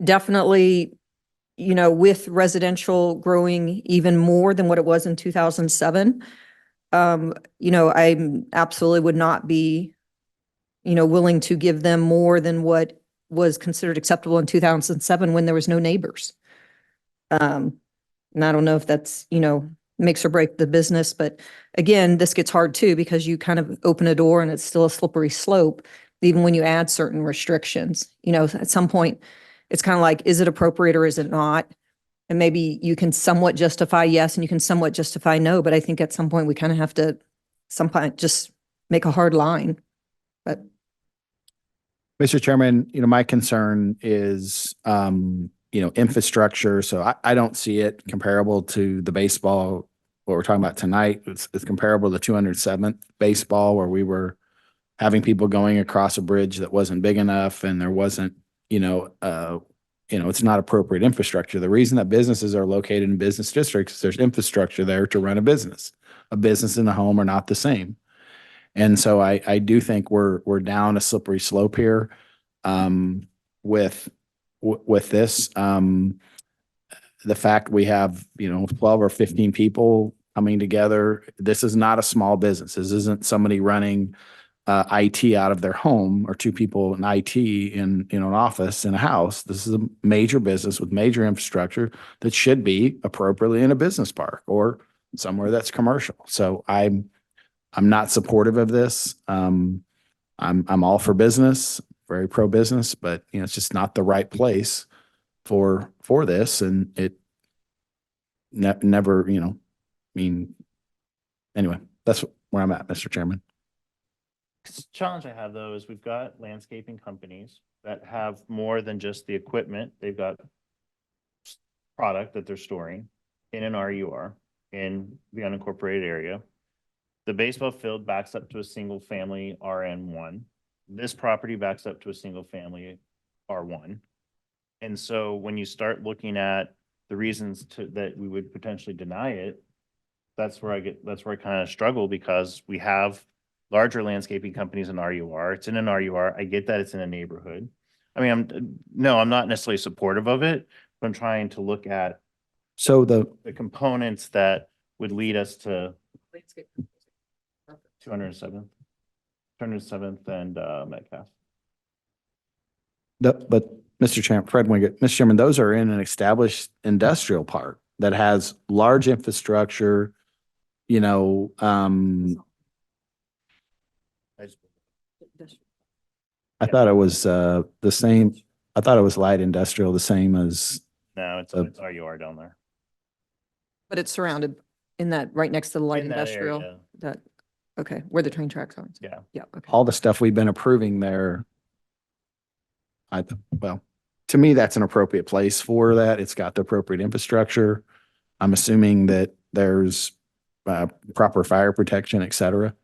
S2: Definitely, you know, with residential growing even more than what it was in 2007, you know, I absolutely would not be, you know, willing to give them more than what was considered acceptable in 2007 when there was no neighbors. And I don't know if that's, you know, makes or break the business, but again, this gets hard too, because you kind of open a door and it's still a slippery slope, even when you add certain restrictions. You know, at some point, it's kind of like, is it appropriate or is it not? And maybe you can somewhat justify yes, and you can somewhat justify no, but I think at some point we kind of have to just make a hard line, but
S7: Mr. Chairman, my concern is, infrastructure. So I don't see it comparable to the baseball, what we're talking about tonight. It's comparable to 207th baseball, where we were having people going across a bridge that wasn't big enough and there wasn't, it's not appropriate infrastructure. The reason that businesses are located in business districts is there's infrastructure there to run a business. A business and a home are not the same. And so I do think we're down a slippery slope here with this. The fact we have 12 or 15 people coming together. This is not a small business. This isn't somebody running IT out of their home, or two people in IT in an office in a house. This is a major business with major infrastructure that should be appropriately in a business park or somewhere that's commercial. So I'm not supportive of this. I'm all for business, very pro business, but it's just not the right place for this, and it never, anyway, that's where I'm at, Mr. Chairman.
S4: Challenge I have though is we've got landscaping companies that have more than just the equipment. They've got product that they're storing in an RUR in the unincorporated area. The baseball field backs up to a single family RN1. This property backs up to a single family R1. And so when you start looking at the reasons that we would potentially deny it, that's where I kind of struggle, because we have larger landscaping companies in RUR. It's in an RUR. I get that it's in a neighborhood. I mean, I'm not necessarily supportive of it, but I'm trying to look at
S7: So the
S4: components that would lead us to 207th and Metcalf.
S7: But Mr. Chairman, Fred Wingate, Mr. Chairman, those are in an established industrial park that has large infrastructure, I thought it was the same. I thought it was light industrial, the same as,
S4: No, it's RUR down there.
S2: but it's surrounded in that, right next to the light
S4: In that
S2: industrial,
S4: area.
S2: that, okay, where the train tracks are.
S4: Yeah.
S2: Yeah, okay.
S7: all the stuff we've been approving there. Well, to me, that's an appropriate place for that. It's got the appropriate infrastructure. I'm assuming that there's proper fire protection, et cetera.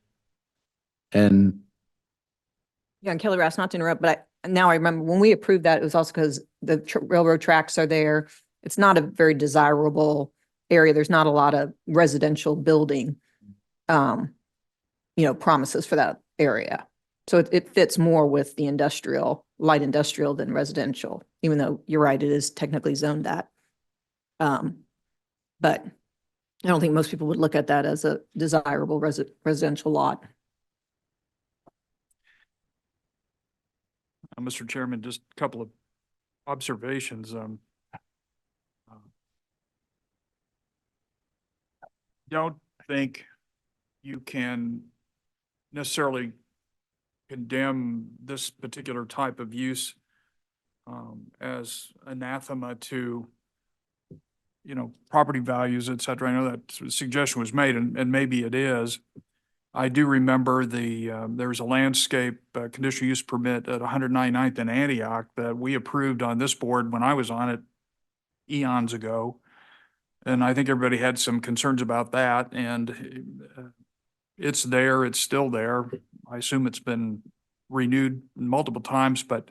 S7: And
S2: Yeah, and Kelly Ross, not to interrupt, but now I remember when we approved that, it was also because the railroad tracks are there. It's not a very desirable area. There's not a lot of residential building, promises for that area. So it fits more with the light industrial than residential, even though you're right, it is technically zoned that. But I don't think most people would look at that as a desirable residential lot.
S6: Mr. Chairman, just a couple of observations. Don't think you can necessarily condemn this particular type of use as anathema to, property values, et cetera. I know that suggestion was made, and maybe it is. I do remember there was a landscape conditional use permit at 199th and Antioch that we approved on this board when I was on it eons ago. And I think everybody had some concerns about that, and it's there, it's still there. I assume it's been renewed multiple times, but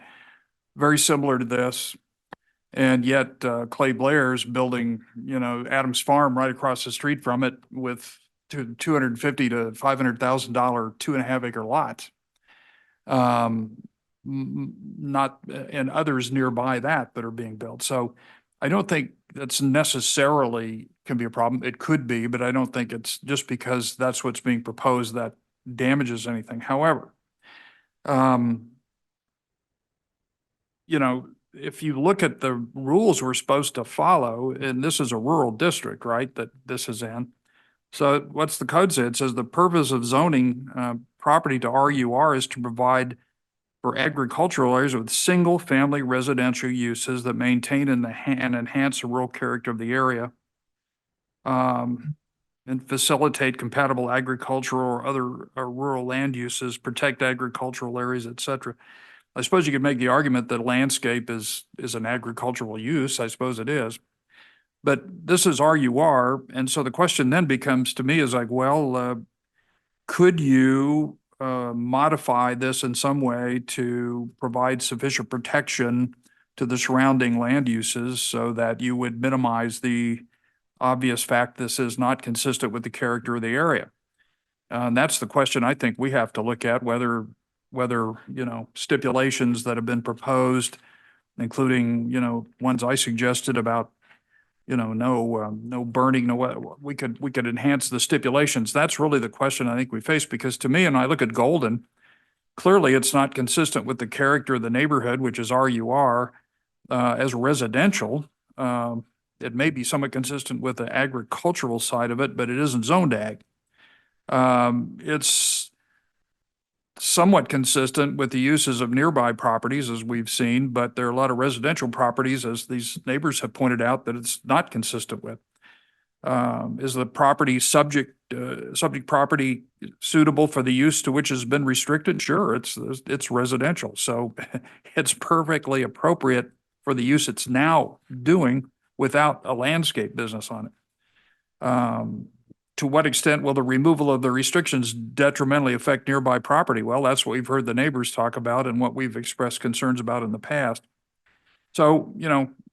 S6: very similar to this. And yet Clay Blair's building, Adams Farm right across the street from it with $250,000 to $500,000 2.5 acre lots. Not, and others nearby that are being built. So I don't think that's necessarily can be a problem. It could be, but I don't think it's just because that's what's being proposed that damages anything. However, if you look at the rules we're supposed to follow, and this is a rural district, right, that this is in. So what's the code say? It says the purpose of zoning property to RUR is to provide for agricultural areas with single-family residential uses that maintain and enhance the rural character of the area. and facilitate compatible agricultural or other rural land uses, protect agricultural areas, et cetera. I suppose you could make the argument that landscape is an agricultural use. I suppose it is. But this is RUR, and so the question then becomes to me is like, well, could you modify this in some way to provide sufficient protection to the surrounding land uses so that you would minimize the obvious fact this is not consistent with the character of the area? And that's the question I think we have to look at, whether, stipulations that have been proposed, including, ones I suggested about, no burning, we could enhance the stipulations. That's really the question I think we face, because to me, and I look at Golden, clearly it's not consistent with the character of the neighborhood, which is RUR, as residential. It may be somewhat consistent with the agricultural side of it, but it isn't zoned ag. It's somewhat consistent with the uses of nearby properties, as we've seen, but there are a lot of residential properties, as these neighbors have pointed out, that it's not consistent with. Is the property subject property suitable for the use to which has been restricted? Sure, it's residential, so it's perfectly appropriate for the use it's now doing without a landscape business on it. To what extent will the removal of the restrictions detrimentally affect nearby property? Well, that's what we've heard the neighbors talk about and what we've expressed concerns about in the past. So,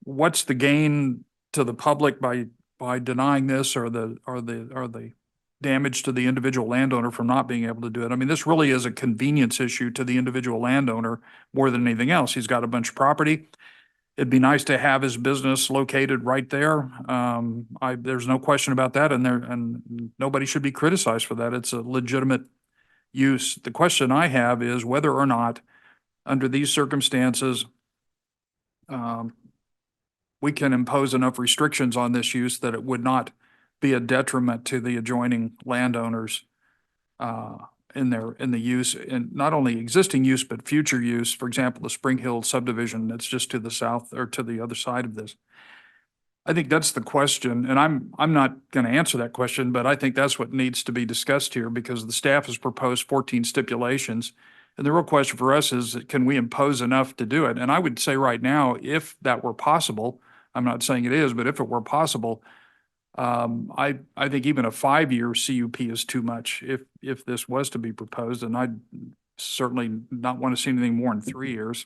S6: what's the gain to the public by denying this, or the damage to the individual landowner from not being able to do it? I mean, this really is a convenience issue to the individual landowner more than anything else. He's got a bunch of property. It'd be nice to have his business located right there. There's no question about that, and nobody should be criticized for that. It's a legitimate use. The question I have is whether or not, under these circumstances, we can impose enough restrictions on this use that it would not be a detriment to the adjoining landowners in the use, and not only existing use, but future use. For example, the Spring Hill subdivision that's just to the south or to the other side of this. I think that's the question, and I'm not going to answer that question, but I think that's what needs to be discussed here, because the staff has proposed 14 stipulations. And the real question for us is, can we impose enough to do it? And I would say right now, if that were possible, I'm not saying it is, but if it were possible, I think even a 5-year CUP is too much if this was to be proposed, and I'd certainly not want to see anything more than 3 years,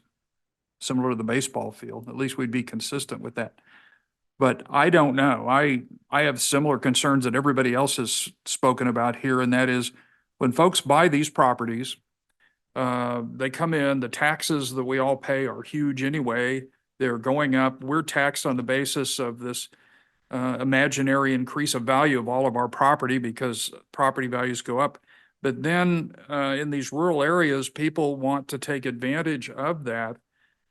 S6: similar to the baseball field. At least we'd be consistent with that. But I don't know. I have similar concerns that everybody else has spoken about here, and that is, when folks buy these properties, they come in, the taxes that we all pay are huge anyway. They're going up. We're taxed on the basis of this imaginary increase of value of all of our property, because property values go up. But then in these rural areas, people want to take advantage of that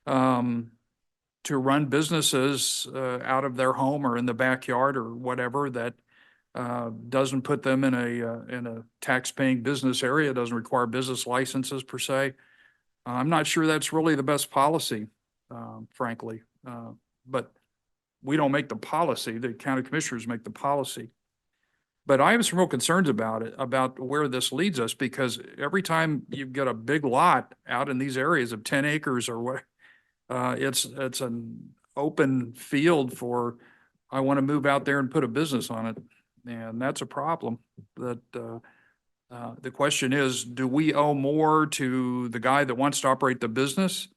S6: to run businesses out of their home or in the backyard or whatever, that doesn't put them in a tax-paying business area, doesn't require business licenses per se. I'm not sure that's really the best policy, frankly. But we don't make the policy. The county commissioners make the policy. But I have some real concerns about it, about where this leads us, because every time you get a big lot out in these areas of 10 acres or what, it's an open field for, I want to move out there and put a business on it. And that's a problem. That the question is, do we owe more to the guy that wants to operate the business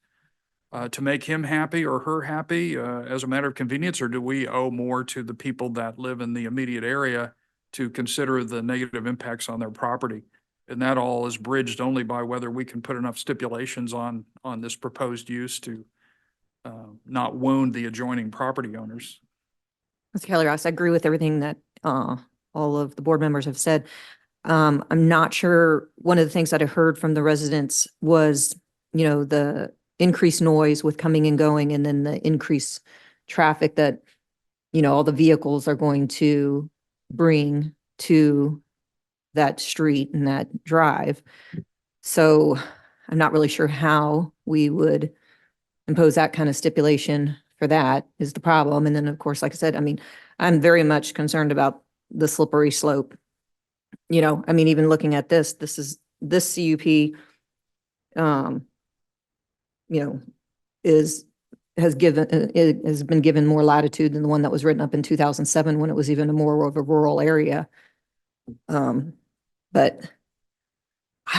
S6: to make him happy or her happy as a matter of convenience, or do we owe more to the people that live in the immediate area to consider the negative impacts on their property? And that all is bridged only by whether we can put enough stipulations on this proposed use to not wound the adjoining property owners.
S2: Mr. Kelly Ross, I agree with everything that all of the board members have said. I'm not sure, one of the things that I heard from the residents was, the increased noise with coming and going, and then the increased traffic that, all the vehicles are going to bring to that street and that drive. So I'm not really sure how we would impose that kind of stipulation for that is the problem. And then, of course, like I said, I mean, I'm very much concerned about the slippery slope. You know, I mean, even looking at this CUP, you know, has been given more latitude than the one that was written up in 2007 when it was even more of a rural area. But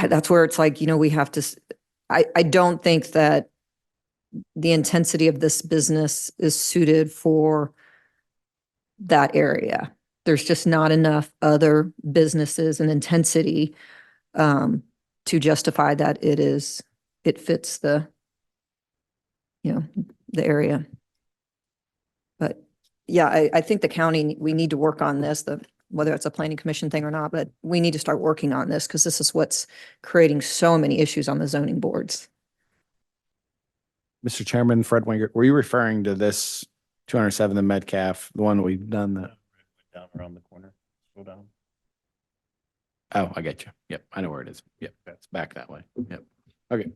S2: that's where it's like, you know, we have to, I don't think that the intensity of this business is suited for that area. There's just not enough other businesses and intensity to justify that it fits the, you know, the area. But yeah, I think the county, we need to work on this, whether it's a planning commission thing or not, but we need to start working on this because this is what's creating so many issues on the zoning boards.
S7: Mr. Chairman, Fred Winger, were you referring to this 207, the Metcalf, the one we've done the?
S4: Down around the corner, scroll down.
S7: Oh, I get you. Yep, I know where it is. Yep, it's back that way. Yep. Okay.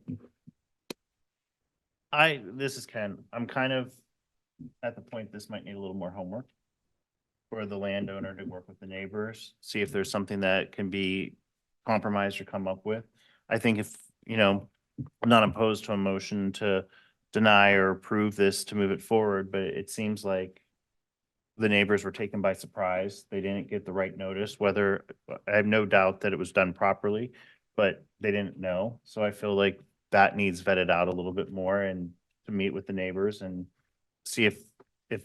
S4: This is Ken. I'm kind of at the point this might need a little more homework for the landowner to work with the neighbors, see if there's something that can be compromised or come up with. I think if, you know, I'm not opposed to a motion to deny or approve this to move it forward, but it seems like the neighbors were taken by surprise. They didn't get the right notice, whether, I have no doubt that it was done properly, but they didn't know. So I feel like that needs vetted out a little bit more and to meet with the neighbors and see if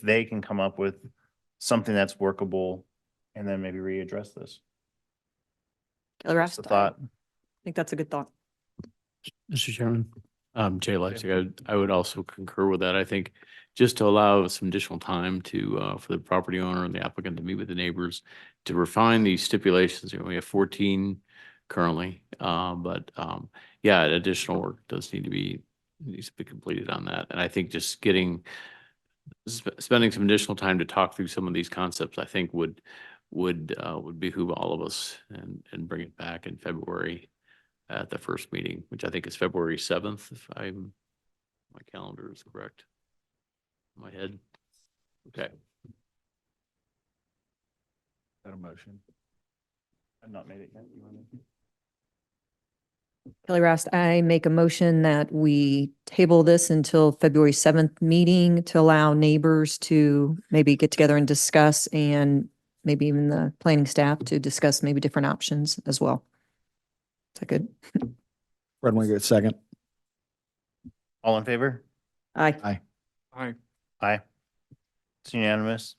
S4: they can come up with something that's workable and then maybe readdress this. That's the thought.
S2: I think that's a good thought.
S3: Mr. Chairman, Jay Leipzig, I would also concur with that. I think just to allow some additional time to, for the property owner and the applicant to meet with the neighbors to refine these stipulations. You know, we have 14 currently, but yeah, additional work needs to be completed on that. And I think just spending some additional time to talk through some of these concepts, I think would behoove all of us and bring it back in February at the first meeting, which I think is February 7th, if my calendar is correct in my head. Okay.
S4: That a motion? I've not made it yet. You want to?
S2: Kelly Rast, I make a motion that we table this until February 7th meeting to allow neighbors to maybe get together and discuss, and maybe even the planning staff to discuss maybe different options as well. Is that good?
S7: Fred Winger, second.
S4: All in favor?
S2: Aye.
S4: Aye. It's unanimous.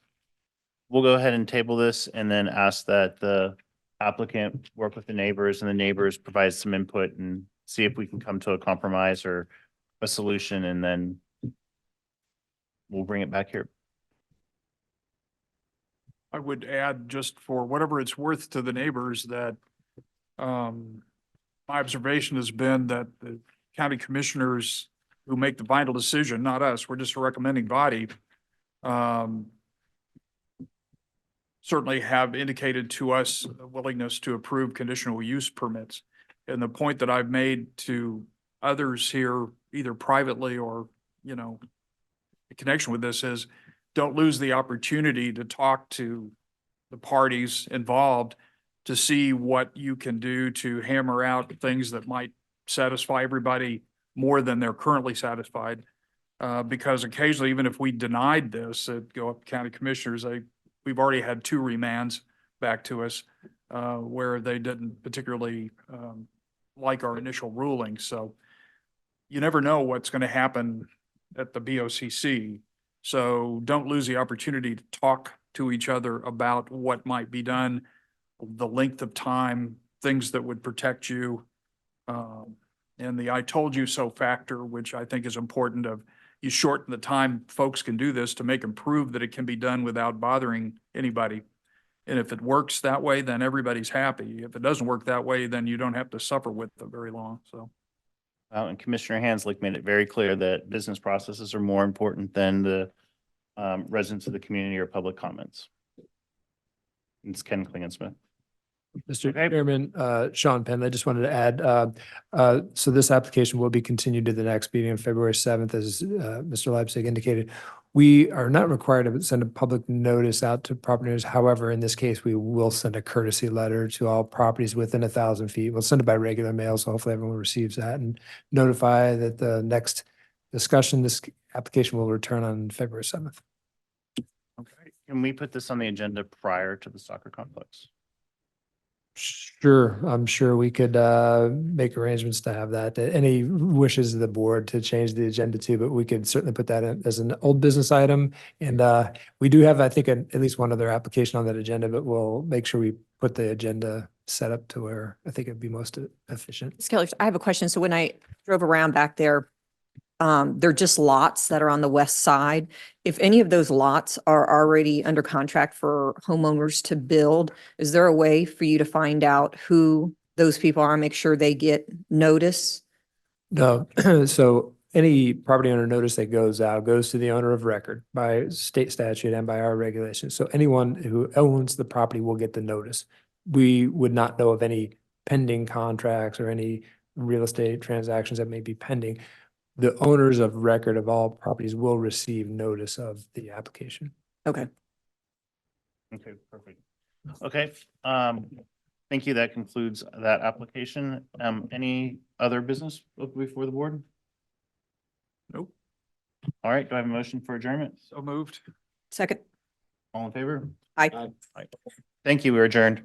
S4: We'll go ahead and table this and then ask that the applicant work with the neighbors and the neighbors provide some input and see if we can come to a compromise or a solution, and then we'll bring it back here.
S6: I would add, just for whatever it's worth to the neighbors, that my observation has been that the county commissioners who make the final decision, not us, we're just a recommending body, certainly have indicated to us a willingness to approve conditional use permits. And the point that I've made to others here, either privately or, you know, in connection with this, is don't lose the opportunity to talk to the parties involved to see what you can do to hammer out things that might satisfy everybody more than they're currently satisfied. Because occasionally, even if we denied this, it'd go up to county commissioners, we've already had 2 remands back to us where they didn't particularly like our initial ruling. So you never know what's going to happen at the BOCC. So don't lose the opportunity to talk to each other about what might be done, the length of time, things that would protect you. And the I told you so factor, which I think is important, of you shorten the time folks can do this to make them prove that it can be done without bothering anybody. And if it works that way, then everybody's happy. If it doesn't work that way, then you don't have to suffer with it very long. So.
S4: And Commissioner Hanslick made it very clear that business processes are more important than the residents of the community or public comments. It's Ken Klingensmith.
S5: Mr.
S4: Okay.
S5: Chairman, Sean Penn, I just wanted to add, so this application will be continued to the next meeting on February 7th, as Mr. Leipzig indicated. We are not required to send a public notice out to property owners. However, in this case, we will send a courtesy letter to all properties within 1,000 feet. We'll send it by regular mail, so hopefully everyone receives that and notify that the next discussion, this application will return on February 7th.
S4: Okay. Can we put this on the agenda prior to the soccer complex?
S5: Sure, I'm sure we could make arrangements to have that. Any wishes of the board to change the agenda too, but we could certainly put that in as an old business item. And we do have, I think, at least one other application on that agenda, but we'll make sure we put the agenda set up to where I think it'd be most efficient.
S2: Ms. Keller, I have a question. So when I drove around back there, they're just lots that are on the west side. If any of those lots are already under contract for homeowners to build, is there a way for you to find out who those people are and make sure they get notice?
S5: No, so any property owner notice that goes out goes to the owner of record by state statute and by our regulations. So anyone who owns the property will get the notice. We would not know of any pending contracts or any real estate transactions that may be pending. The owners of record of all properties will receive notice of the application.
S2: Okay.
S4: Okay, perfect. Okay, thank you. That concludes that application. Any other business before the board?
S6: Nope.
S4: All right, do I have a motion for adjournment?
S6: So moved.
S2: Second.
S4: All in favor?
S2: Aye.
S4: Thank you. We're adjourned.